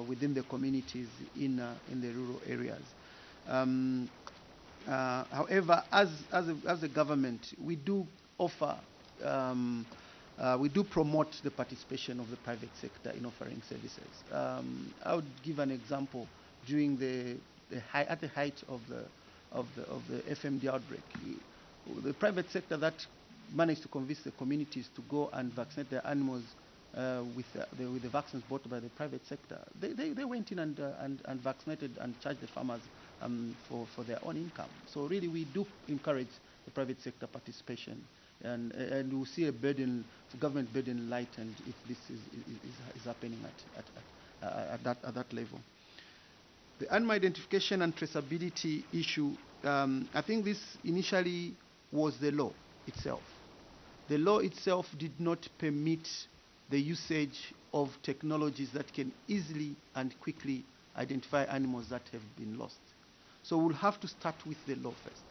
within the communities in the rural areas. However, as a government, we do offer, we do promote the participation of the private sector in offering services. I would give an example. During at the height of the FMD outbreak, the private sector that managed to convince the communities to go and vaccinate their animals with the vaccines bought by the private sector, they went in and vaccinated and charged the farmers for their own income. So really, we do encourage the private sector participation, and we'll see a government burden lightened if this is happening at that level. The animal identification and traceability issue, I think this initially was the law itself. The law itself did not permit the usage of technologies that can easily and quickly identify animals that have been lost. So we'll have to start with the law first.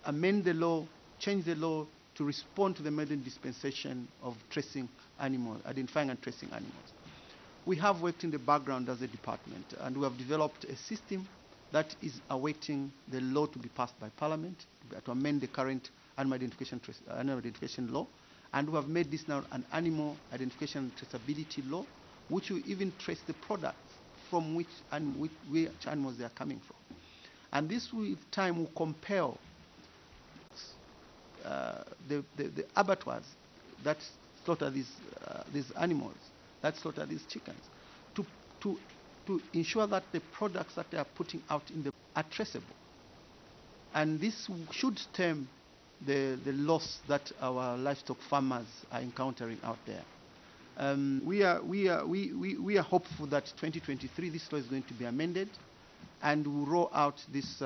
Amend the law, change the law to respond to the modern dispensation of tracing animals, identifying and tracing animals. We have worked in the background as a department, and we have developed a system that is awaiting the law to be passed by Parliament to amend the current animal identification law, and we have made this now an animal identification and traceability law, which will even trace the products from which animals they are coming from. And this with time will compel the abattoirs that slaughter these animals, that slaughter these chickens, to, to, to ensure that the products that they are putting out in the are traceable. And this should stem the loss that our livestock farmers are encountering out there. We are hopeful that 2023 this law is going to be amended, and we'll roll out this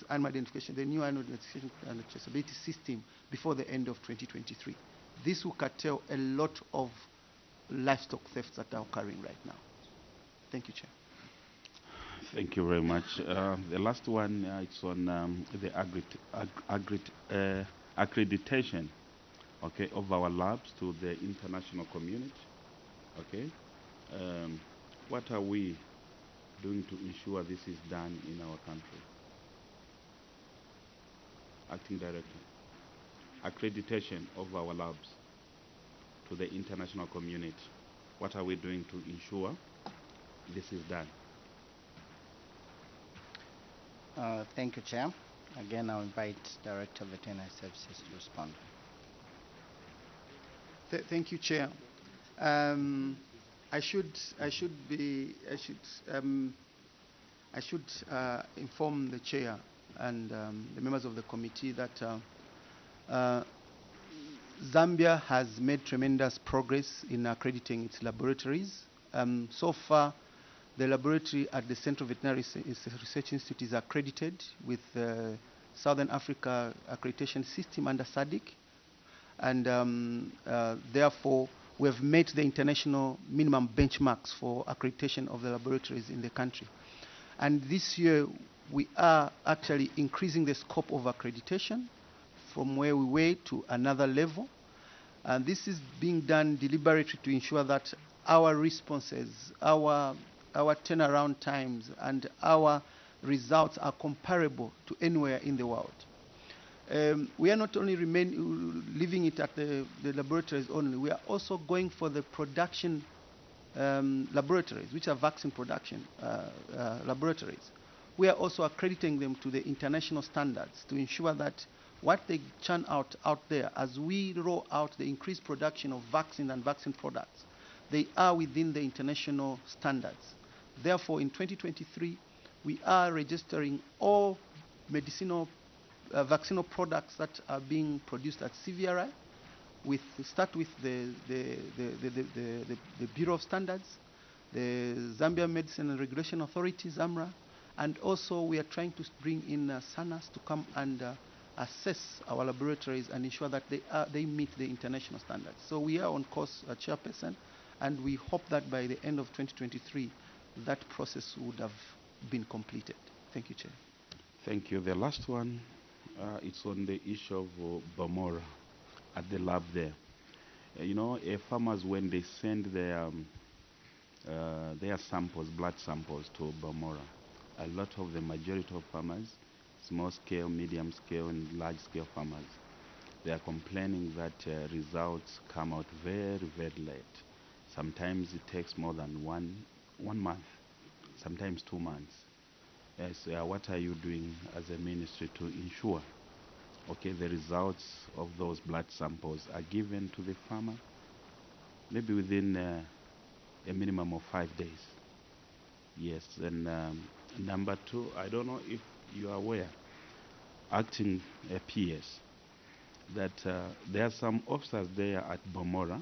animal identification, the new animal identification and traceability system before the end of 2023. This will curtail a lot of livestock thefts that are occurring right now. Thank you, Chair. Thank you very much. The last one, it's on the accreditation, okay, of our labs to the international community. Okay, what are we doing to ensure this is done in our country? Acting Director, accreditation of our labs to the international community. What are we doing to ensure this is done? Thank you, Chair. Again, I'll invite Director of Veterinary Services to respond. Thank you, Chair. I should inform the Chair and the members of the committee that Zambia has made tremendous progress in accrediting its laboratories. So far, the laboratory at the Central Veterinary Research Institute is accredited with the Southern Africa accreditation system under SADC, and therefore we have met the international minimum benchmarks for accreditation of the laboratories in the country. And this year we are actually increasing the scope of accreditation from where we were to another level, and this is being done deliberately to ensure that our responses, our turnaround times, and our results are comparable to anywhere in the world. We are not only leaving it at the laboratories only, we are also going for the production laboratories, which are vaccine production laboratories. We are also accrediting them to the international standards to ensure that what they churn out there, as we roll out the increased production of vaccine and vaccine products, they are within the international standards. Therefore, in 2023, we are registering all medicinal vaccinal products that are being produced at CVRI. Start with the Bureau of Standards, the Zambia Medicine and Regulation Authority, ZAMRA, and also we are trying to bring in SANAS to come and assess our laboratories and ensure that they meet the international standards. So we are on course, Chairperson, and we hope that by the end of 2023, that process would have been completed. Thank you, Chair. Thank you. The last one, it's on the issue of Bamora at the lab there. You know, farmers, when they send their samples, blood samples to Bamora, a lot of the majority of farmers, small scale, medium scale, and large scale farmers, they are complaining that results come out very, very late. Sometimes it takes more than one month, sometimes 2 months. Yes, what are you doing as a ministry to ensure, okay, the results of those blood samples are given to the farmer, maybe within a minimum of 5 days? Yes, and number two, I don't know if you are aware, acting PS, that there are some officers there at Bamora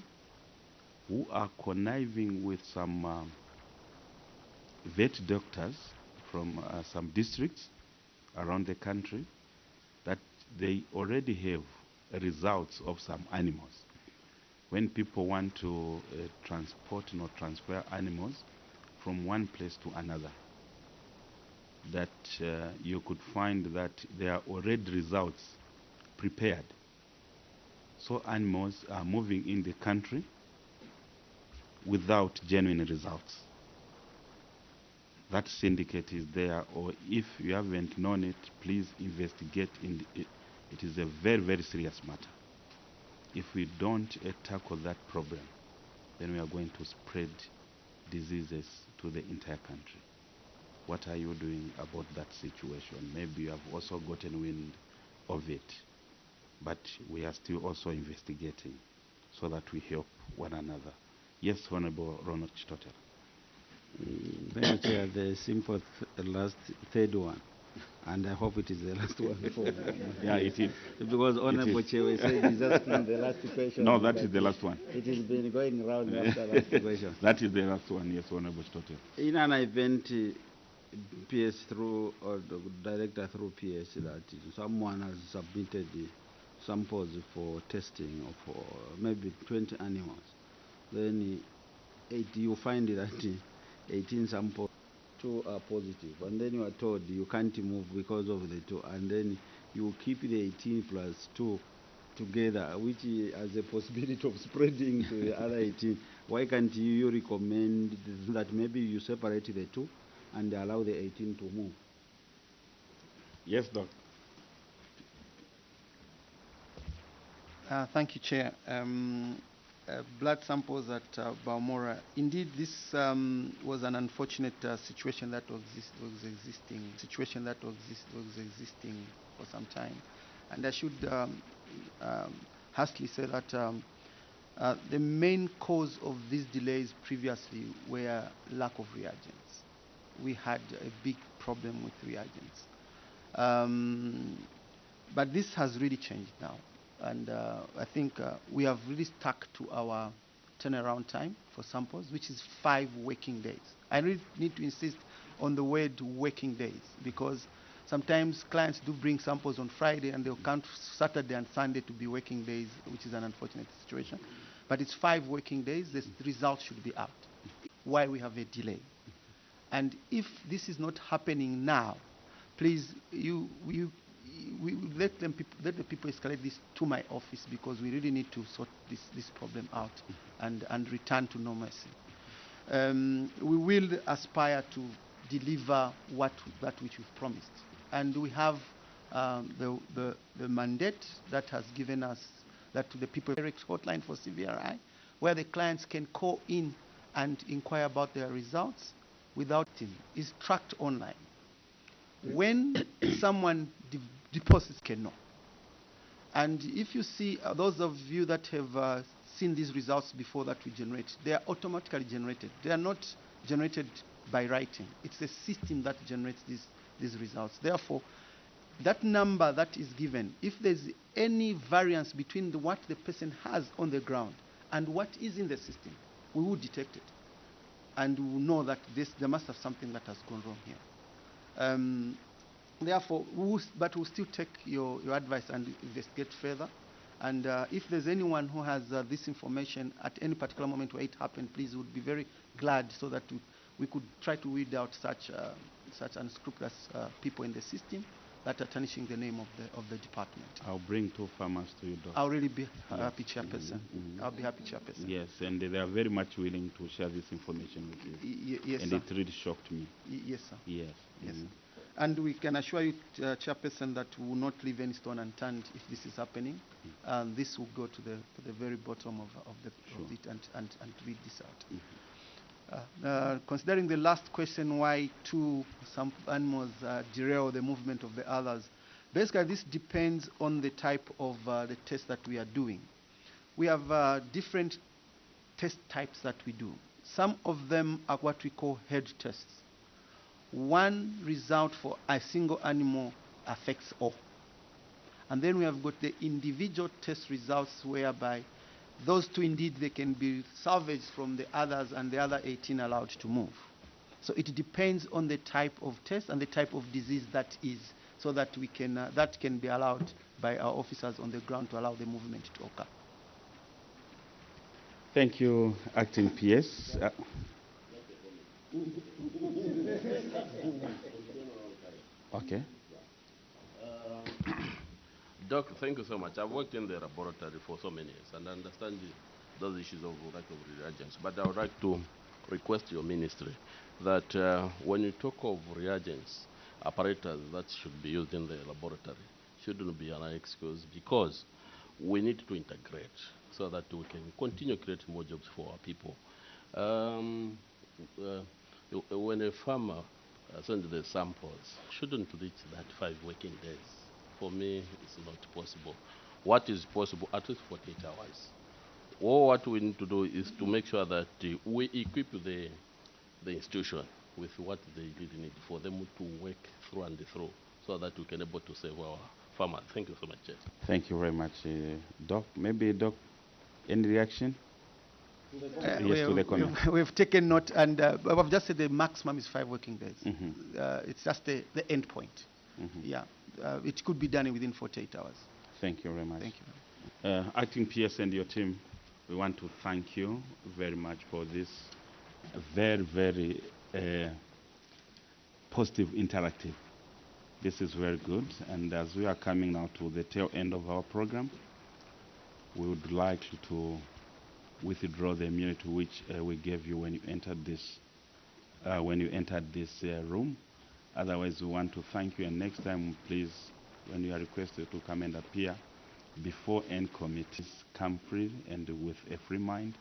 who are conniving with some vet doctors from some districts around the country, that they already have results of some animals. When people want to transport or transfer animals from one place to another, that you could find that there are already results prepared. So animals are moving in the country without genuine results. That syndicate is there, or if you haven't known it, please investigate. It is a very, very serious matter. If we don't tackle that problem, then we are going to spread diseases to the entire country. What are you doing about that situation? Maybe you have also gotten wind of it, but we are still also investigating. so that we help one another. Yes, Honorable Ronald Chitotel. Thank you, Chair. The simple third one. And I hope it is the last one. Yeah, it is. Because Honorable Chair said he's asking the last question. No, that is the last one. It has been going round after last question. That is the last one, yes, Honorable Chitotel. In an event, PS through, or the director through PS, that someone has submitted the samples for testing of for maybe 20 animals. Then you find that 18 samples, 2 are positive, and then you are told you can't move because of the 2, and then you keep the 18 plus 2 together, which has a possibility of spreading to the other 18. Why can't you recommend that maybe you separate the 2 and allow the 18 to move? Yes, Doc. Thank you, Chair. Blood samples at Balmora. Indeed, this was an unfortunate situation that was existing for some time, and I should hastily say that the main cause of these delays previously were lack of reagents. We had a big problem with reagents, but this has really changed now. And I think we have really stuck to our turnaround time for samples, which is 5 working days. I really need to insist on the word working days, because sometimes clients do bring samples on Friday and they'll count Saturday and Sunday to be working days, which is an unfortunate situation. But it's 5 working days. The results should be out. Why we have a delay? And if this is not happening now, please, we let the people escalate this to my office, because we really need to sort this problem out and return to normalcy. We will aspire to deliver that which we've promised, and we have the mandate that has given us that to the people direct hotline for CVRI, where the clients can call in and inquire about their results without is tracked online. When someone deposits, can know. And if you see those of you that have seen these results before that we generate, they are automatically generated. They are not generated by writing. It's the system that generates these results. Therefore, that number that is given, if there's any variance between what the person has on the ground and what is in the system, we will detect it. And we will know that there must have something that has gone wrong here. Therefore, we'll still take your advice and investigate further. And if there's anyone who has this information at any particular moment where it happened, please, would be very glad, so that we could try to weed out such unscrupulous people in the system that are tarnishing the name of the department. I'll bring 2 farmers to you, Doc. I'll really be happy, Chairperson. I'll be happy, Chairperson. Yes, and they are very much willing to share this information with you. Yes, and sir. it really shocked me. Yes, sir. Yes. Yes. And we can assure you, Chairperson, that we will not leave any stone unturned if this is happening. And this will go to the very bottom of it and read this out. Considering the last question, why some animals derail the movement of the others, basically this depends on the type of the test that we are doing. We have different test types that we do. Some of them are what we call head tests. One result for a single animal affects all. And then we have got the individual test results, whereby those 2 indeed they can be salvaged from the others and the other 18 allowed to move. So it depends on the type of test and the type of disease that is, so that we can that can be allowed by our officers on the ground to allow the movement to occur. Thank you, Acting PS. Okay. Doc, thank you so much. I've worked in the laboratory for so many years and I understand those issues of lack of reagents. But I would like to request your ministry that when you talk of reagents, apparatus that should be used in the laboratory shouldn't be an excuse, because we need to integrate so that we can continue creating more jobs for our people. When a farmer sends the samples, shouldn't reach that 5 working days. For me, it's not possible. What is possible, at least 48 hours. all what we need to do is to make sure that we equip the institution with what they really need for them to work through and through, so that we can able to save our farmers. Thank you so much, Chair. Thank you very much, Doc. Maybe, Doc, any reaction? Yes, to the comment. We've taken note, and I've just said the maximum is 5 working days. It's just the end point. Yeah, it could be done within 48 hours. Thank you very much. Thank you. Acting PS and your team, we want to thank you very much for this very, very positive interactive. This is very good, and as we are coming now to the tail end of our program, we would like to withdraw the immunity which we gave you when you entered this room. Otherwise, we want to thank you, and next time, please, when you are requested to come and appear before any committees, come free and with a free mind.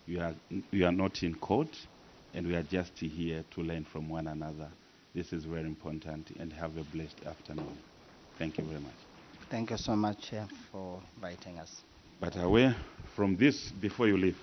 You are not in court, and we are just here to learn from one another. This is very important, and have a blessed afternoon. Thank you very much. Thank you so much, Chair, for inviting us. But away from this, before you leave,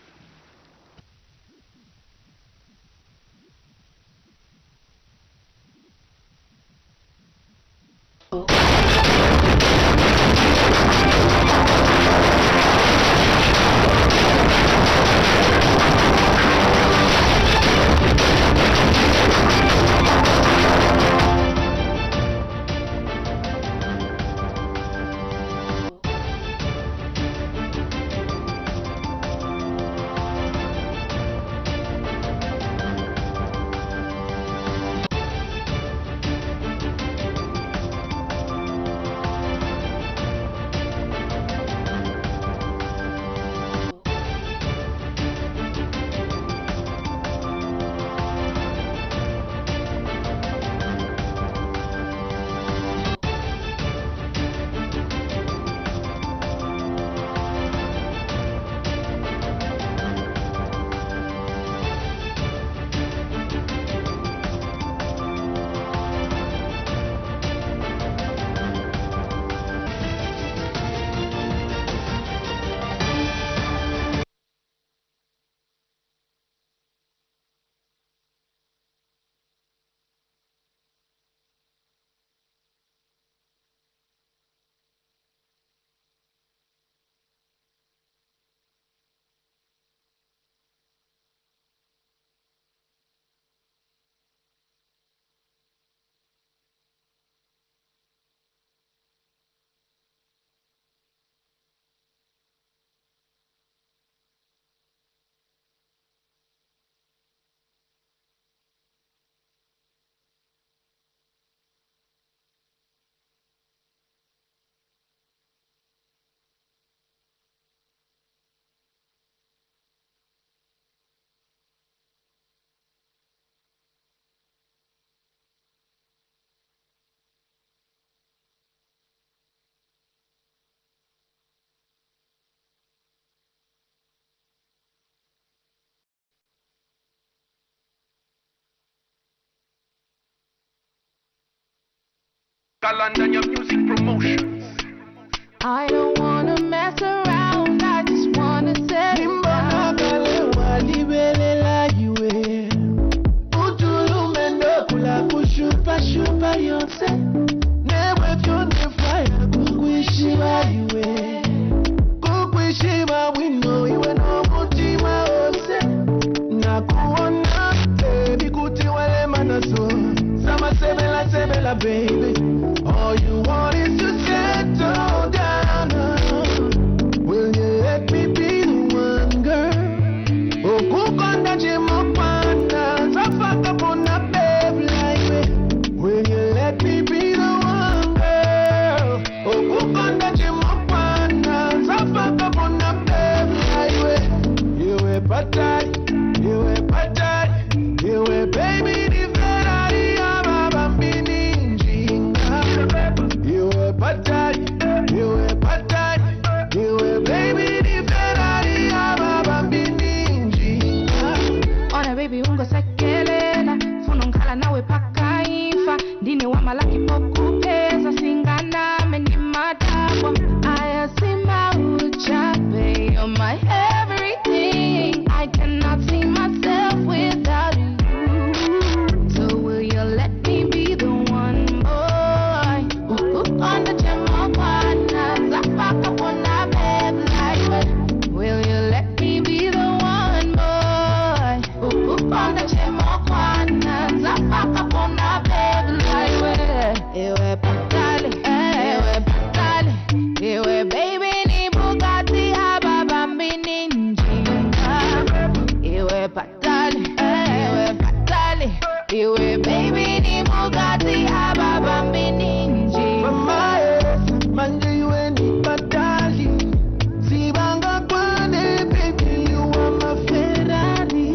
London, your music promotions. I don't wanna mess around, I just wanna set it down. Baby, all you want is to settle down. Will you let me be the one, girl? Oh, kukonda chimopanda, safaka pona baby like me. Will you let me be the one, girl? Oh, kukonda chimopanda, safaka pona baby like me. You a patay, you a patay, you a baby. baby ni Bugatti ababa mininji. Mama manje iwe ni badali. Sibanga kwane baby you are my Ferrari.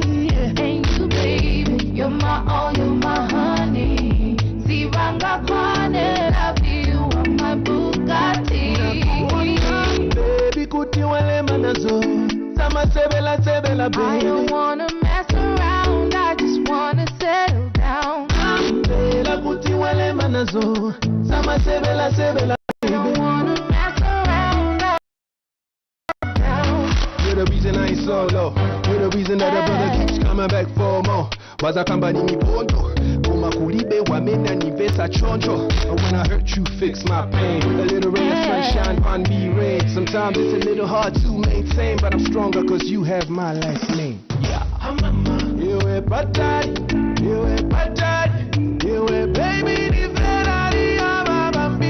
And you baby you're my all, you're my honey. Sibanga kwane love you are my Bugatti. Baby kuti wale manazo. Sama sebela sebela baby. I don't wanna mess around, I just wanna settle down. Bela kuti wale manazo. Sama sebela sebela baby. I don't wanna mess around, you're the reason I ain't solo. You're the reason that the brother keeps coming back for more. Waza kamba ni mibondo. Kuma kulibe wamenda ni vesa chonjo. When I hurt you, fix my pain. A little ray of sunshine on me rain. Sometimes it's a little hard to maintain, but I'm stronger cause you have my last name. Yeah. You a patati, you a patati, you a baby di Ferrari, I'm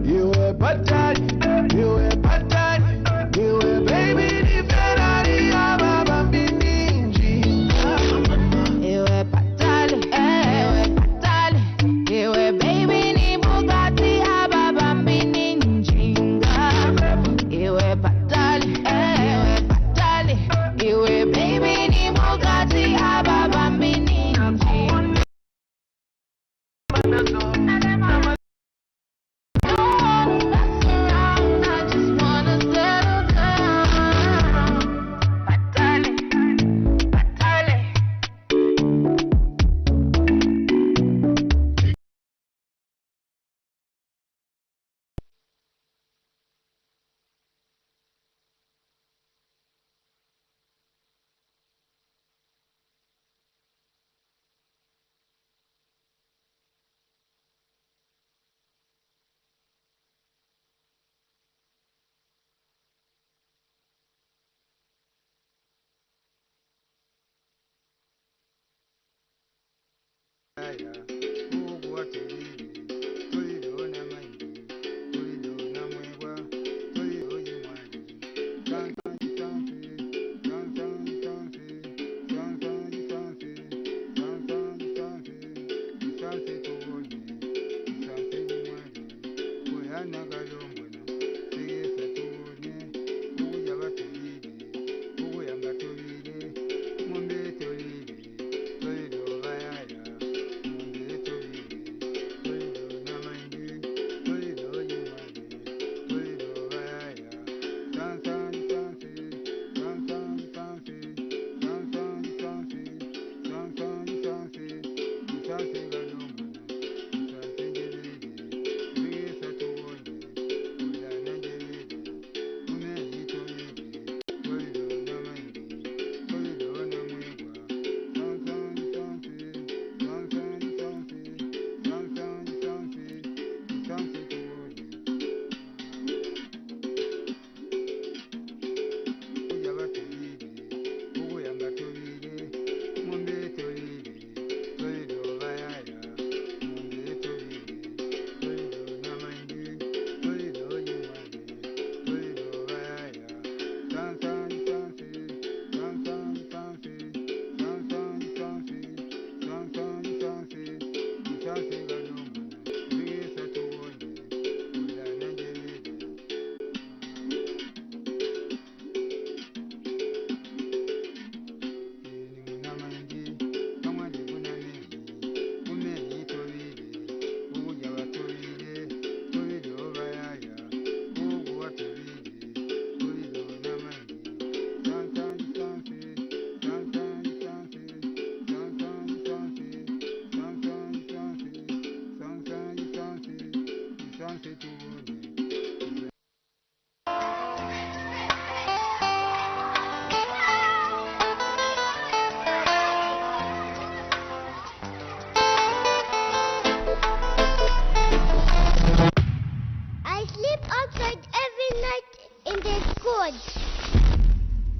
you a patati, you a patati, you a baby di Ferrari, I'm you a patali, you a baby ni Bugatti, I'm you a patali, you a baby ni Bugatti, I'm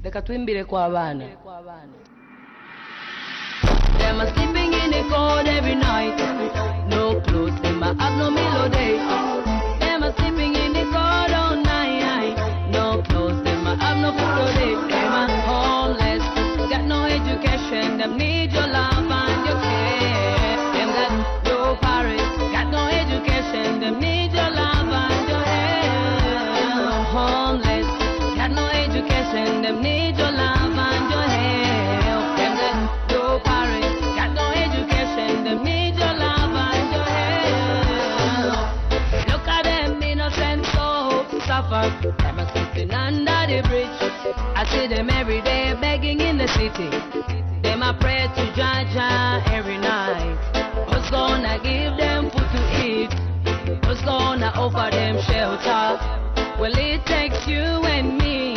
Leka tuimbire kwa abana. Them a sleeping in the cold every night. No clothes, them a have no melody. Them a sleeping in the cold all night. No clothes, them a have no food to eat. Them a homeless, got no education. Them need your love and the bridge. I see them every day begging in the city. Them I pray to Jaja every night. Who's gonna give them food to eat? Who's gonna offer them shelter? Well, it takes you and me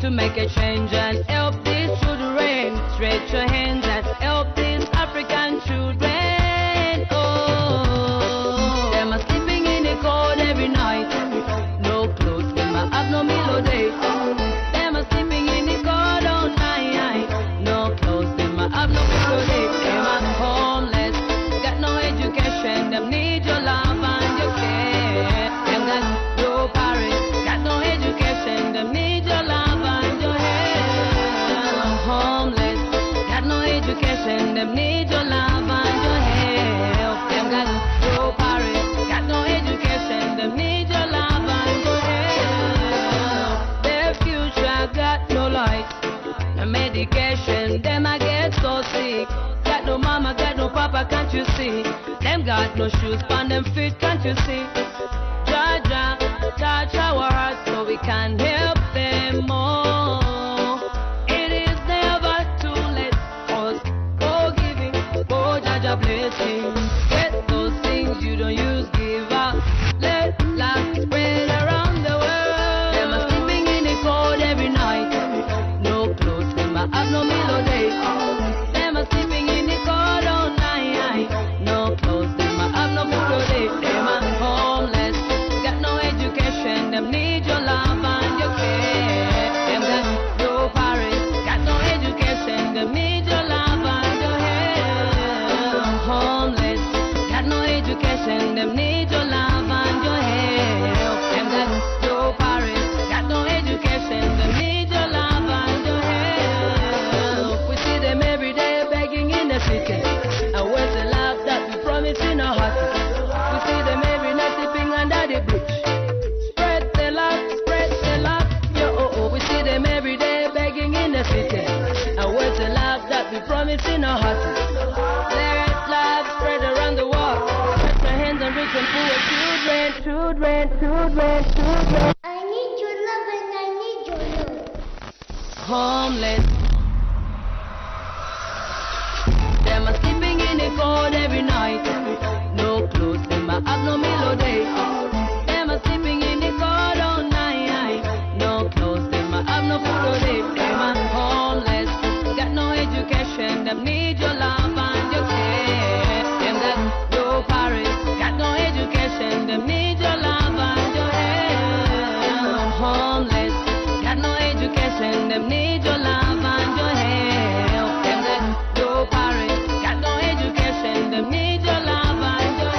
to make a change and help these children. Stretch your hands and help these African children. Oh, them are sleeping in the cold every night. No clothes, them are have no meal all day. Them are sleeping in the cold all night. No clothes, them are have no meal all day. Them are homeless, got no education. Them need your love and your care. Them got no parents, got no education. Them need your love and your help. Homeless, got no education. Them need your love and your help. Them got no parents, got no education. Them need your love and your help. Their future got no light, no medication. Them I get so sick. Got no mama, got no papa, can't you see? Them got no shoes on them feet, can't you see? Jaja, touch our hearts so we can help them more. It is never too late for us. Oh, giving, oh, Jaja blessing. Get those things you don't use, give out. Let love spread around the world. Them are sleeping in the cold every night. No clothes, them are have no meal all day. Them are sleeping in the cold all night. No clothes, them are have no food all day. Them are homeless, got no education. Them need your love and your care. Them got no parents, got no education. Them need your love and your help. Homeless, got no education. Them need your love and your help. Them got no parents, got no education. Them need your love and your help. We see them every day begging in the city. And where's the love that we promise in our hearts? We see them every night sleeping under the bridge. Spread the love, yo, oh, oh. We see them every day begging in the city. And where's the love that we promise in our hearts? Let love spread around the world. Stretch your hands and reach and pull children, children, children, children. I need your love and I need your love. Homeless. Them are sleeping in the cold every night. No clothes, them are have no meal all day. Them are sleeping in the cold all night. No clothes, them are have no food all day. Them are homeless, got no education. Them need your love and your care. Them got no parents, got no education. Them need your love and your help. Homeless, got no education. Them need your love and your help. Them got no parents, got no education. Them need your love and your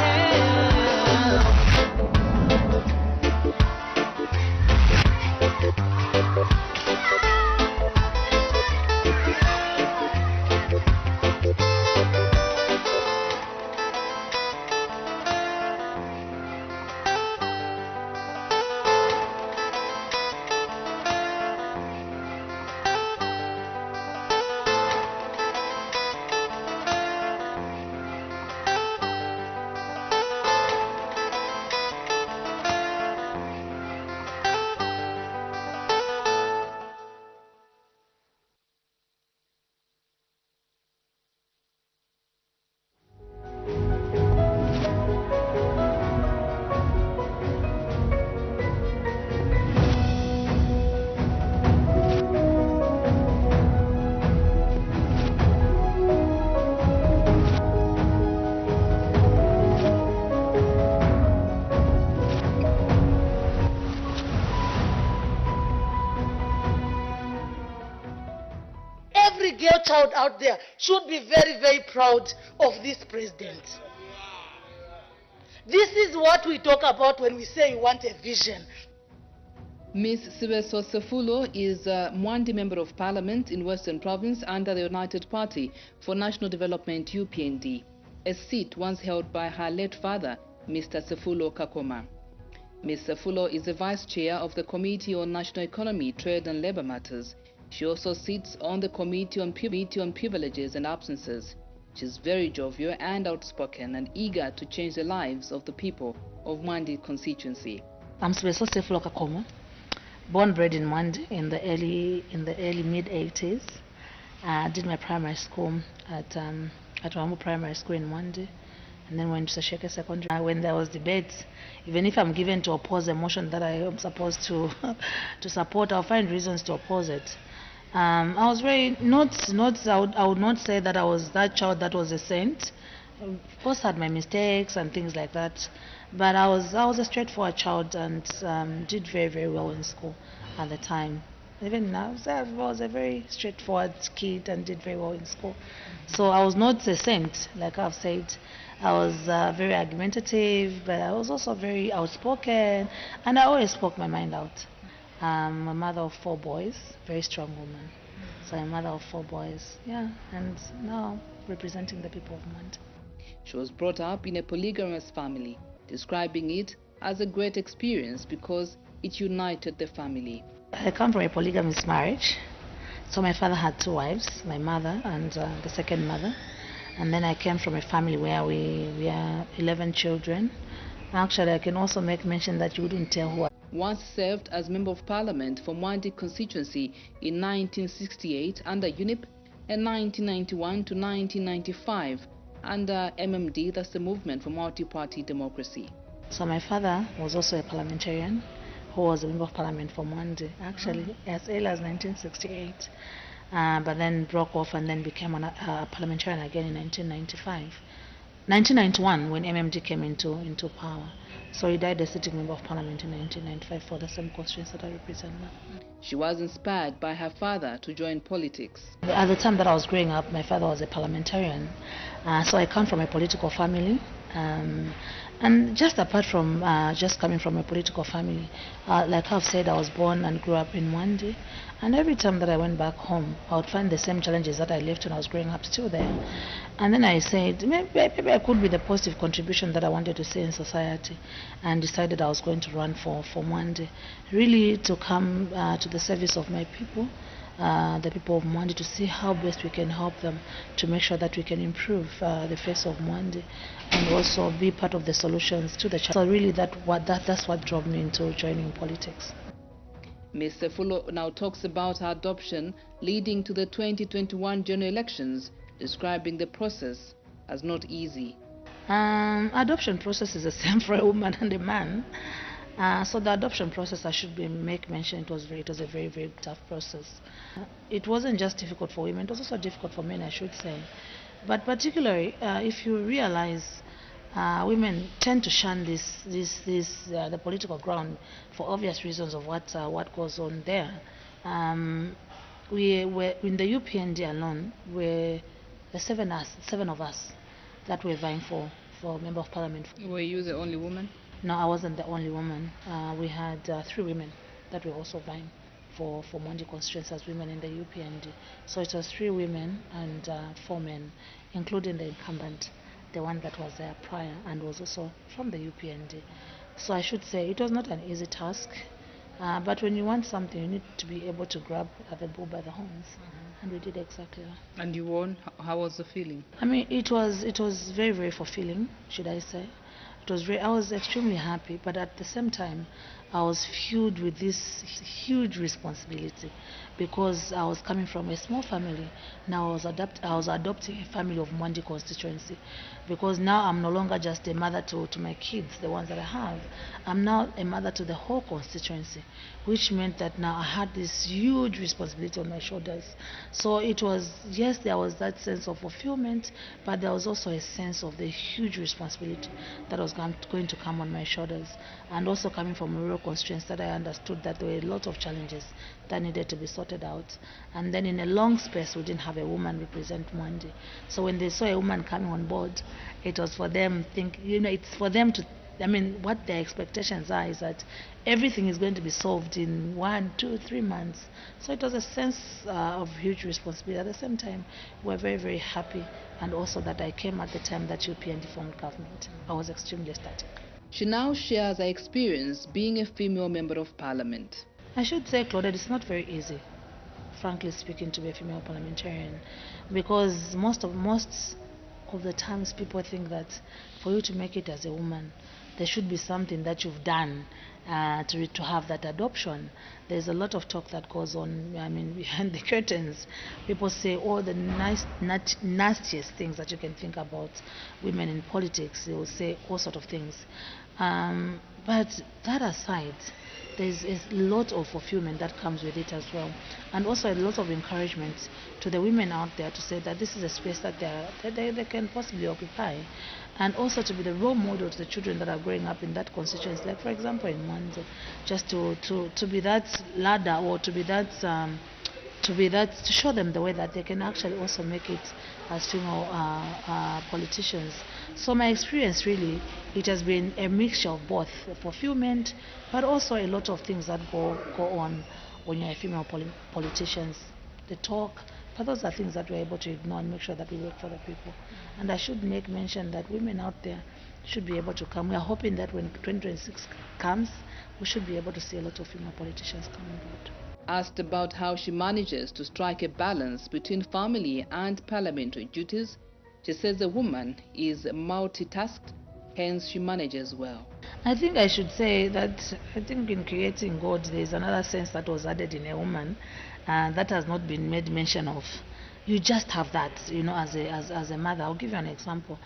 Every girl child out there should be very, very proud of this president. This is what we talk about when we say we want a vision. Ms. Sibeso Sefulo is a Mwandi Member of Parliament in Western Province under the United Party for National Development UPND, a seat once held by her late father, Mr. Sefulo Kakoma. Ms. Sefulo is the Vice Chair of the Committee on National Economy, Trade and Labour Matters. She also sits on the Committee on Privileges and Absences. She is very jovial and outspoken and eager to change the lives of the people of Mwandi constituency. I'm Sibeso Sefulo Kakoma. born bred in Mwande in the early mid 80s. Did my primary school at Wambu Primary School in Mwande, and then went to Sesheke Secondary. When there was debate, even if I'm given to oppose a motion that I am supposed to to support, I'll find reasons to oppose it. I was very I would not say that I was that child that was a saint. Of course, I had my mistakes and things like that, but I was a straightforward child and did very, very well in school at the time. Even now, I was a very straightforward kid and did very well in school. So I was not a saint, like I've said. I was very argumentative, but I was also very outspoken, and I always spoke my mind out. I'm a mother of 4 boys, very strong woman. So I'm a mother of 4 boys, yeah, and now representing the people of Mwande. She was brought up in a polygamous family, describing it as a great experience because it united the family. I come from a polygamous marriage. So my father had 2 wives, my mother and the second mother. And then I came from a family where we are 11 children. Actually, I can also make mention that you wouldn't tell who. Once served as Member of Parliament for Mwande constituency in 1968 under UNIP and 1991 to 1995 under MMD, that's the Movement for Multi-Party Democracy. So my father was also a parliamentarian who was a Member of Parliament for Mwande, actually, as early as 1968, but then broke off and then became a parliamentarian again in 1991 when MMD came into power. So he died a sitting Member of Parliament in 1995 for the same constituency that I represent now. She was inspired by her father to join politics. At the time that I was growing up, my father was a parliamentarian, so I come from a political family. And just apart from just coming from a political family, like I've said, I was born and grew up in Mwande, and every time that I went back home, I would find the same challenges that I left when I was growing up still there. And then I said, maybe I could be the positive contribution that I wanted to see in society, and decided I was going to run for Mwande, really to come to the service of my people, the people of Mwande, to see how best we can help them to make sure that we can improve the face of Mwande and also be part of the solutions to the challenge. So really that's what drove me into joining politics. Ms. Sefulo now talks about her adoption leading to the 2021 general elections, describing the process as not easy. Adoption process is the same for a woman and a man. So the adoption process, I should make mention, it was a very, very tough process. It wasn't just difficult for women, it was also difficult for men, I should say. But particularly, if you realize women tend to shun the political ground for obvious reasons of what goes on there. We were in the UPND alone, the 7 of us that were vying for Member of Parliament. Were you the only woman? No, I wasn't the only woman. We had 3 women that were also vying for Mwande constituency as women in the UPND. So it was 3 women and 4 men, including the incumbent, the one that was there prior and was also from the UPND. So I should say it was not an easy task, but when you want something, you need to be able to grab the bull by the horns, and we did exactly that. And you won. How was the feeling? I mean, it was very, very fulfilling, should I say. I was extremely happy, but at the same time, I was filled with this huge responsibility because I was coming from a small family. Now I was adopting a family of Mwande constituency, because now I'm no longer just a mother to my kids, the ones that I have. I'm now a mother to the whole constituency, which meant that now I had this huge responsibility on my shoulders. So it was, yes, there was that sense of fulfillment, but there was also a sense of the huge responsibility that was going to come on my shoulders. And also coming from a rural constituency, that I understood that there were a lot of challenges that needed to be sorted out. And then in a long space, we didn't have a woman represent Mwande. So when they saw a woman coming on board, it was for them it's for them to, I mean, what their expectations are is that everything is going to be solved in 1, 2, 3 months. So it was a sense of huge responsibility. At the same time, we're very, very happy, and also that I came at the time that UPND formed government. I was extremely ecstatic. She now shares her experience being a female Member of Parliament. I should say, Claudette, it's not very easy, frankly speaking, to be a female parliamentarian, because most of the times people think that for you to make it as a woman, there should be something that you've done to have that adoption. There's a lot of talk that goes on, I mean, behind the curtains. People say all the nastiest things that you can think about women in politics. They will say all sort of things. But that aside, there's a lot of fulfillment that comes with it as well. And also a lot of encouragement to the women out there to say that this is a space that they can possibly occupy. And also to be the role model to the children that are growing up in that constituency. Like for example in Mwanza, just to be that ladder, or to show them the way that they can actually also make it as female politicians. So my experience really, it has been a mixture of both fulfillment, but also a lot of things that go on when you're a female politicians. The talk, but those are things that we're able to ignore and make sure that we work for the people. And I should make mention that women out there should be able to come. We are hoping that when 2026 comes, we should be able to see a lot of female politicians come on board. Asked about how she manages to strike a balance between family and parliamentary duties, she says a woman is multitasked, hence she manages well. I think I should say that I think in creating God, there is another sense that was added in a woman that has not been made mention of. You just have that, you know, as a mother. I'll give you an example.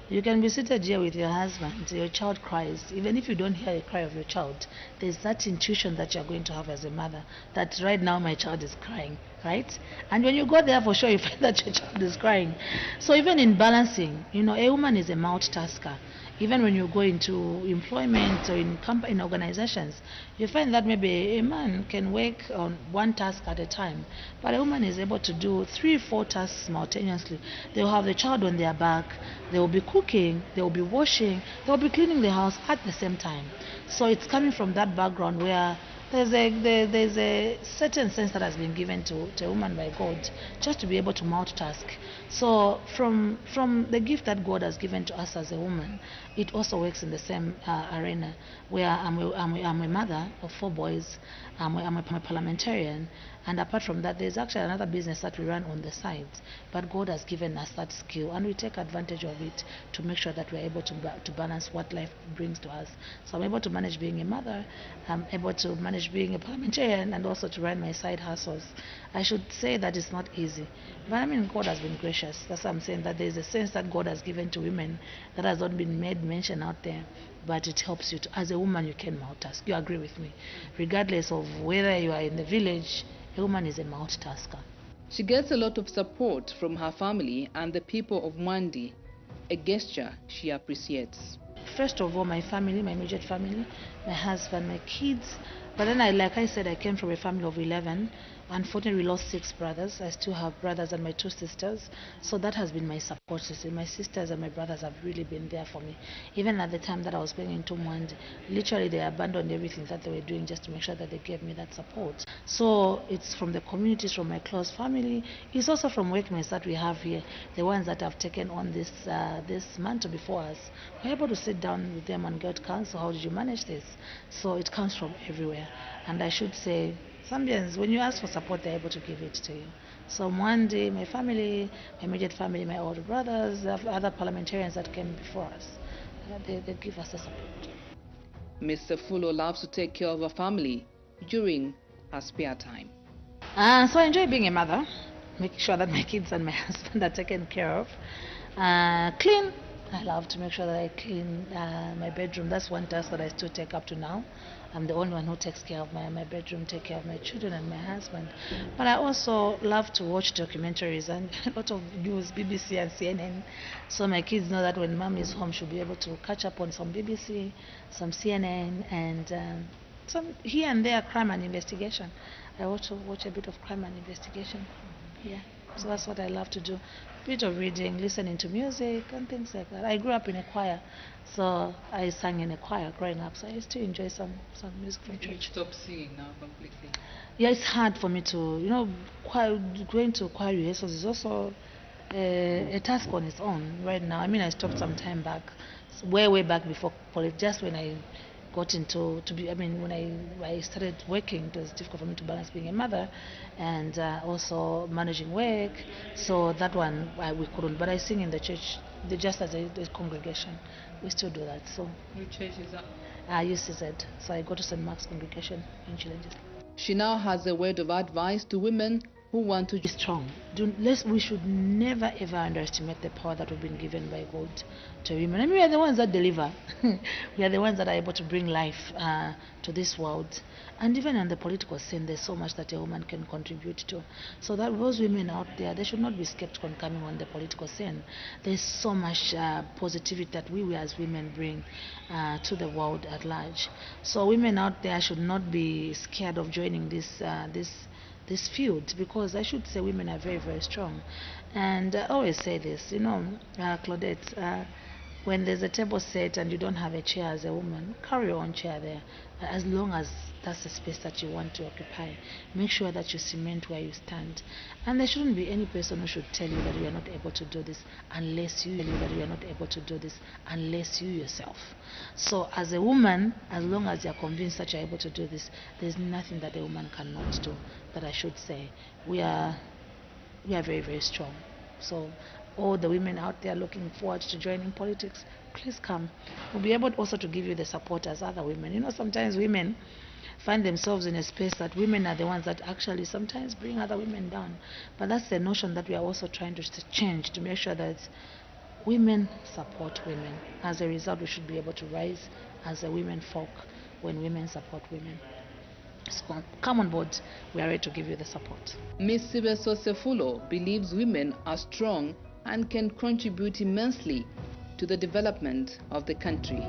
You can be seated here with your husband, your child cries. Even if you don't hear a cry of your child, there's that intuition that you're going to have as a mother, that right now my child is crying, right? And when you go there, for sure, you find that your child is crying. So even in balancing, you know, a woman is a multitasker. Even when you go into employment or in organizations, you find that maybe a man can work on one task at a time, but a woman is able to do 3 or 4 tasks simultaneously. They'll have the child on their back, they will be cooking, they will be washing, they will be cleaning the house at the same time. So it's coming from that background where there's a certain sense that has been given to a woman by God just to be able to multitask. So from the gift that God has given to us as a woman, it also works in the same arena where I'm a mother of 4 boys, I'm a parliamentarian, and apart from that, there's actually another business that we run on the side. But God has given us that skill, and we take advantage of it to make sure that we're able to balance what life brings to us. So I'm able to manage being a mother, I'm able to manage being a parliamentarian, and also to run my side hustles. I should say that it's not easy, but I mean, God has been gracious. That's why I'm saying that there's a sense that God has given to women that has not been made mention out there, but it helps you to, as a woman, you can multitask. You agree with me? Regardless of whether you are in the village, a woman is a multitasker. She gets a lot of support from her family and the people of Mwandi, a gesture she appreciates. First of all, my family, my immediate family, my husband, my kids. But then, like I said, I came from a family of 11. Unfortunately, we lost 6 brothers. I still have brothers and my 2 sisters. So that has been my support system. My sisters and my brothers have really been there for me. Even at the time that I was going into Mwandi, literally they abandoned everything that they were doing just to make sure that they gave me that support. So it's from the communities, from my close family. It's also from workmates that we have here, the ones that have taken on this mantle before us. We're able to sit down with them and get counsel. How did you manage this? So it comes from everywhere. And I should say, Zambians, when you ask for support, they're able to give it to you. So Mwandi, my family, my immediate family, my older brothers, other parliamentarians that came before us, they give us the support. Mr. Fulo loves to take care of her family during her spare time. So I enjoy being a mother, making sure that my kids and my husband are taken care of. Clean. I love to make sure that I clean my bedroom. That's one task that I still take up to now. I'm the only one who takes care of my bedroom, take care of my children and my husband. But I also love to watch documentaries and a lot of news, BBC and CNN. So my kids know that when mom is home, she'll be able to catch up on some BBC, some CNN, and some here and there crime and investigation. I also watch a bit of crime and investigation. Yeah. So that's what I love to do. A bit of reading, listening to music and things like that. I grew up in a choir, so I sang in a choir growing up, so I still enjoy some music from church. You stopped singing now completely? Yeah, it's hard for me to, going to choir rehearsals is also a task on its own right now. I mean, I stopped some time back, way back before college, just when I got into to be. I mean, when I started working, it was difficult for me to balance being a mother and also managing work. So that one we couldn't. But I sing in the church, just as a congregation. We still do that. So. Which church is that? UCZ. So I go to St. Mark's congregation in Chilenji. She now has a word of advice to women who want to be strong. We should never ever underestimate the power that we've been given by God to women. I mean, we are the ones that deliver. We are the ones that are able to bring life to this world. And even on the political scene, there's so much that a woman can contribute to. So that those women out there, they should not be skeptical coming on the political scene. There's so much positivity that we as women bring to the world at large. So women out there should not be scared of joining this field, because I should say women are very, very strong. And I always say this, Claudette, when there's a table set and you don't have a chair as a woman, carry your own chair there, as long as that's the space that you want to occupy. Make sure that you cement where you stand. And there shouldn't be any person who should tell you that you are not able to do this unless you yourself. So as a woman, as long as you're convinced that you're able to do this, there's nothing that a woman cannot do. That I should say, we are very, very strong. So all the women out there looking forward to joining politics, please come. We'll be able also to give you the support as other women. Sometimes women find themselves in a space that women are the ones that actually sometimes bring other women down. But that's the notion that we are also trying to change, to make sure that women support women. As a result, we should be able to rise as a women folk when women support women. So come on board. We are ready to give you the support. Ms. Sibeso Sefulo believes women are strong and can contribute immensely to the development of the country.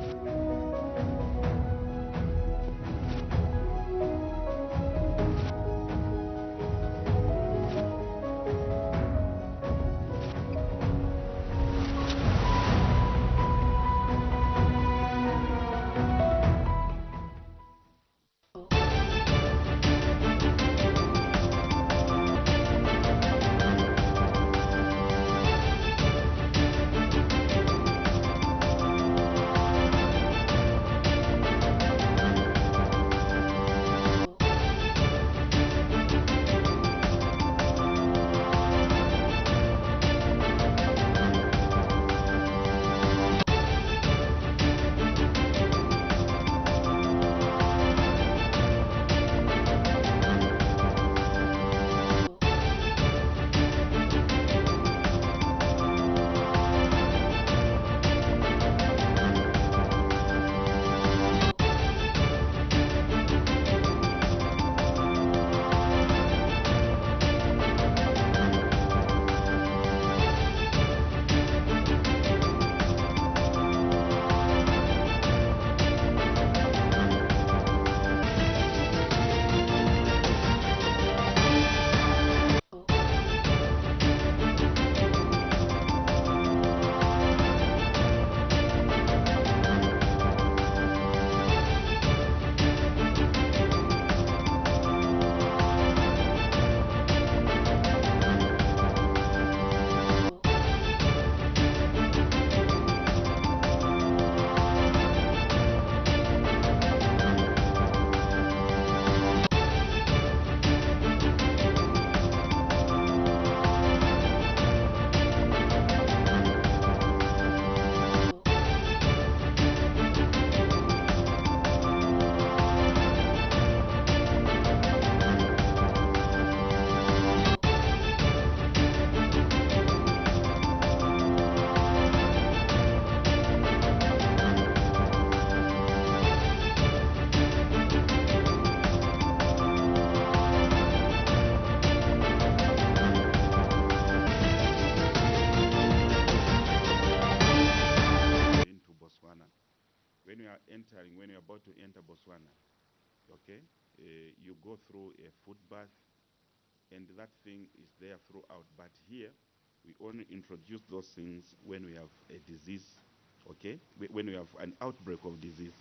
when you're about to enter Botswana, okay, you go through a foot bath, and that thing is there throughout. But here, we only introduce those things when we have a disease, okay, when we have an outbreak of disease.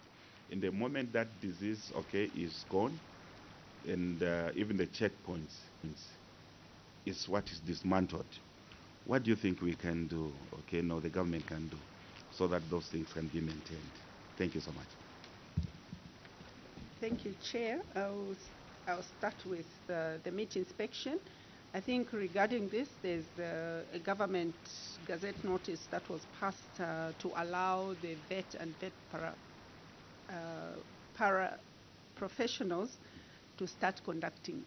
In the moment that disease, okay, is gone, and even the checkpoints is what is dismantled. What do you think we can do, okay, no, the government can do, so that those things can be maintained? Thank you so much. Thank you, Chair. I'll start with the meat inspection. I think regarding this, there's a government gazette notice that was passed to allow the vet and vet para professionals to start conducting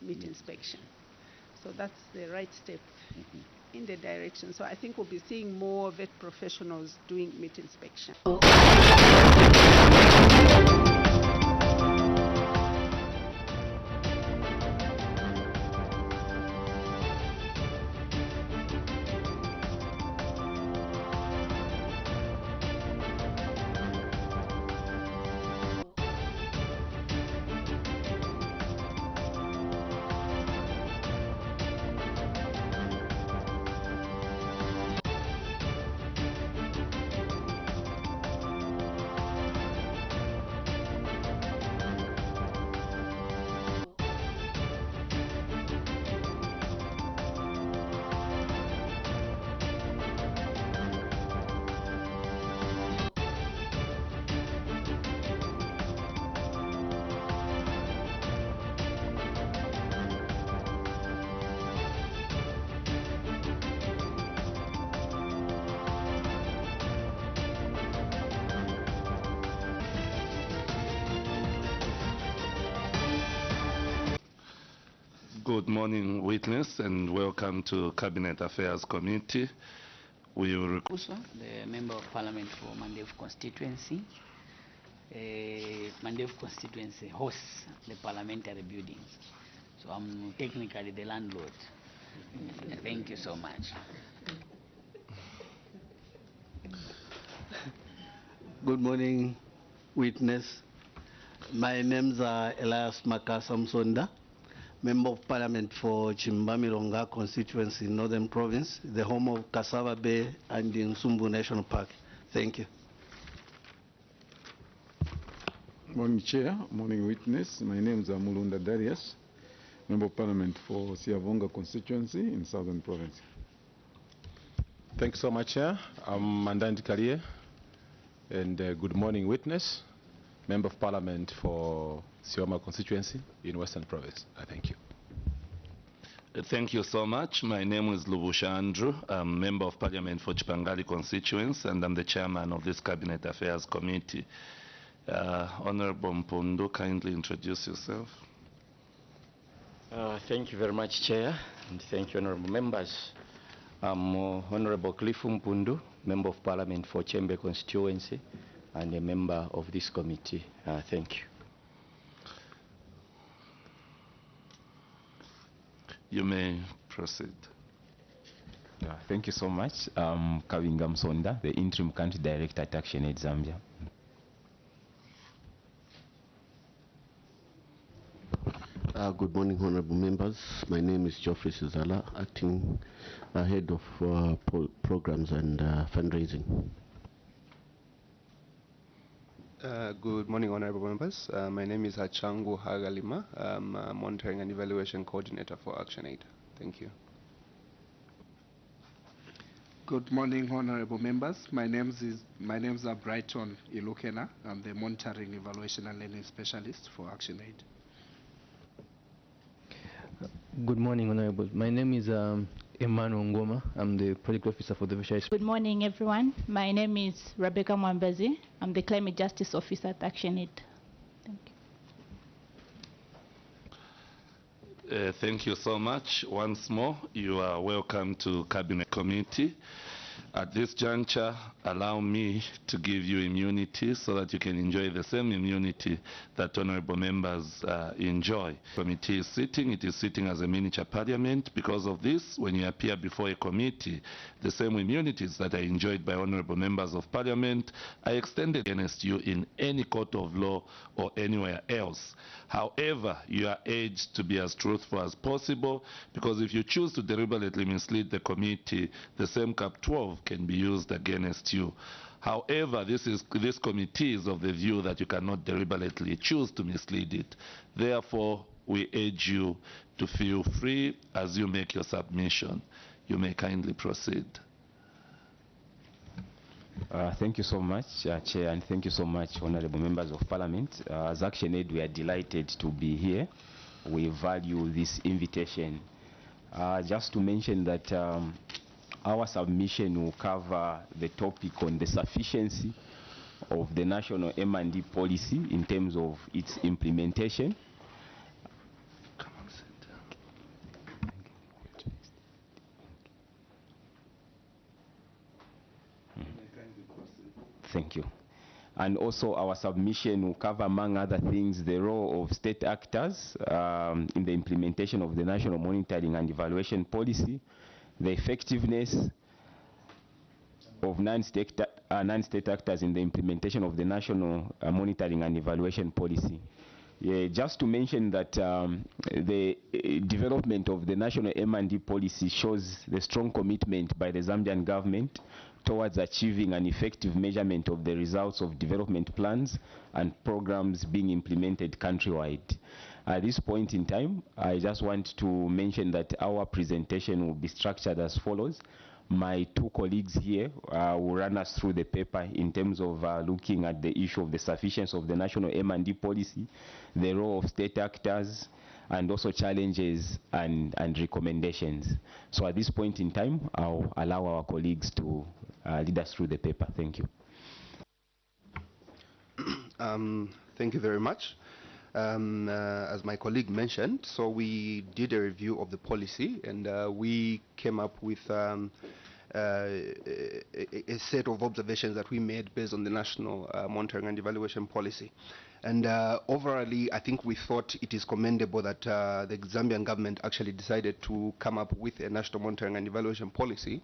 meat inspection. So that's the right step in the direction. So I think we'll be seeing more vet professionals doing meat inspection. Good morning, witness, and welcome to Cabinet Affairs Committee. We will the Member of Parliament for Mandef constituency. Mandef constituency hosts the parliamentary buildings. So I'm technically the landlord. Thank you so much. Good morning, witness. My name's Elias Makasamsonda, Member of Parliament for Chimbamironga constituency in Northern Province, the home of Cassava Bay and the Nsumbu National Park. Thank you. Morning, Chair. Morning, witness. My name is Mulunda Darius, Member of Parliament for Siavonga constituency in Southern Province. Thank you so much, Chair. I'm Mandandi Kalie, and good morning, witness. Member of Parliament for Sioma constituency in Western Province. Thank you. Thank you so much. My name is Lubusha Andrew. I'm Member of Parliament for Chipangali constituency, and I'm the chairman of this Cabinet Affairs Committee. Honorable Mpundu, kindly introduce yourself. Thank you very much, Chair, and thank you, honorable members. I'm Honorable Cliff Mpundu, Member of Parliament for Chembe constituency, and a member of this committee. Thank you. You may proceed. Thank you so much. I'm Kawinga Msonda, the Interim Country Director at ActionAid Zambia. Good morning, honorable members. My name is Geoffrey Sizala, acting head of programs and fundraising. Good morning, honorable members. My name is Hachangu Hagalima. I'm a monitoring and evaluation coordinator for ActionAid. Thank you. Good morning, honorable members. My names are Brighton Ilukena. I'm the monitoring, evaluation and learning specialist for ActionAid. Good morning, honorable. My name is Emmanuel Ngoma. I'm the project officer for the Fisheries. Good morning, everyone. My name is Rebecca Mwambazi. I'm the climate justice officer at ActionAid. Thank you. Thank you so much. Once more, you are welcome to Cabinet Committee. At this juncture, allow me to give you immunity so that you can enjoy the same immunity that honorable members enjoy. Committee is sitting. It is sitting as a miniature parliament. Because of this, when you appear before a committee, the same immunities that are enjoyed by honorable members of parliament are extended against you in any court of law or anywhere else. However, you are urged to be as truthful as possible, because if you choose to deliberately mislead the committee, the same Cap 12 can be used against you. However, this committee is of the view that you cannot deliberately choose to mislead it. Therefore, we urge you to feel free as you make your submission. You may kindly proceed. Thank you so much, Chair, and thank you so much, honorable members of Parliament. As ActionAid, we are delighted to be here. We value this invitation. Just to mention that our submission will cover the topic on the sufficiency of the national M&D policy in terms of its implementation. Thank you. And also our submission will cover, among other things, the role of state actors in the implementation of the national monitoring and evaluation policy, the effectiveness of non-state actors in the implementation of the national monitoring and evaluation policy. Yeah, just to mention that the development of the national M&D policy shows the strong commitment by the Zambian government towards achieving an effective measurement of the results of development plans and programs being implemented countrywide. At this point in time, I just want to mention that our presentation will be structured as follows. My two colleagues here will run us through the paper in terms of looking at the issue of the sufficiency of the national M&D policy, the role of state actors, and also challenges and recommendations. So at this point in time, I'll allow our colleagues to lead us through the paper. Thank you. Thank you very much. As my colleague mentioned, so we did a review of the policy, and we came up with a set of observations that we made based on the national monitoring and evaluation policy. And overall, I think we thought it is commendable that the Zambian government actually decided to come up with a national monitoring and evaluation policy.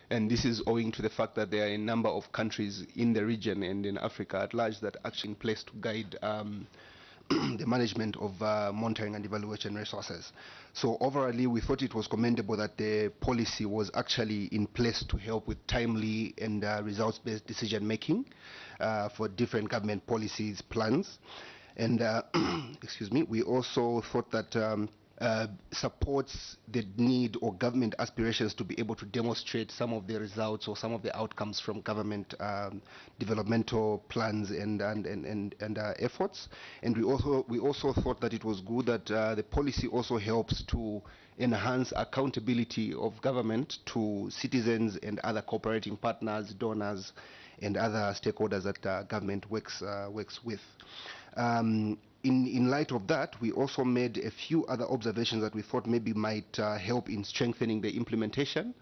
And this is owing to the fact that there are a number of countries in the region and in Africa at large that are actually in place to guide the management of monitoring and evaluation resources. So overall, we thought it was commendable that the policy was actually in place to help with timely and results-based decision making for different government policies, plans. And excuse me, we also thought that supports the need or government aspirations to be able to demonstrate some of the results or some of the outcomes from government developmental plans and efforts. And we also thought that it was good that the policy also helps to enhance accountability of government to citizens and other cooperating partners, donors, and other stakeholders that government works with. In light of that, we also made a few other observations that we thought maybe might help in strengthening the implementation.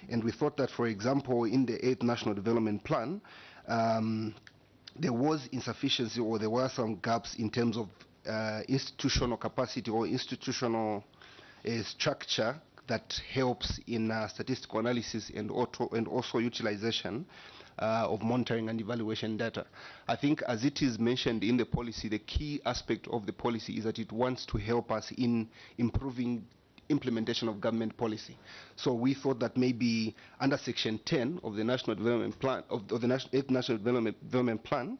And we thought that, for example, in the 8th National Development Plan, there was insufficiency, or there were some gaps in terms of institutional capacity or institutional structure that helps in statistical analysis and also utilization of monitoring and evaluation data. I think, as it is mentioned in the policy, the key aspect of the policy is that it wants to help us in improving implementation of government policy. So we thought that maybe under Section 10 of the National Development Plan, of the 8th National Development Plan,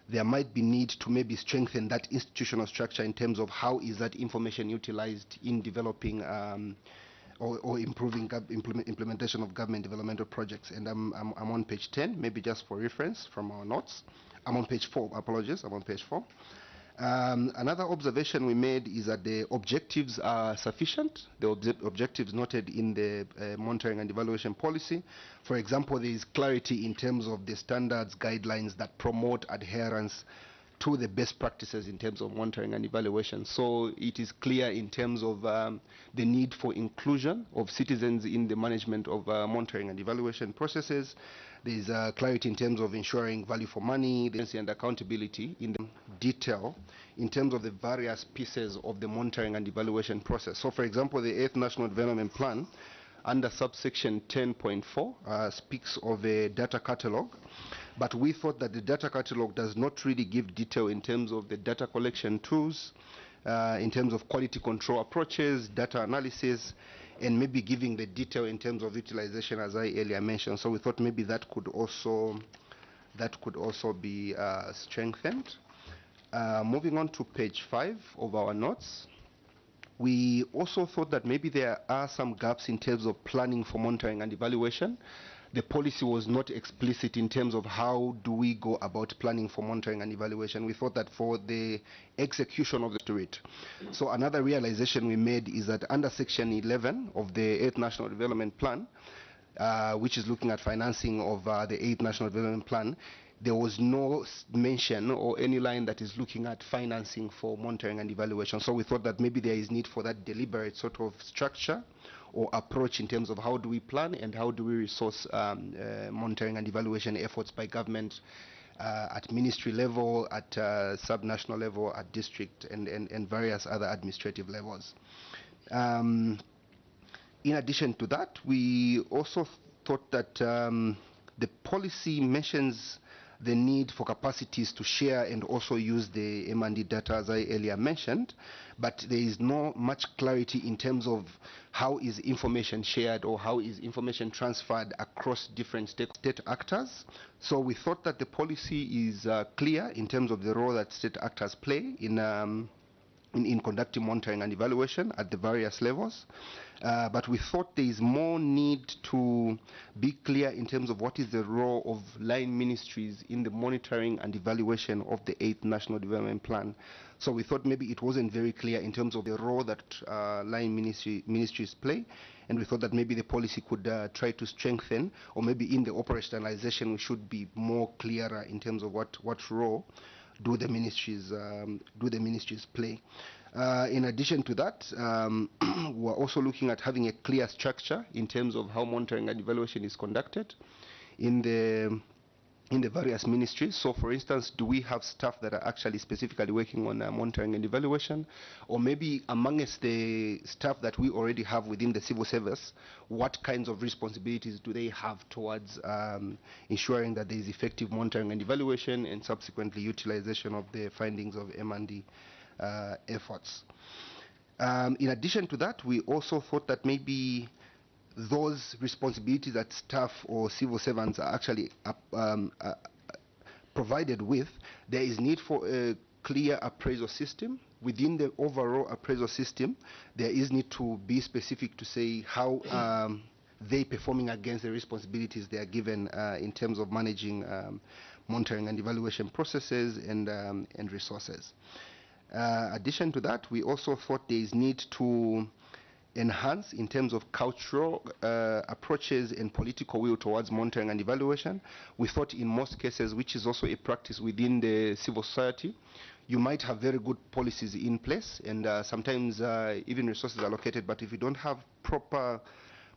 there might be need to maybe strengthen that institutional structure in terms of how is that information utilized in developing or improving implementation of government developmental projects. And I'm on page 10, maybe just for reference from our notes. I'm on page 4, apologies, I'm on page 4. Another observation we made is that the objectives are sufficient, the objectives noted in the monitoring and evaluation policy. For example, there is clarity in terms of the standards, guidelines that promote adherence to the best practices in terms of monitoring and evaluation. So it is clear in terms of the need for inclusion of citizens in the management of monitoring and evaluation processes. There is clarity in terms of ensuring value for money, and accountability in the detail in terms of the various pieces of the monitoring and evaluation process. So for example, the 8th National Development Plan, under subsection 10.4 speaks of a data catalog, but we thought that the data catalog does not really give detail in terms of the data collection tools, in terms of quality control approaches, data analysis, and maybe giving the detail in terms of utilization, as I earlier mentioned. So we thought maybe that could also be strengthened. Moving on to page 5 of our notes. We also thought that maybe there are some gaps in terms of planning for monitoring and evaluation. the policy was not explicit in terms of how do we go about planning for monitoring and evaluation. We thought that for the execution of the spirit. So another realization we made is that under Section 11 of the 8th National Development Plan, which is looking at financing of the 8th National Development Plan, there was no mention or any line that is looking at financing for monitoring and evaluation. So we thought that maybe there is need for that deliberate sort of structure or approach in terms of how do we plan and how do we resource monitoring and evaluation efforts by government at ministry level, at subnational level, at district, and various other administrative levels. In addition to that, we also thought that the policy mentions the need for capacities to share and also use the M&D data, as I earlier mentioned, but there is no much clarity in terms of how is information shared or how is information transferred across different state actors. So we thought that the policy is clear in terms of the role that state actors play in conducting monitoring and evaluation at the various levels. But we thought there is more need to be clear in terms of what is the role of line ministries in the monitoring and evaluation of the 8th National Development Plan. So we thought maybe it wasn't very clear in terms of the role that line ministries play, and we thought that maybe the policy could try to strengthen, or maybe in the operationalization we should be more clearer in terms of what role do the ministries play. In addition to that, we're also looking at having a clear structure in terms of how monitoring and evaluation is conducted in the various ministries. So for instance, do we have staff that are actually specifically working on monitoring and evaluation? Or maybe amongst the staff that we already have within the civil service, what kinds of responsibilities do they have towards ensuring that there is effective monitoring and evaluation and subsequently utilization of the findings of M&D efforts? In addition to that, we also thought that maybe those responsibilities that staff or civil servants are actually provided with, there is need for a clear appraisal system. Within the overall appraisal system, there is need to be specific to say how they performing against the responsibilities they are given in terms of managing monitoring and evaluation processes and resources. Addition to that, we also thought there is need to enhance in terms of cultural approaches and political will towards monitoring and evaluation. We thought in most cases, which is also a practice within the civil society, you might have very good policies in place and sometimes even resources allocated, but if you don't have proper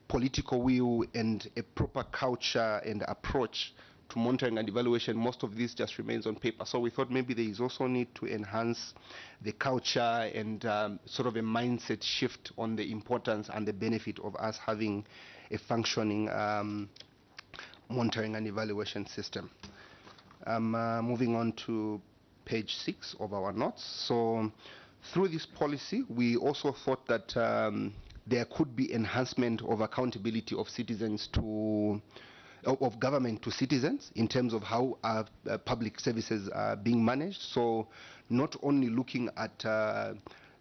political will and a proper culture and approach to monitoring and evaluation, most of this just remains on paper. So we thought maybe there is also need to enhance the culture and sort of a mindset shift on the importance and the benefit of us having a functioning monitoring and evaluation system. Moving on to page 6 of our notes. So through this policy, we also thought that there could be enhancement of accountability of citizens to of government to citizens in terms of how public services are being managed. So not only looking at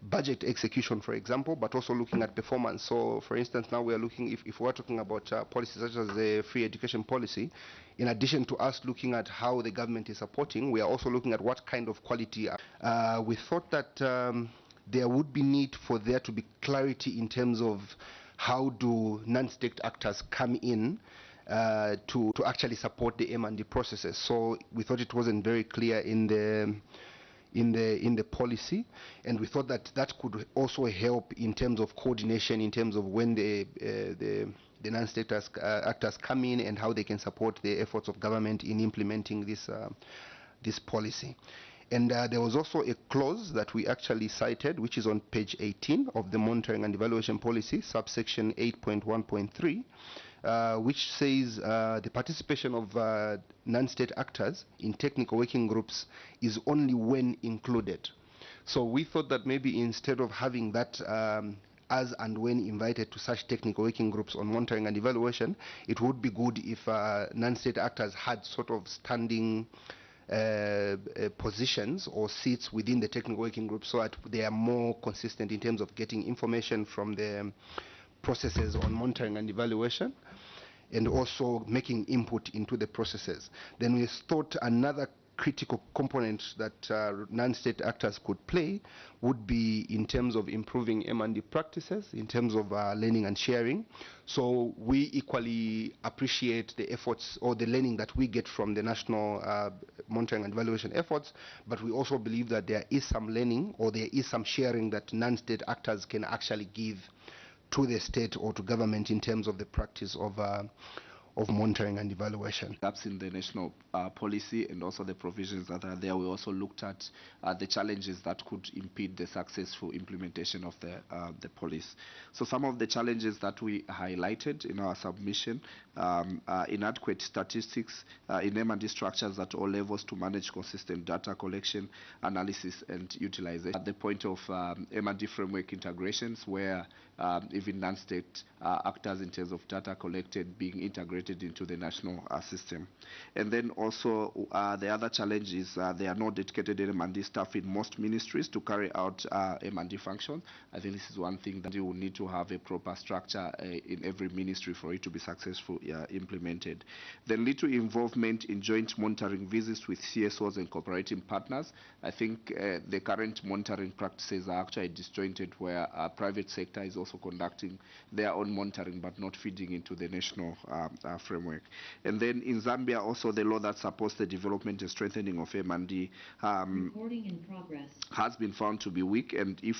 budget execution, for example, but also looking at performance. So for instance, now we are looking, if we're talking about policies such as the free education policy, in addition to us looking at how the government is supporting, we are also looking at what kind of quality. We thought that there would be need for there to be clarity in terms of how do non-state actors come in to actually support the M&D processes. So we thought it wasn't very clear in the policy, and we thought that that could also help in terms of coordination, in terms of when the non-state actors come in and how they can support the efforts of government in implementing this policy. And there was also a clause that we actually cited, which is on page 18 of the monitoring and evaluation policy, subsection 8.1.3, which says the participation of non-state actors in technical working groups is only when included. So we thought that maybe instead of having that as and when invited to such technical working groups on monitoring and evaluation, it would be good if non-state actors had sort of standing positions or seats within the technical working group so that they are more consistent in terms of getting information from the processes on monitoring and evaluation. and also making input into the processes. Then we thought another critical component that non-state actors could play would be in terms of improving M&D practices, in terms of learning and sharing. So we equally appreciate the efforts or the learning that we get from the national monitoring and evaluation efforts, but we also believe that there is some learning or there is some sharing that non-state actors can actually give to the state or to government in terms of the practice of monitoring and evaluation. Gaps in the national policy and also the provisions that are there. We also looked at the challenges that could impede the successful implementation of the policy. So some of the challenges that we highlighted in our submission are inadequate statistics in M&D structures at all levels to manage consistent data collection, analysis and utilization. At the point of M&D framework integrations where even non-state actors in terms of data collected being integrated into the national system. And then also the other challenge is there are no dedicated M&D staff in most ministries to carry out M&D functions. I think this is one thing that you will need to have a proper structure in every ministry for it to be successfully implemented. Then little involvement in joint monitoring visits with CSOs and cooperating partners. I think the current monitoring practices are actually disjointed where private sector is also conducting their own monitoring but not feeding into the national framework. And then in Zambia also the law that supports the development and strengthening of M&D has been found to be weak, and if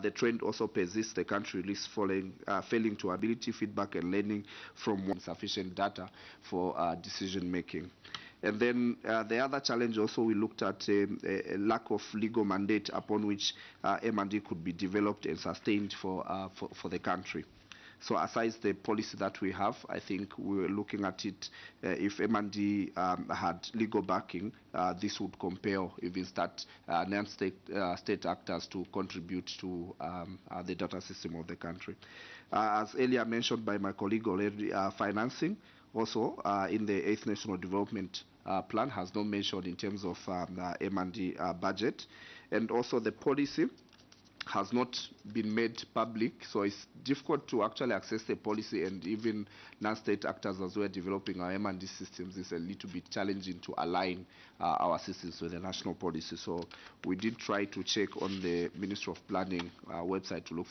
the trend also persists, the country risks failing to ability, feedback and learning from insufficient data for decision making. And then the other challenge also we looked at a lack of legal mandate upon which M&D could be developed and sustained for the country. So aside the policy that we have, I think we were looking at it, if M&D had legal backing, this would compel even non-state actors to contribute to the data system of the country. As earlier mentioned by my colleague already, financing also in the 8th National Development Plan has not mentioned in terms of M&D budget, and also the policy has not been made public, so it's difficult to actually access the policy, and even non-state actors as we're developing our M&D systems is a little bit challenging to align our systems with the national policy. So we did try to check on the Ministry of Planning website to look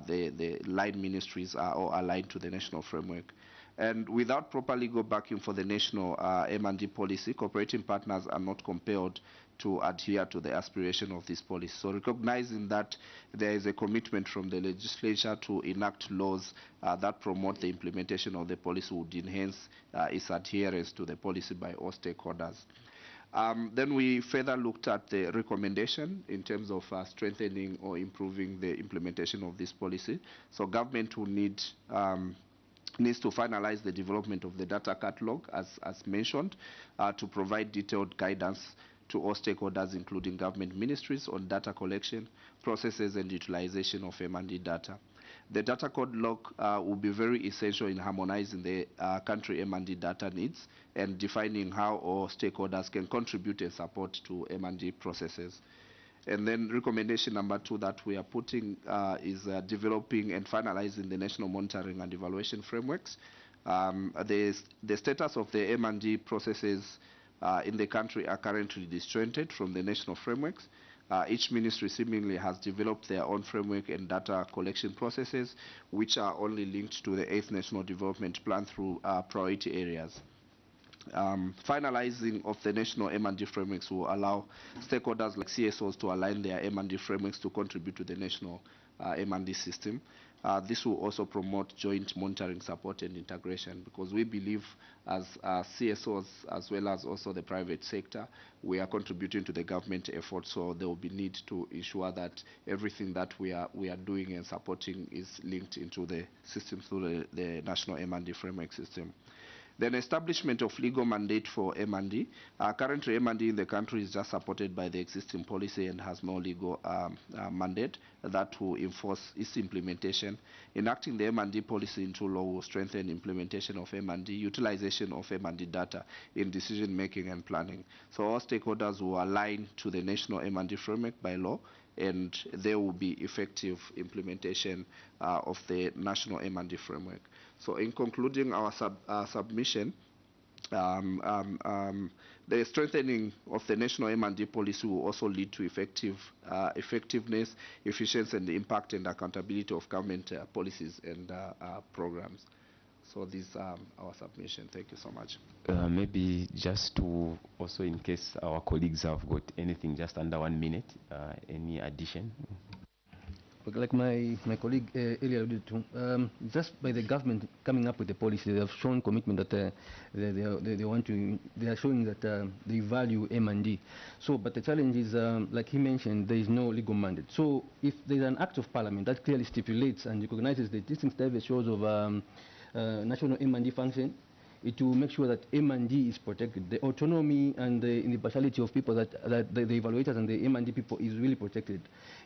the line ministries are all aligned to the national framework. And without proper legal backing for the national M&D policy, cooperating partners are not compelled to adhere to the aspiration of this policy. So recognizing that there is a commitment from the legislature to enact laws that promote the implementation of the policy would enhance its adherence to the policy by all stakeholders. Then we further looked at the recommendation in terms of strengthening or improving the implementation of this policy. So government will needs to finalize the development of the data catalog as mentioned to provide detailed guidance to all stakeholders, including government ministries, on data collection, processes and utilization of M&D data. The data catalog will be very essential in harmonizing the country M&D data needs and defining how all stakeholders can contribute and support to M&D processes. And then recommendation number 2 that we are putting is developing and finalizing the national monitoring and evaluation frameworks. The status of the M&D processes in the country are currently disjointed from the national frameworks. Each ministry seemingly has developed their own framework and data collection processes, which are only linked to the 8th National Development Plan through priority areas. Finalizing of the national M&D frameworks will allow stakeholders like CSOs to align their M&D frameworks to contribute to the national M&D system. This will also promote joint monitoring support and integration, because we believe as CSOs as well as also the private sector, we are contributing to the government effort, so there will be need to ensure that everything that we are doing and supporting is linked into the system through the national M&D framework system. Then establishment of legal mandate for M&D. Currently, M&D in the country is just supported by the existing policy and has no legal mandate that will enforce its implementation. Enacting the M&D policy into law will strengthen implementation of M&D, utilization of M&D data in decision making and planning. So all stakeholders will align to the national M&D framework by law, and there will be effective implementation of the national M&D framework. So in concluding our submission, the strengthening of the national M&D policy will also lead to effectiveness, efficiency, and the impact and accountability of government policies and programs. So these are our submission. Thank you so much. Maybe just to also, in case our colleagues have got anything just under 1 minute, any addition? Okay, like my colleague earlier alluded to, just by the government coming up with the policy, they have shown commitment that they are showing that they value M&D. So, but the challenge is, like he mentioned, there is no legal mandate. So, if there is an act of parliament that clearly stipulates and recognizes the distinct diverse shows of national M&D function, it will make sure that M&D is protected. The autonomy and the impartiality of people that the evaluators and the M&D people is really protected.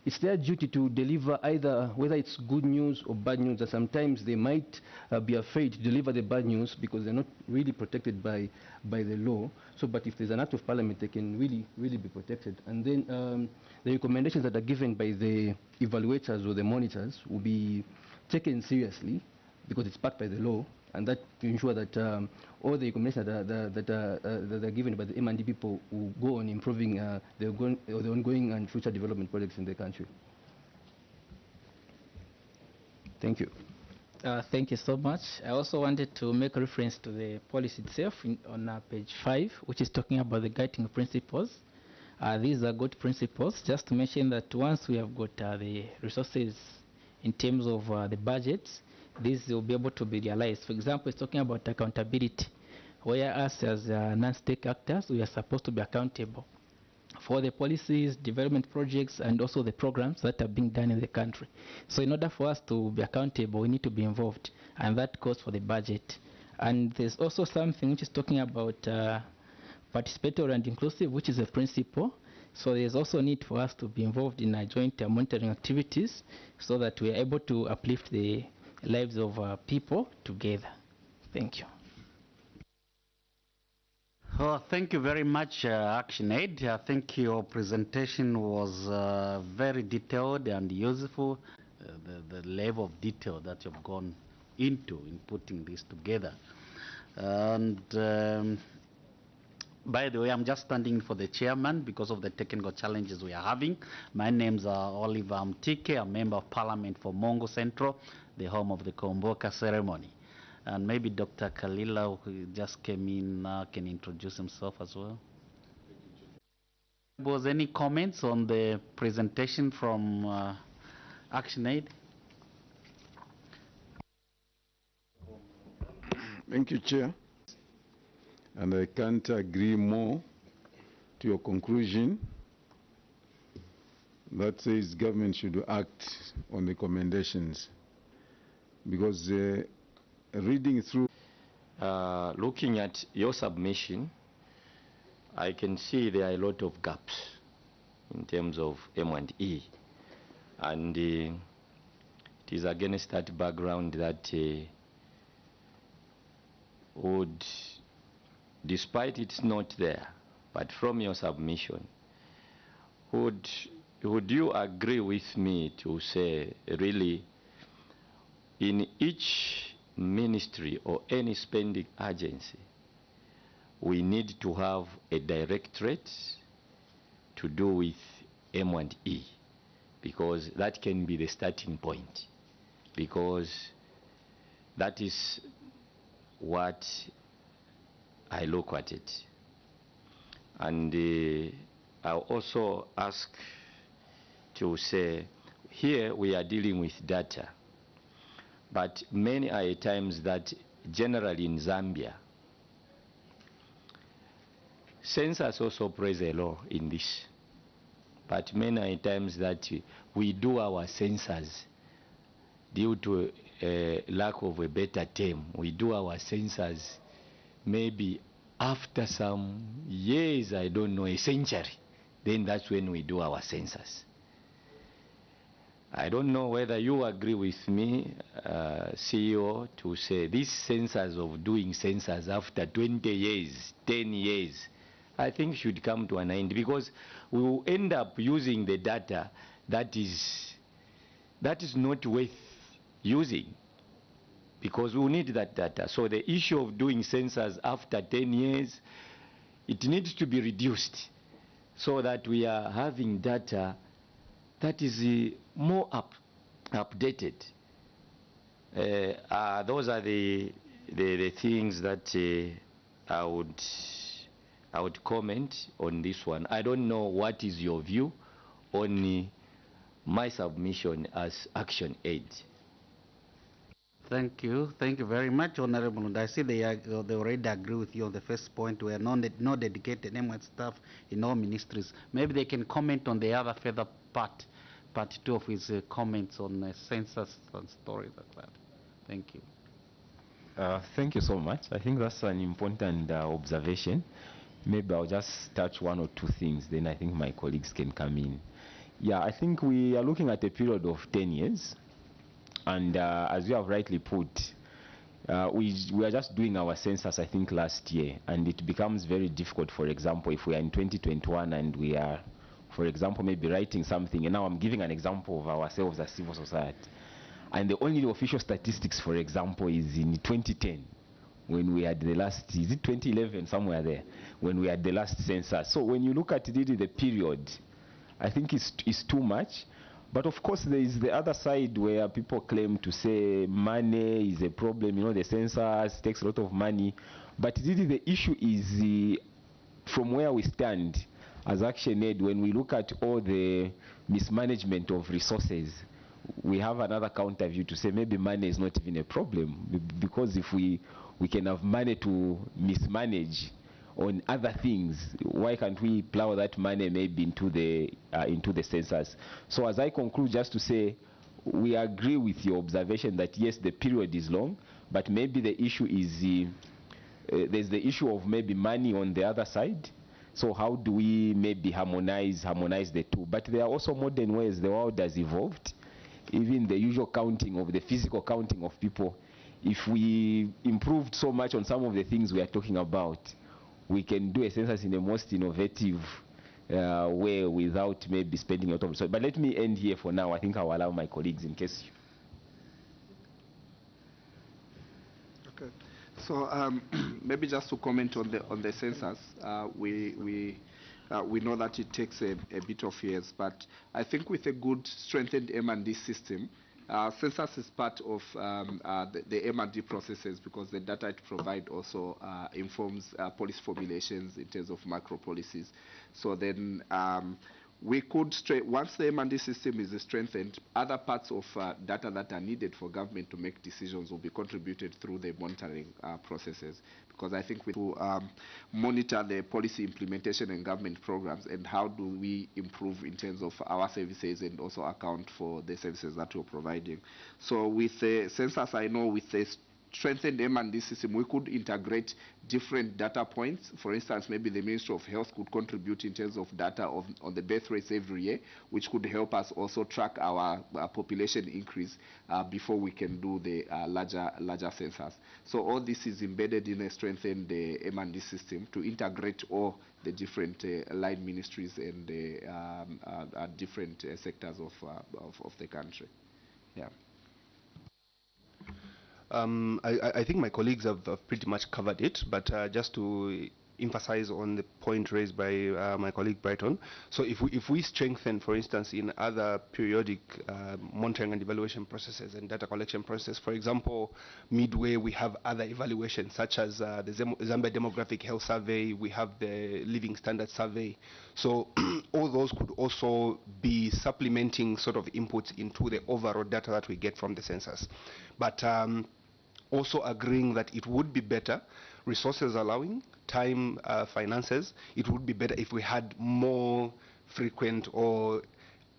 It's their duty to deliver either, whether it's good news or bad news, and sometimes they might be afraid to deliver the bad news because they're not really protected by the law. So, but if there's an act of parliament, they can really be protected. And then the recommendations that are given by the evaluators or the monitors will be taken seriously because it's backed by the law, and that to ensure that all the recommendations that are given by the M&D people will go on improving the ongoing and future development projects in the country. Thank you. Thank you so much. I also wanted to make reference to the policy itself on page 5, which is talking about the guiding principles. These are good principles. Just to mention that once we have got the resources in terms of the budgets, these will be able to be realized. For example, it's talking about accountability, where us as non-state actors, we are supposed to be accountable for the policies, development projects, and also the programs that are being done in the country. So in order for us to be accountable, we need to be involved, and that goes for the budget. And there's also something which is talking about participatory and inclusive, which is a principle. So there's also a need for us to be involved in joint monitoring activities so that we are able to uplift the lives of people together. Thank you. Oh, thank you very much, ActionAid. I think your presentation was very detailed and useful. The level of detail that you've gone into in putting this together. And by the way, I'm just standing for the chairman because of the technical challenges we are having. My name's Oliver Mtike, a member of parliament for Mongo Central, the home of the Komboka ceremony. And maybe Dr. Kalila, who just came in now, can introduce himself as well. Was any comments on the presentation from ActionAid? Thank you, Chair. And I can't agree more to your conclusion that says government should act on the recommendations, because reading through looking at your submission, I can see there are a lot of gaps in terms of M&E, and it is against that background that would, despite it's not there, but from your submission, would you agree with me to say, really, in each ministry or any spending agency, we need to have a directorate to do with M&E, because that can be the starting point, because that is what I look at it. And I'll also ask to say, here we are dealing with data, but many are times that generally in Zambia, census also plays a role in this, but many are times that we do our census due to a lack of a better term. We do our census maybe after some years, I don't know, a century, then that's when we do our census. I don't know whether you agree with me, CEO, to say this census of doing census after 20 years, 10 years, I think should come to an end, because we will end up using the data that is not worth using. because we need that data. So the issue of doing census after 10 years, it needs to be reduced so that we are having data that is more updated. Those are the things that I would comment on this one. I don't know what is your view on my submission as Action Aid. Thank you very much, Honorable. And I see they already agree with you on the first point. We are no dedicated MWET staff in all ministries. Maybe they can comment on the other further part 2 of his comments on census and stories like that. Thank you. Thank you so much. I think that's an important observation. Maybe I'll just touch 1 or 2 things, then I think my colleagues can come in. Yeah, I think we are looking at a period of 10 years. And as you have rightly put, we are just doing our census, I think, last year. And it becomes very difficult, for example, if we are in 2021 and we are, for example, maybe writing something. And now I'm giving an example of ourselves as civil society. And the only official statistics, for example, is in 2010, when we had the last, is it 2011, somewhere there, when we had the last census. So when you look at really the period, I think it's too much. But of course, there is the other side where people claim to say money is a problem. You know, the census takes a lot of money. But really the issue is from where we stand as Action Aid, when we look at all the mismanagement of resources, we have another counter view to say maybe money is not even a problem, because if we can have money to mismanage on other things, why can't we plow that money maybe into the census? So as I conclude, just to say, we agree with your observation that yes, the period is long, but maybe the issue is there's the issue of maybe money on the other side. So how do we maybe harmonize the two? But there are also modern ways. The world has evolved. Even the usual counting of the physical counting of people, if we improved so much on some of the things we are talking about, we can do a census in the most innovative way without maybe spending a lot of resources. But let me end here for now. I think I'll allow my colleagues in case. Okay. So maybe just to comment on the census, we know that it takes a bit of years, but I think with a good strengthened M&D system, census is part of the M&D processes, because the data it provides also informs policy formulations in terms of macro policies. So then we could, once the M&D system is strengthened, other parts of data that are needed for government to make decisions will be contributed through the monitoring processes. Because I think we monitor the policy implementation and government programs, and how do we improve in terms of our services and also account for the services that we're providing. So with the census, I know with the strengthened M&D system, we could integrate different data points. For instance, maybe the Ministry of Health could contribute in terms of data on the birth rates every year, which could help us also track our population increase before we can do the larger census. So all this is embedded in a strengthened M&D system to integrate all the different line ministries and different sectors of the country. Yeah. I think my colleagues have pretty much covered it, but just to emphasize on the point raised by my colleague Brighton. So if we strengthen, for instance, in other periodic monitoring and evaluation processes and data collection processes, for example, midway we have other evaluations such as the Zambia Demographic Health Survey, we have the Living Standard Survey. So all those could also be supplementing sort of inputs into the overall data that we get from the census. But also agreeing that it would be better, resources allowing, time, finances, it would be better if we had more frequent or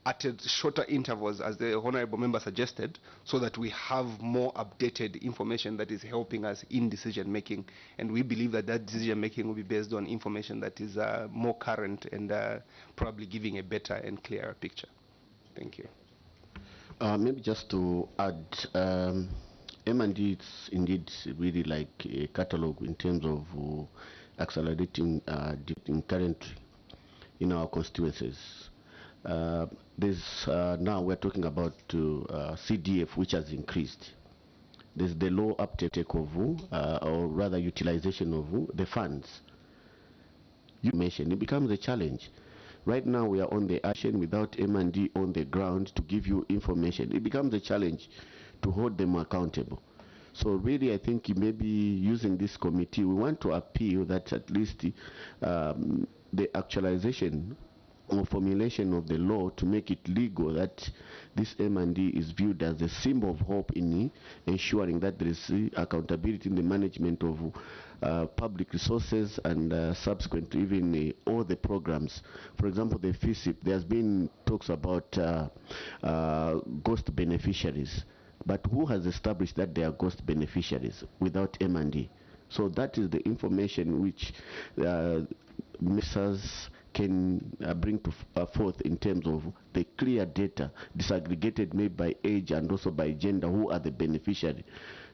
at shorter intervals, as the Honorable Member suggested, so that we have more updated information that is helping us in decision making. And we believe that that decision making will be based on information that is more current and probably giving a better and clearer picture. Thank you. Maybe just to add, M&D is indeed really like a catalog in terms of accelerating currently in our constituencies. Now we're talking about CDF, which has increased. there's the low uptake of, or rather utilization of the funds. You mentioned it becomes a challenge. Right now we are on the action without M&D on the ground to give you information. It becomes a challenge to hold them accountable. So really I think maybe using this committee, we want to appeal that at least the actualization or formulation of the law to make it legal that this M&D is viewed as a symbol of hope in ensuring that there is accountability in the management of public resources and subsequently even all the programs. For example, the FISIP, there's been talks about ghost beneficiaries, but who has established that they are ghost beneficiaries without M&D? So that is the information which MESAs can bring to forth in terms of the clear data, disaggregated maybe by age and also by gender, who are the beneficiary,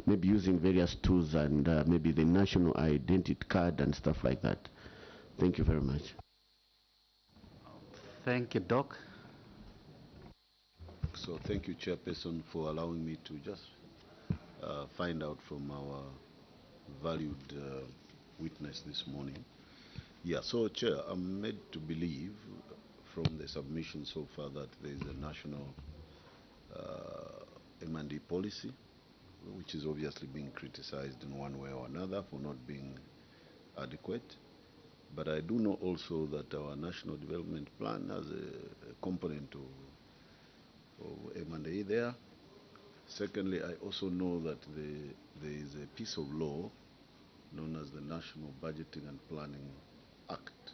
maybe using various tools and maybe the national identity card and stuff like that. Thank you very much. Thank you, Doc. So thank you, Chairperson, for allowing me to just find out from our valued witness this morning. Yeah, so Chair, I'm made to believe from the submission so far that there is a national M&D policy, which is obviously being criticized in one way or another for not being adequate. But I do know also that our National Development Plan has a component of M&A there. Secondly, I also know that there is a piece of law known as the National Budgeting and Planning Act,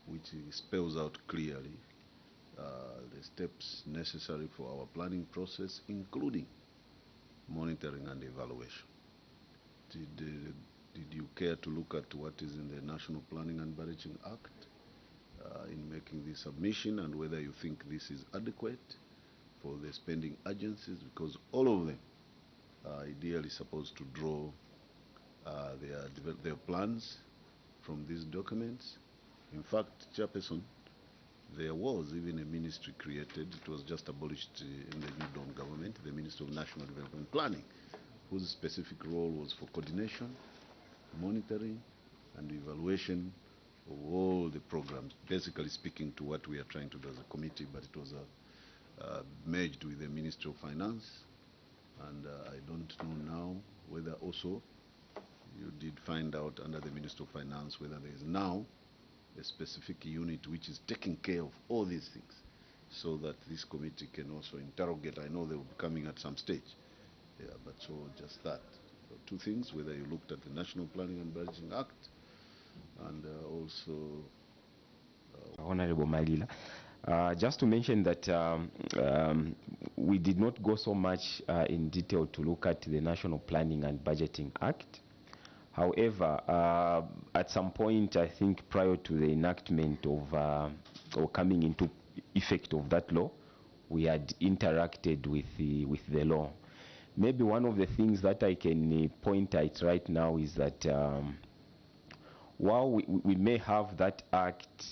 which spells out clearly the steps necessary for our planning process, including monitoring and evaluation. Did you care to look at what is in the National Planning and Budgeting Act in making this submission, and whether you think this is adequate for the spending agencies, because all of them are ideally supposed to draw their plans from these documents. In fact, Chairperson, there was even a ministry created. It was just abolished in the New Dawn government, the Ministry of National Development Planning, whose specific role was for coordination, monitoring, and evaluation of all the programs, basically speaking to what we are trying to do as a committee, but it was merged with the Ministry of Finance. And I don't know now whether also you did find out under the Ministry of Finance whether there is now a specific unit which is taking care of all these things, so that this committee can also interrogate. I know they will be coming at some stage. Yeah, but so just that. So two things, whether you looked at the National Planning and Budgeting Act and also... Honorable Malila. Just to mention that we did not go so much in detail to look at the National Planning and Budgeting Act. However, at some point, I think prior to the enactment of or coming into effect of that law, we had interacted with the law. Maybe one of the things that I can point at right now is that while we may have that act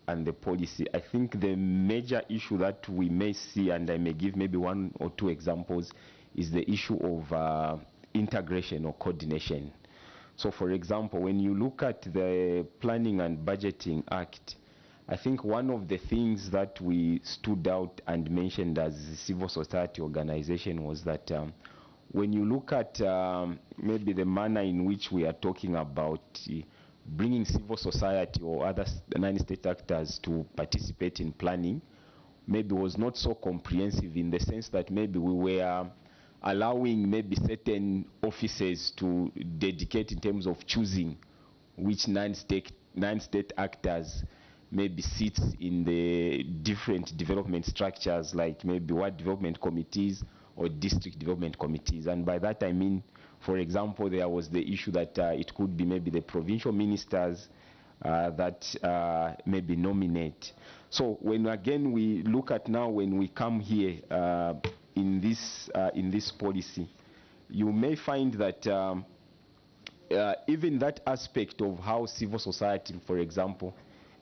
and the policy, I think the major issue that we may see, and I may give maybe one or two examples, is the issue of integration or coordination. So for example, when you look at the Planning and Budgeting Act, I think one of the things that we stood out and mentioned as a civil society organization was that when you look at maybe the manner in which we are talking about bringing civil society or other non-state actors to participate in planning, maybe was not so comprehensive, in the sense that maybe we were allowing maybe certain offices to dedicate in terms of choosing which non-state actors maybe sits in the different development structures, like maybe ward development committees or district development committees. And by that I mean, for example, there was the issue that it could be maybe the provincial ministers that maybe nominate. So when again we look at now, when we come here in this policy, you may find that even that aspect of how civil society, for example,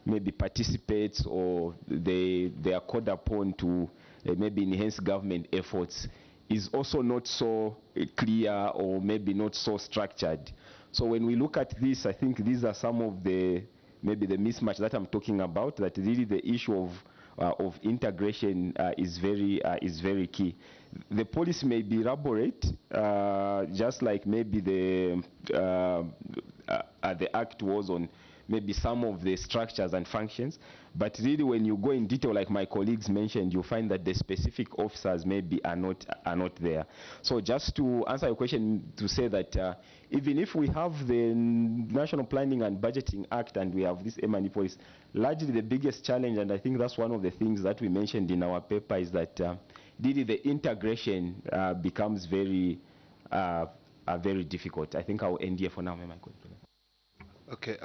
maybe participates or they are called upon to maybe enhance government efforts, is also not so clear or maybe not so structured. So when we look at this, I think these are some of the maybe the mismatch that I'm talking about, that really the issue of integration is very key. The policy may be elaborate, just like maybe the Act was on maybe some of the structures and functions, but really when you go in detail, like my colleagues mentioned, you find that the specific officers maybe are not there. So just to answer your question, to say that even if we have the National Planning and Budgeting Act and we have this M&E policy, largely the biggest challenge, and I think that's one of the things that we mentioned in our paper, is that really the integration becomes very difficult. I think I'll end here for now. Okay,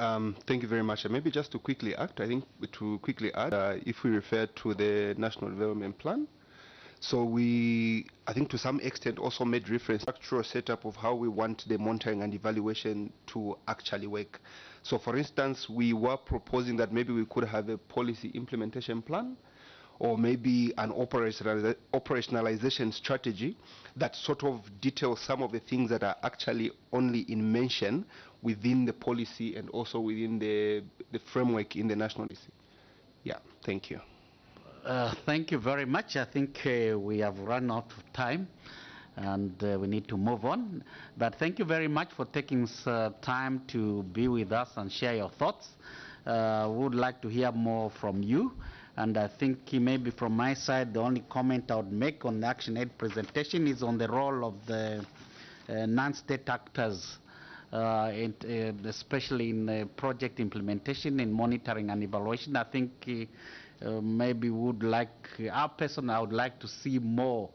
thank you very much. And maybe just to quickly add, if we refer to the National Development Plan, so we, I think to some extent also made reference to the structural setup of how we want the monitoring and evaluation to actually work. So for instance, we were proposing that maybe we could have a policy implementation plan, or maybe an operationalization strategy that sort of details some of the things that are actually only in mention within the policy and also within the framework in the national policy. Yeah, thank you. Thank you very much. I think we have run out of time and we need to move on. But thank you very much for taking time to be with us and share your thoughts. We would like to hear more from you. And I think maybe from my side, the only comment I would make on the Action Aid presentation is on the role of the non-state actors, especially in project implementation and monitoring and evaluation. I think maybe would like, I would like to see more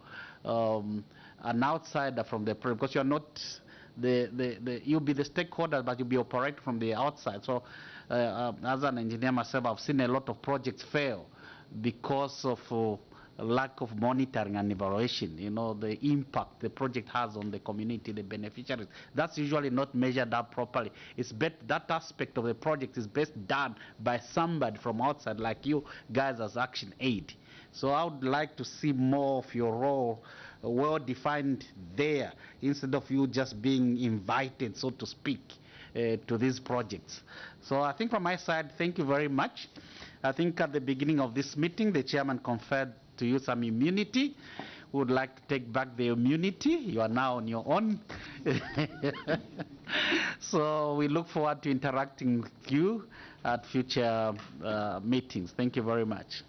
an outsider from the project, because you're not you'll be the stakeholder, but you'll be operating from the outside. So as an engineer myself, I've seen a lot of projects fail because of lack of monitoring and evaluation. You know, the impact the project has on the community, the beneficiaries. That's usually not measured up properly. It's that aspect of the project is best done by somebody from outside, like you guys as Action Aid. So I would like to see more of your role well defined there, instead of you just being invited, so to speak, to these projects. So I think from my side, thank you very much. I think at the beginning of this meeting, the chairman conferred to you some immunity. We would like to take back the immunity. You are now on your own. So we look forward to interacting with you at future meetings. Thank you very much.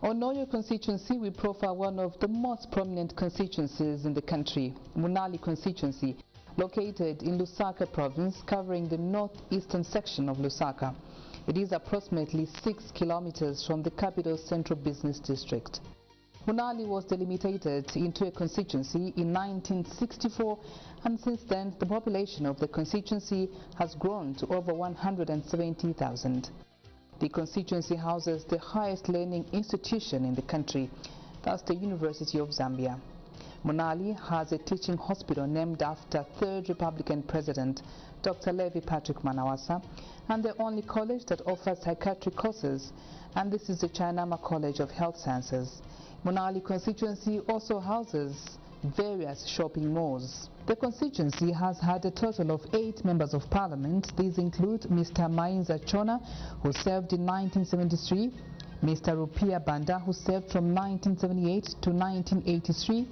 On Oyo constituency, we profile one of the most prominent constituencies in the country, Munali constituency, located in Lusaka province, covering the northeastern section of Lusaka. It is approximately 6 kilometers from the capital central business district. Munali was delimited into a constituency in 1964, and since then the population of the constituency has grown to over 170,000. The constituency houses the highest learning institution in the country, that's the University of Zambia. Munali has a teaching hospital named after 3rd Republican President Dr. Levi Patrick Manawasa, and the only college that offers psychiatric courses, and this is the Chainama College of Health Sciences. Munali constituency also houses various shopping malls. The constituency has had a total of 8 members of parliament. These include Mr. Mainza Chona, who served in 1973, Mr. Rupia Banda, who served from 1978 to 1983,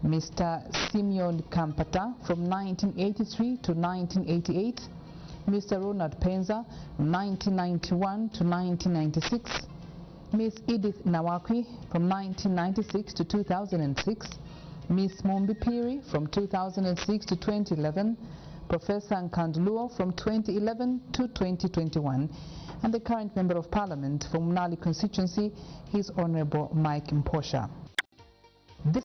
Mr. Simeon Kampata from 1983 to 1988, Mr. Ronald Penza from 1991 to 1996, Ms. Edith Nawakwi from 1996 to 2006, Ms. Mombi Piri from 2006 to 2011, Professor Nkandluo from 2011 to 2021, and the current Member of Parliament for Munali constituency is Honorable Mike Mposha. This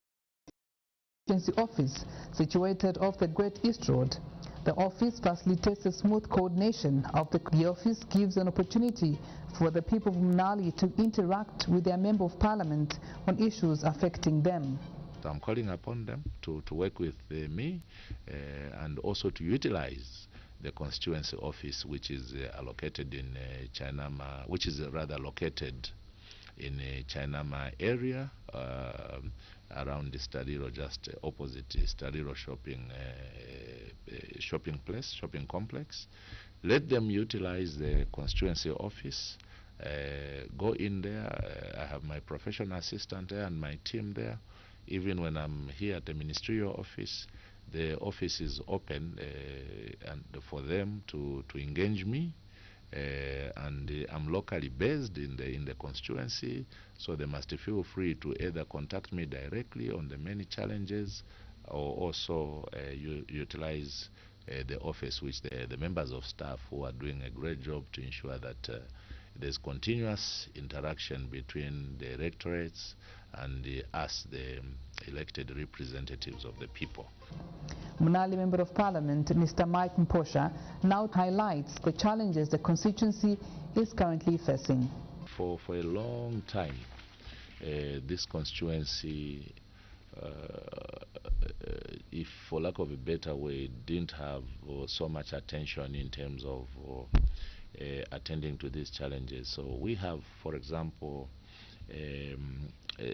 constituency office, situated off the Great East Road, the office facilitates a smooth coordination of the office, gives an opportunity for the people of Munali to interact with their Member of Parliament on issues affecting them. I'm calling upon them to work with me and also to utilize the constituency office, which is allocated in Chainama, which is rather located in Chainama area around the Stadiro, just opposite the Stadiro shopping complex. Let them utilize the constituency office. Go in there. I have my professional assistant there and my team there. Even when I'm here at the ministerial office, the office is open and for them to engage me. And I'm locally based in the constituency, so they must feel free to either contact me directly on the many challenges, or also utilize the office, which the members of staff who are doing a great job to ensure that there's continuous interaction between the electorates and us, the elected representatives of the people. Munali Member of Parliament, Mr. Mike Mposha, now highlights the challenges the constituency is currently facing. For a long time, this constituency, if for lack of a better way, didn't have so much attention in terms of attending to these challenges. So we have, for example,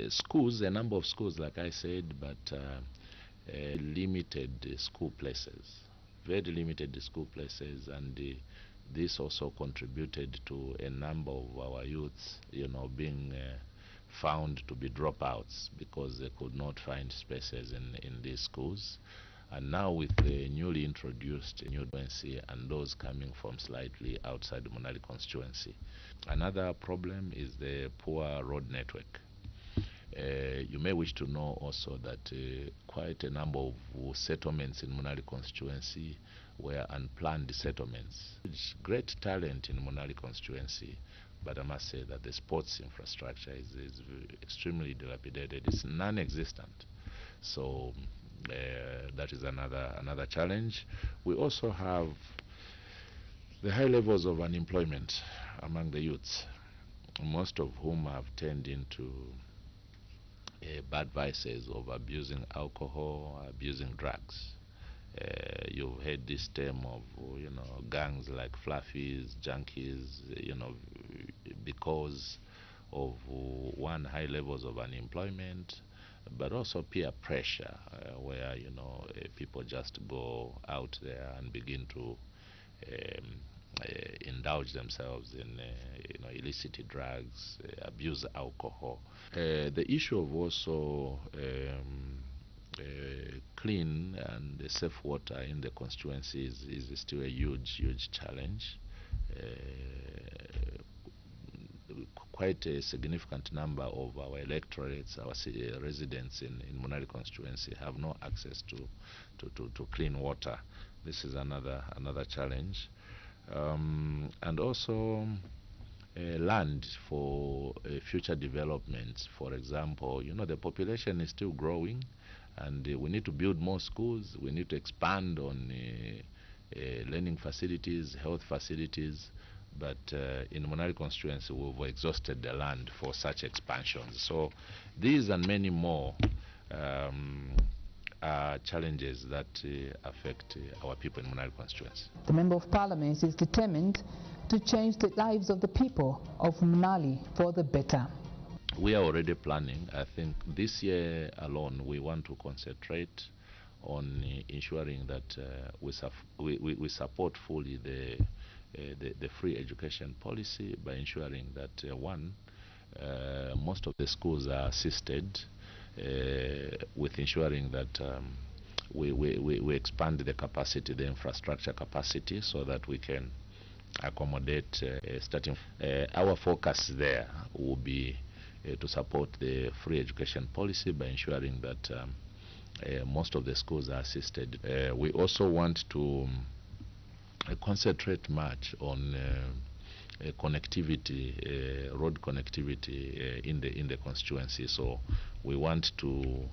schools, a number of schools, like I said, but limited school places, very limited school places, and this also contributed to a number of our youths, being found to be dropouts because they could not find spaces in these schools. And now with the newly introduced new constituency and those coming from slightly outside the Munali constituency. Another problem is the poor road network. You may wish to know also that quite a number of settlements in Munali constituency were unplanned settlements. There's great talent in Munali constituency, but I must say that the sports infrastructure is extremely dilapidated. It's non-existent. So that is another challenge. We also have the high levels of unemployment among the youths, most of whom have turned into bad vices of abusing alcohol, abusing drugs. You've heard this term of gangs like fluffies, junkies, because of one, high levels of unemployment, but also peer pressure, where people just go out there and begin to indulge themselves in illicit drugs, abuse alcohol. The issue of also clean and safe water in the constituency is still a huge challenge. quite a significant number of our electorates, our residents in Munali constituency have no access to clean water. This is another challenge. And also land for future developments. For example, the population is still growing, and we need to build more schools. We need to expand on learning facilities, health facilities. But in Munali constituency, we've exhausted the land for such expansions. So these and many more are challenges that affect our people in Munali constituency. The Member of Parliament is determined to change the lives of the people of Munali for the better. We are already planning. I think this year alone we want to concentrate on ensuring that we support fully the free education policy by ensuring that most of the schools are assisted with ensuring that we expand the capacity, the infrastructure capacity, so that we can accommodate starting. Our focus there will be to support the free education policy by ensuring that most of the schools are assisted. We also want to concentrate much on connectivity, road connectivity in the constituency. So we want to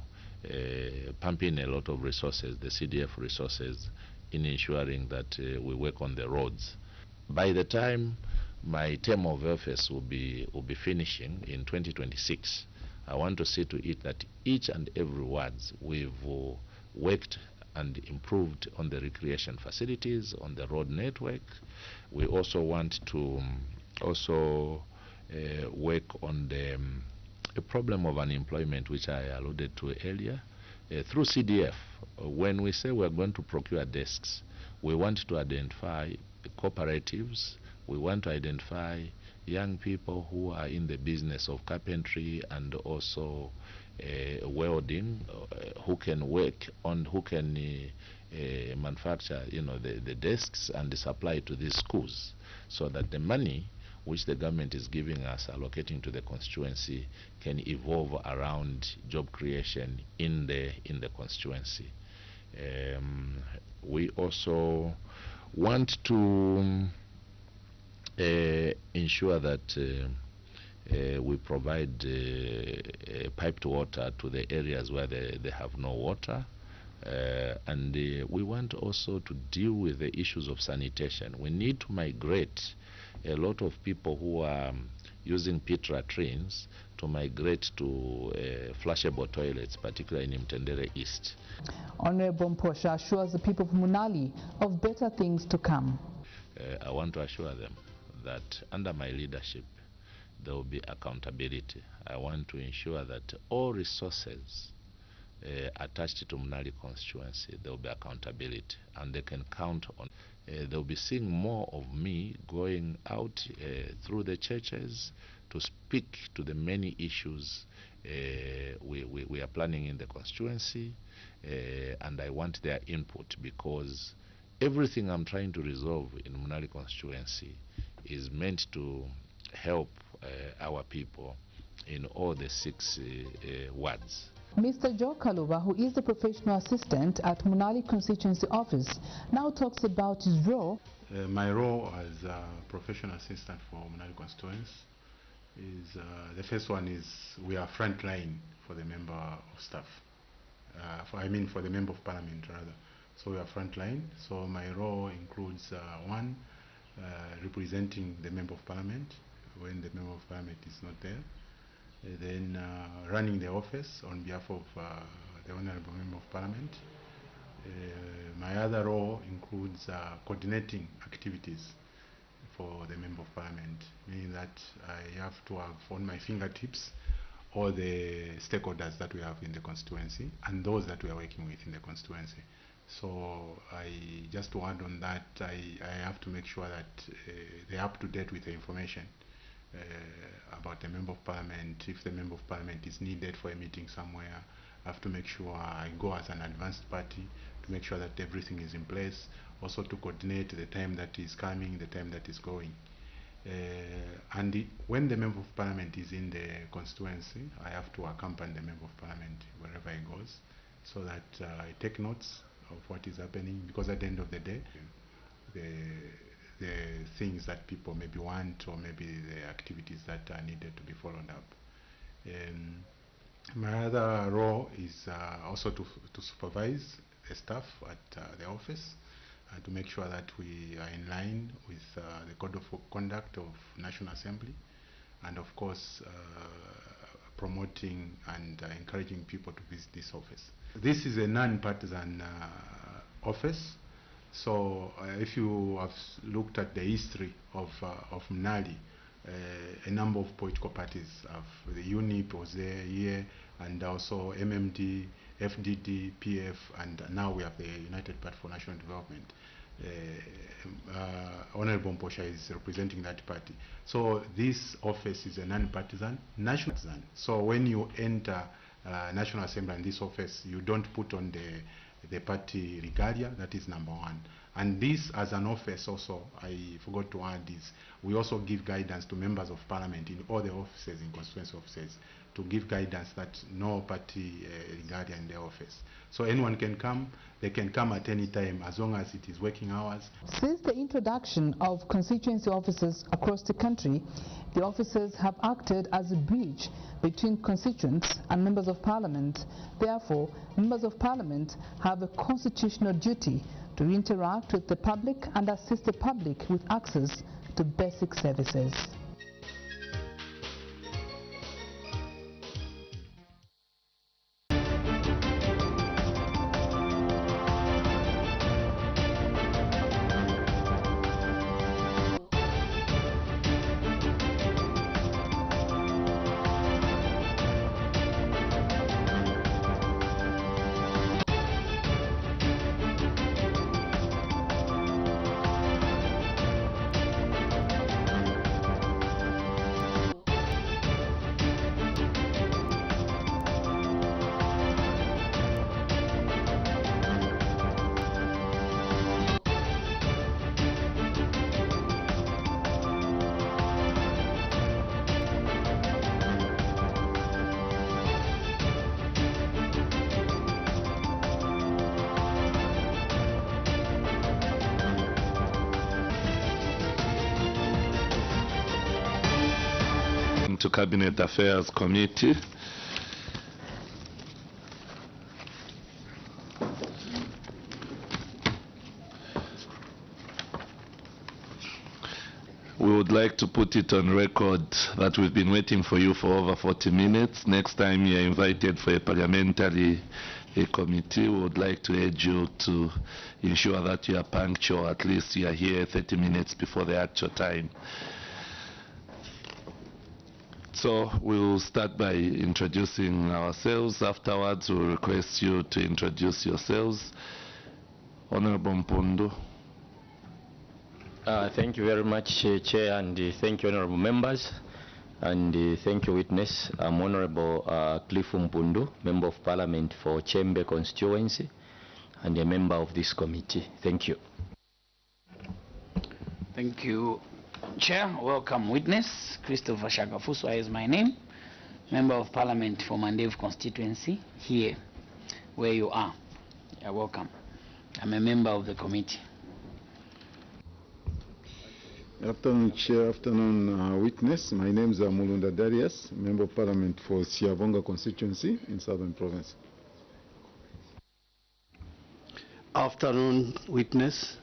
pump in a lot of resources, the CDF resources, in ensuring that we work on the roads. By the time my term of office will be finishing in 2026, I want to see to it that each and every ward we've worked and improved on the recreation facilities, on the road network. We also want to work on the problem of unemployment, which I alluded to earlier. Through CDF, when we say we're going to procure desks, we want to identify cooperatives, we want to identify young people who are in the business of carpentry and also welding, who can work on, who can manufacture, the desks and supply to these schools, so that the money which the government is giving us, allocating to the constituency, can evolve around job creation in the constituency. We also want to ensure that we provide piped water to the areas where they have no water. And we want also to deal with the issues of sanitation. We need to migrate a lot of people who are using pit latrines to migrate to flushable toilets, particularly in Mtendere East. Honorable Mposha assures the people of Munali of better things to come. I want to assure them that under my leadership there will be accountability. I want to ensure that all resources attached to Munali constituency, there will be accountability, and they can count on. They'll be seeing more of me going out through the churches to speak to the many issues we are planning in the constituency, and I want their input, because everything I'm trying to resolve in Munali constituency is meant to help our people in all the 6 wards. Mr. Joe Kaluba, who is the professional assistant at Munali constituency office, now talks about his role. My role as a professional assistant for Munali constituency is, the first one is we are front line for the member of staff. For the member of parliament rather. So we are front line. So my role includes one, representing the member of parliament when the member of parliament is not there. Then running the office on behalf of the Honorable Member of Parliament. My other role includes coordinating activities for the Member of Parliament, meaning that I have to have on my fingertips all the stakeholders that we have in the constituency and those that we are working with in the constituency. So just to add on that, I have to make sure that they're up to date with the information about the Member of Parliament. If the Member of Parliament is needed for a meeting somewhere, I have to make sure I go as an advanced party to make sure that everything is in place, also to coordinate the time that is coming, the time that is going. When the Member of Parliament is in the constituency, I have to accompany the Member of Parliament wherever he goes, so that I take notes of what is happening, because at the end of the day, the things that people maybe want, or maybe the activities that are needed to be followed up. My other role is also to supervise the staff at the office, to make sure that we are in line with the Code of Conduct of National Assembly, and of course promoting and encouraging people to visit this office. This is a non-partisan office, so if you have looked at the history of Mnali, a number of political parties have, the UNIP was there here, and also MMD, FDD, PF, and now we have the United Party for National Development. Honorable Mposha is representing that party. So this office is a non-partisan, national partisan. So when you enter National Assembly in this office, you don't put on the party regalia. That is number one. And this, as an office also, I forgot to add this, we also give guidance to members of parliament in all the offices, in constituency offices, to give guidance that no party regalia in the office. So anyone can come, they can come at any time, as long as it is working hours. Since the introduction of constituency officers across the country, the officers have acted as a bridge between constituents and members of parliament. Therefore, members of parliament have a constitutional duty to interact with the public and assist the public with access to basic services. To Cabinet Affairs Committee. We would like to put it on record that we've been waiting for you for over 40 minutes. Next time you are invited for a parliamentary committee, we would like to urge you to ensure that you are punctual, at least you are here 30 minutes before the actual time. So we'll start by introducing ourselves. Afterwards, we'll request you to introduce yourselves. Honorable Mpundu. Thank you very much, Chair, and thank you, honorable members, and thank you, witness. I'm Honorable Cliff Mpundu, Member of Parliament for Chembe constituency, and a member of this committee. Thank you. Thank you, Chair. Welcome, witness. Christopher Shagafuswa is my name, Member of Parliament for Mandevu constituency, here where you are. You're welcome. I'm a member of the committee. Afternoon, Chair. Afternoon, witness. My name is Mulunda Darius, Member of Parliament for Siavonga constituency in Southern Province. Afternoon, witness.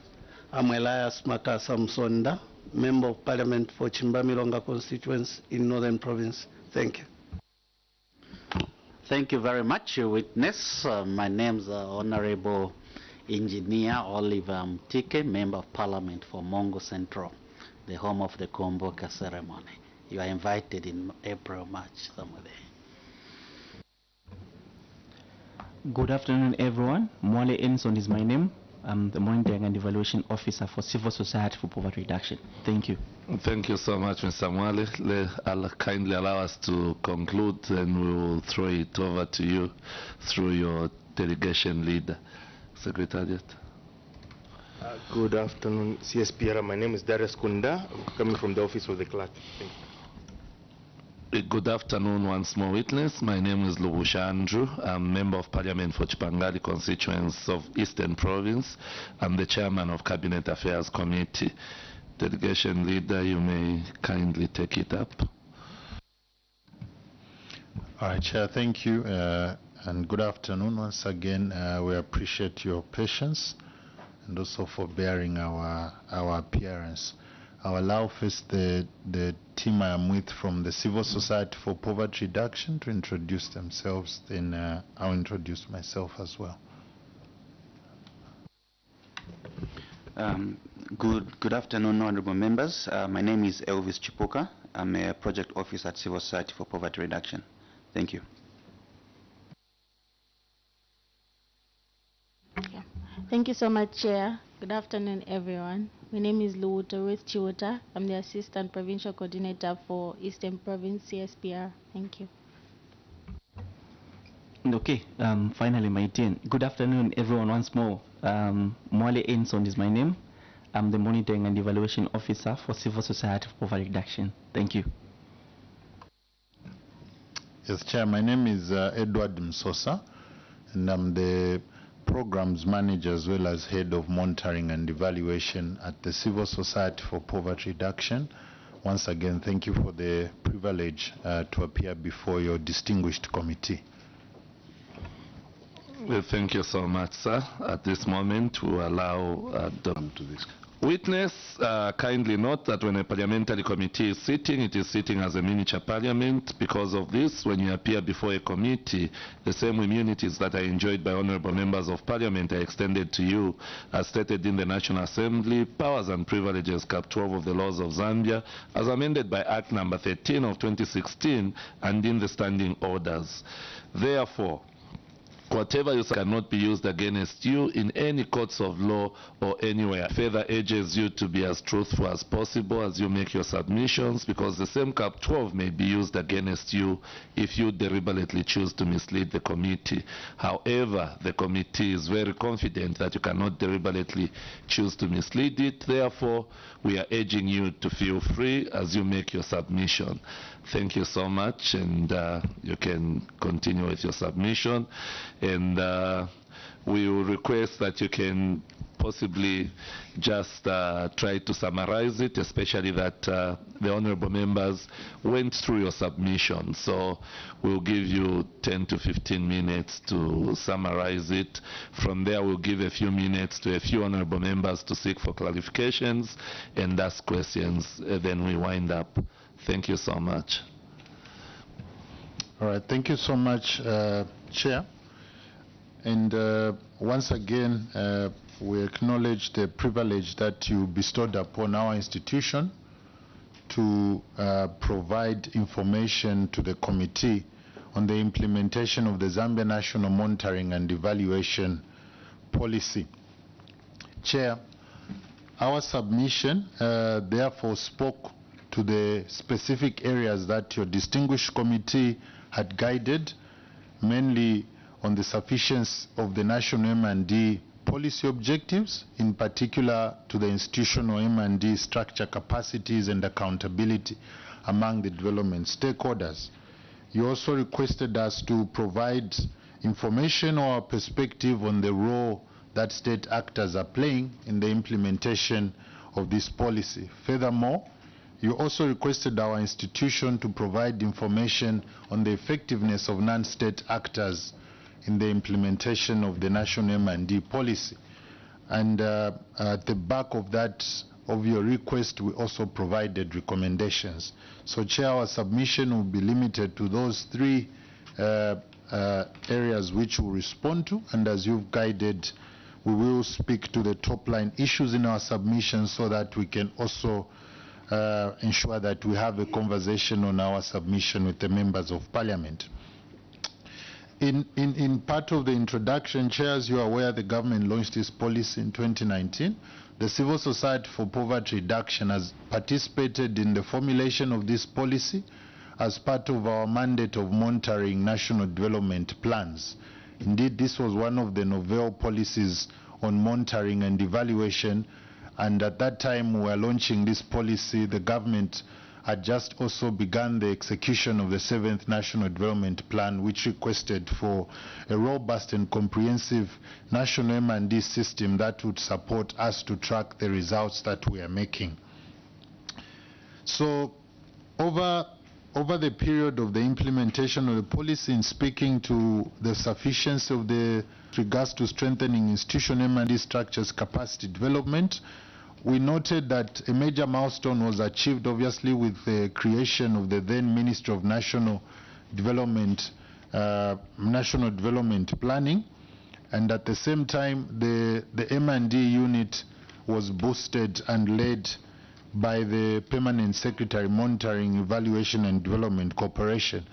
I'm Elias Makasa Msonda, Member of Parliament for Chimbamilonga constituency in Northern Province. Thank you. Thank you very much, witness. My name is Honorable Engineer Oliver Mtike, Member of Parliament for Mongo Central, the home of the Komboka ceremony. You are invited in April, March, somewhere there. Good afternoon, everyone. Mwale Enson is my name. I'm the Monitoring and Evaluation Officer for Civil Society for Poverty Reduction. Thank you. Thank you so much, Mr. Mwale. Kindly allow us to conclude, and we will throw it over to you through your delegation leader. Secretariat. Good afternoon, CSPR. My name is Darius Kunda. I'm coming from the office of the clerk. Thank you. Good afternoon once more, witness. My name is Lubusha Andrew. I'm Member of Parliament for Chipangali constituents of Eastern Province. I'm the Chairman of Cabinet Affairs Committee. Delegation Leader, you may kindly take it up. All right, Chair, thank you. And good afternoon once again. We appreciate your patience and also for bearing our appearance. I'll allow first the team I am with from the Civil Society for Poverty Reduction to introduce themselves, then I'll introduce myself as well. Good afternoon, honorable members. My name is Elvis Chipoka. I'm a project officer at Civil Society for Poverty Reduction. Thank you. Thank you so much, Chair. Good afternoon, everyone. My name is Luwuta Ruth Chiwuta. I'm the Assistant Provincial Coordinator for Eastern Province CSPR. Thank you. Okay, finally my turn. Good afternoon, everyone, once more. Mwale Enson is my name. I'm the Monitoring and Evaluation Officer for Civil Society for Poverty Reduction. Thank you. Yes, Chair, my name is Edward Msosa, and I'm the Programs Manager as well as Head of Monitoring and Evaluation at the Civil Society for Poverty Reduction. Once again, thank you for the privilege to appear before your distinguished committee. Well, thank you so much, sir. At this moment, we will allow to this. Witness, kindly note that when a parliamentary committee is sitting, it is sitting as a miniature parliament. Because of this, when you appear before a committee, the same immunities that are enjoyed by honorable members of parliament are extended to you, as stated in the National Assembly, Powers and Privileges, Cap 12 of the Laws of Zambia, as amended by Act number 13 of 2016, and in the standing orders. Therefore, whatever you say cannot be used against you in any courts of law or anywhere. Further urges you to be as truthful as possible as you make your submissions, because the same Cap 12 may be used against you if you deliberately choose to mislead the committee. However, the committee is very confident that you cannot deliberately choose to mislead it. Therefore, we are urging you to feel free as you make your submission. Thank you so much, and you can continue with your submission. And we will request that you can possibly just try to summarize it, especially that the honorable members went through your submission. So we'll give you 10 to 15 minutes to summarize it. From there, we'll give a few minutes to a few honorable members to seek for clarifications and ask questions. Then we wind up. Thank you so much. All right, thank you so much, Chair. And once again, we acknowledge the privilege that you bestowed upon our institution to provide information to the committee on the implementation of the Zambia National Monitoring and Evaluation Policy. Chair, our submission therefore spoke to the specific areas that your distinguished committee had guided, mainly on the sufficiency of the national M&D policy objectives, in particular to the institutional M&D structure capacities and accountability among the development stakeholders. You also requested us to provide information or perspective on the role that state actors are playing in the implementation of this policy. Furthermore, you also requested our institution to provide information on the effectiveness of non-state actors in the implementation of the national M&D policy. And at the back of that, of your request, we also provided recommendations. So, Chair, our submission will be limited to those three areas which we'll respond to, and as you've guided, we will speak to the top line issues in our submission so that we can also ensure that we have a conversation on our submission with the members of parliament. In part of the introduction, Chair, as you are aware, the government launched this policy in 2019. The Civil Society for Poverty Reduction has participated in the formulation of this policy as part of our mandate of monitoring national development plans. Indeed, this was one of the novel policies on monitoring and evaluation. And at that time we were launching this policy, the government had just also begun the execution of the 7th National Development Plan, which requested for a robust and comprehensive national M&D system that would support us to track the results that we are making. So over the period of the implementation of the policy, in speaking to the sufficiency of the regards to strengthening institutional M&D structures capacity development, we noted that a major milestone was achieved, obviously, with the creation of the then Ministry of National Development Planning, and at the same time the M&D unit was boosted and led by the Permanent Secretary Monitoring, Evaluation and Development Corporation.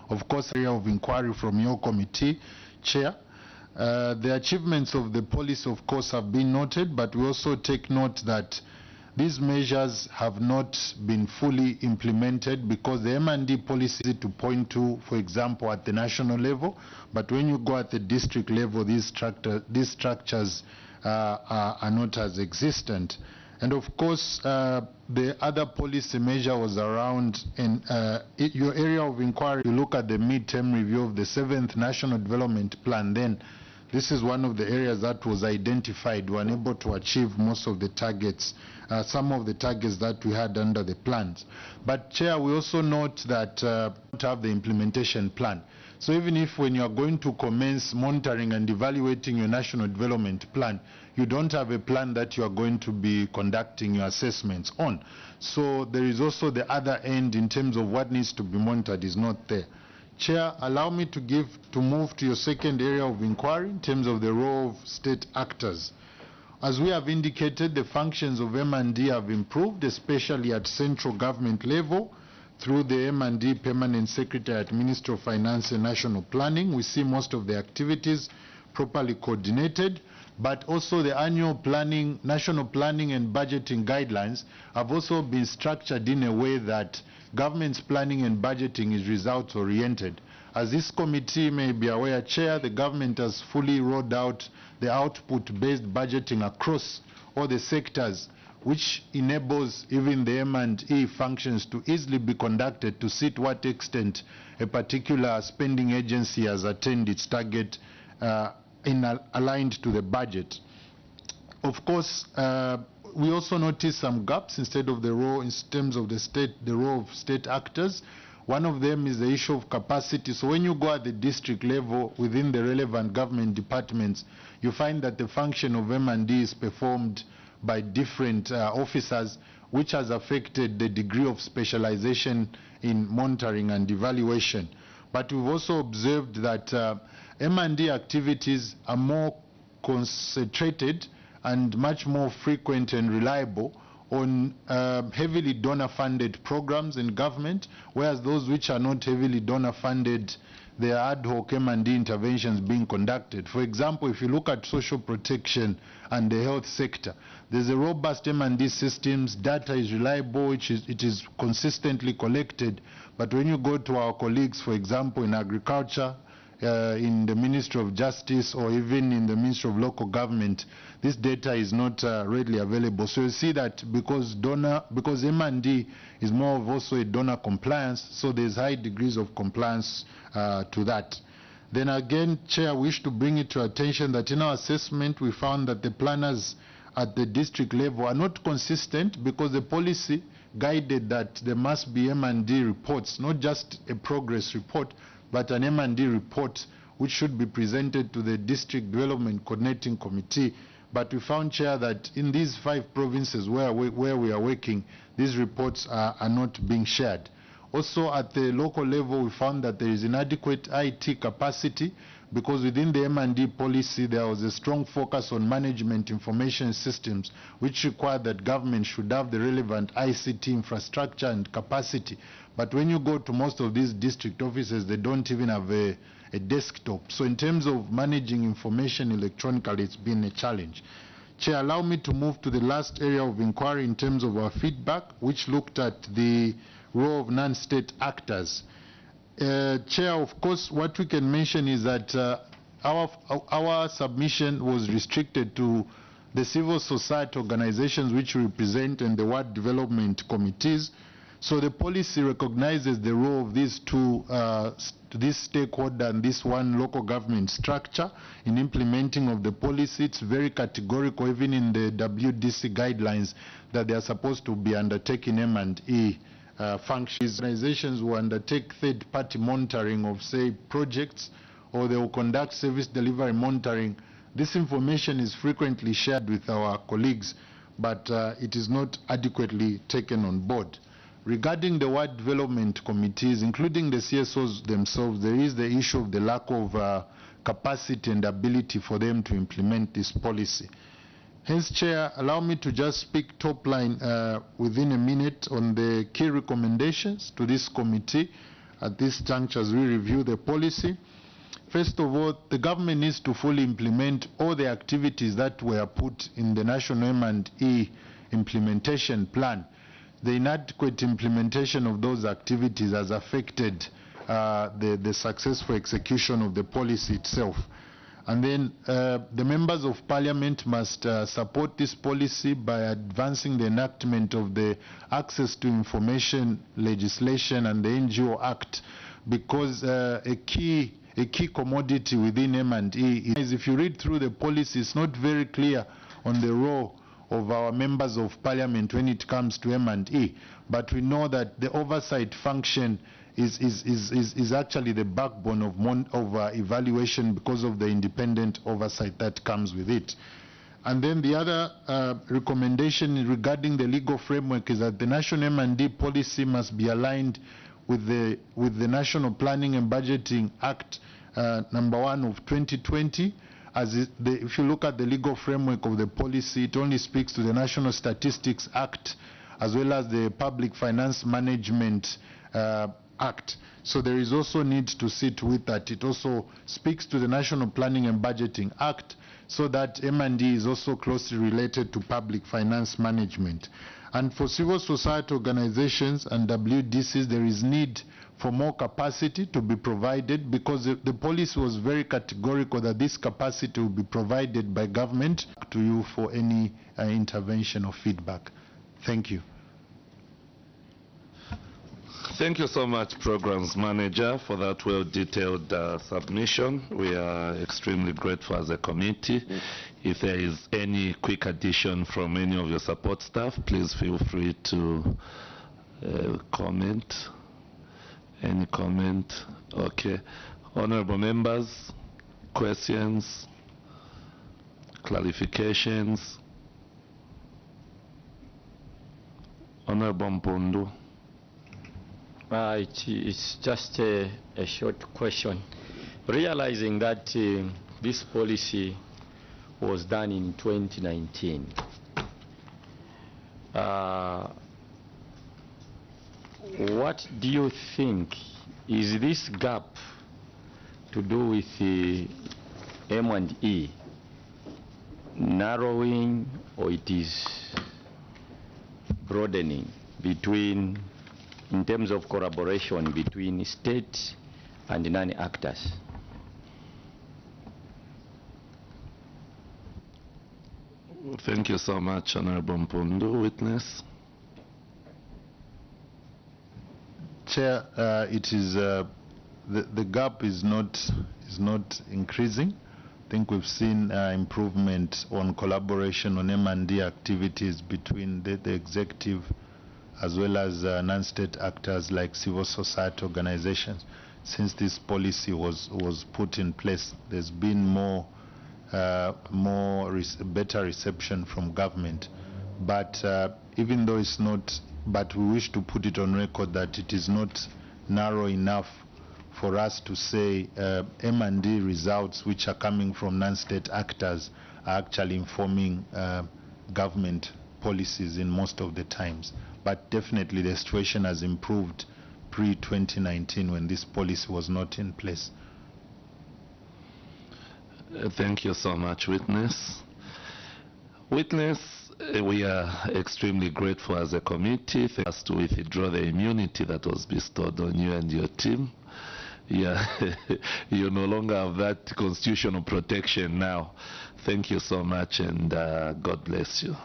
Of course, area of inquiry from your committee, Chair. The achievements of the policy, of course, have been noted, but we also take note that these measures have not been fully implemented because the M&D policy to point to, for example, at the national level, but when you go at the district level, these structures are not as existent. And of course, the other policy measure was around your area of inquiry. You look at the mid-term review of the 7th National Development Plan, then this is one of the areas that was identified. We were unable to achieve most of the targets, some of the targets that we had under the plans. But Chair, we also note that we don't have the implementation plan. So even if when you are going to commence monitoring and evaluating your national development plan, you don't have a plan that you are going to be conducting your assessments on. So there is also the other end in terms of what needs to be monitored is not there. Chair, allow me to move to your second area of inquiry in terms of the role of state actors. As we have indicated, the functions of M&D have improved, especially at central government level, through the M&D Permanent Secretary at Ministry of Finance and National Planning. We see most of the activities properly coordinated, but also the annual planning, national planning and budgeting guidelines have also been structured in a way that government's planning and budgeting is results-oriented. As this committee may be aware, Chair, the government has fully rolled out the output-based budgeting across all the sectors, which enables even the M&E functions to easily be conducted to see to what extent a particular spending agency has attained its target aligned to the budget. Of course, we also notice some gaps instead of the role in terms of the role of state actors. One of them is the issue of capacity. So when you go at the district level within the relevant government departments, you find that the function of M&D is performed by different officers, which has affected the degree of specialization in monitoring and evaluation. But we've also observed that M&D activities are more concentrated and much more frequent and reliable on heavily donor-funded programs in government, whereas those which are not heavily donor-funded, there are ad hoc M&D interventions being conducted. For example, if you look at social protection and the health sector, there's a robust M&D systems, data is reliable, it is consistently collected, but when you go to our colleagues, for example, in agriculture, in the Ministry of Justice or even in the Ministry of Local Government, this data is not readily available. So you see that because M&D is more of also a donor compliance, so there's high degrees of compliance to that. Then again, Chair, I wish to bring it to attention that in our assessment we found that the planners at the district level are not consistent because the policy guided that there must be M&D reports, not just a progress report, but an M&D report which should be presented to the District Development Coordinating Committee. But we found, Chair, that in these 5 provinces where we are working, these reports are not being shared. Also at the local level, we found that there is inadequate IT capacity because within the M&D policy there was a strong focus on management information systems, which required that government should have the relevant ICT infrastructure and capacity. But when you go to most of these district offices, they don't even have a desktop. So in terms of managing information electronically, it's been a challenge. Chair, allow me to move to the last area of inquiry in terms of our feedback, which looked at the role of non-state actors. Chair, of course, what we can mention is that our submission was restricted to the civil society organizations which represent and the ward development committees. So the policy recognizes the role of these two, this stakeholder and this one local government structure in implementing of the policy. It's very categorical, even in the WDC guidelines, that they are supposed to be undertaking M&E functions. Organizations will undertake third-party monitoring of, say, projects, or they will conduct service delivery monitoring. This information is frequently shared with our colleagues, but it is not adequately taken on board. Regarding the ward development committees, including the CSOs themselves, there is the issue of the lack of capacity and ability for them to implement this policy. Hence, Chair, allow me to just speak top line within a minute on the key recommendations to this committee at this juncture as we review the policy. First of all, the government needs to fully implement all the activities that were put in the National M&E implementation plan. The inadequate implementation of those activities has affected the successful execution of the policy itself. And then the members of parliament must support this policy by advancing the enactment of the Access to Information legislation and the NGO Act, because a key commodity within M&E is, if you read through the policy, it's not very clear on the role of our members of parliament when it comes to M&E, but we know that the oversight function is actually the backbone of evaluation because of the independent oversight that comes with it. And then the other recommendation regarding the legal framework is that the national M&E policy must be aligned with the National Planning and Budgeting Act number 1 of 2020. If you look at the legal framework of the policy, it only speaks to the National Statistics Act as well as the Public Finance Management Act. So there is also need to sit with that. It also speaks to the National Planning and Budgeting Act, so that M&E is also closely related to public finance management. And for civil society organizations and WDCs, there is need for more capacity to be provided, because the policy was very categorical that this capacity will be provided by government to you for any intervention or feedback. Thank you. Thank you so much, Programs Manager, for that well-detailed submission. We are extremely grateful as a committee. If there is any quick addition from any of your support staff, please feel free to comment. Any comment? Okay. Honorable members, questions, clarifications? Honorable Mpundu. It's just a short question. Realizing that this policy was done in 2019, what do you think, is this gap to do with the M&E narrowing, or it is broadening between, in terms of collaboration between state and non-actors? Thank you so much, Honorable Mpundu. Witness. Chair, it is the gap is not increasing. I think we've seen improvement on collaboration on M&E activities between the executive as well as non-state actors like civil society organizations. Since this policy was put in place, there's been better reception from government. But even though it's not, but we wish to put it on record that it is not narrow enough for us to say M&E results which are coming from non-state actors are actually informing government policies in most of the times. But definitely the situation has improved pre-2019 when this policy was not in place. Thank you so much, Witness. Witness, we are extremely grateful as a committee for us to withdraw the immunity that was bestowed on you and your team. yeah, you no longer have that constitutional protection now. Thank you so much, and God bless you.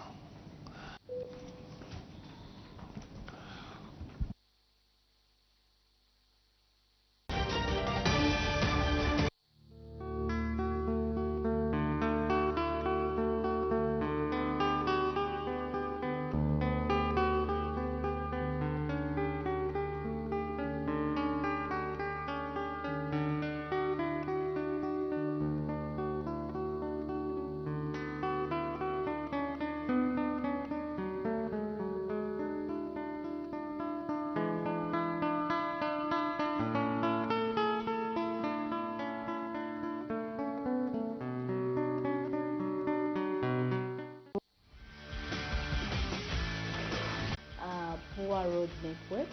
Poor road network,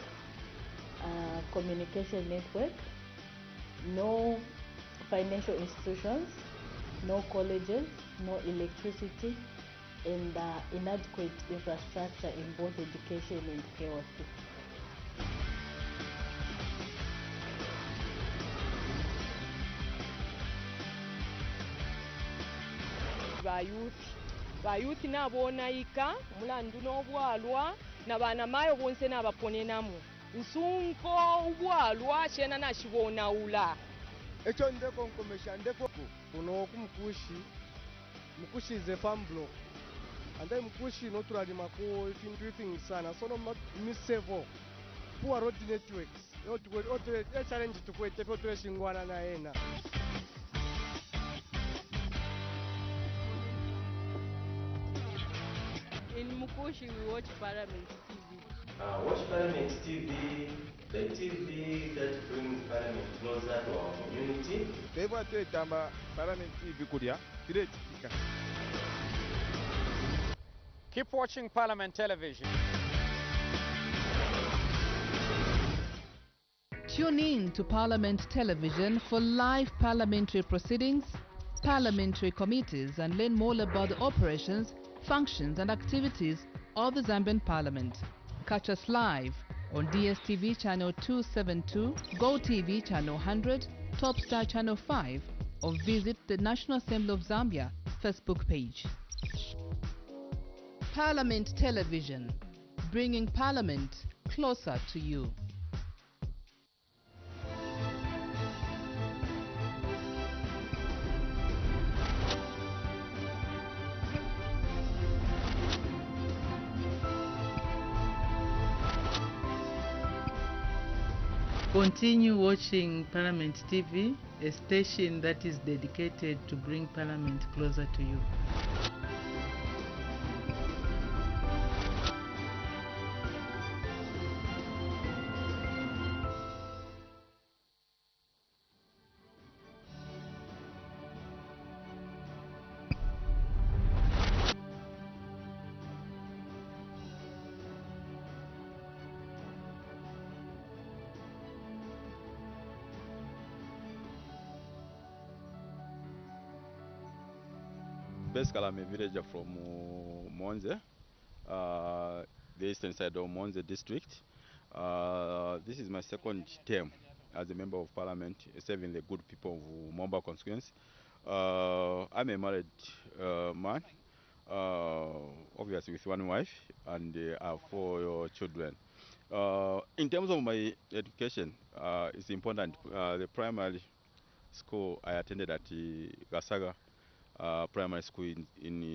communication network, no financial institutions, no colleges, no electricity, and inadequate infrastructure in both education and health. bayuthi nabo onayika mulandu n'obwalwa nabana mayo bonse n'abaponenamu nsunko obwalwa shena nashibonaula ekyo ndeko nkomesha ndeko kuno mukushi ze farm block ande mukushi no turalima ko everything sana so no misevo poor road networks otu challenge tukwete otu shingwana na ena. In Mukushi, we watch Parliament TV. Watch Parliament TV, the TV that brings Parliament closer to our community. Teva tuetamba Parliament TV kuria, tiretika. Keep watching Parliament Television. Tune in to Parliament Television for live parliamentary proceedings, parliamentary committees, and learn more about the operations, functions and activities of the Zambian Parliament. Catch us live on DSTV channel 272, GoTV channel 100, Topstar channel 5, or visit the National Assembly of Zambia Facebook page. Parliament Television, bringing Parliament closer to you. Continue watching Parliament TV, a station that is dedicated to bring Parliament closer to you. Basically, I'm a villager from Monze, the eastern side of Monze district. This is my second term as a member of parliament, serving the good people of Momba constituency. I'm a married man, obviously with one wife, and I have 4 children. In terms of my education, it's important. The primary school I attended at Gasaga Primary School in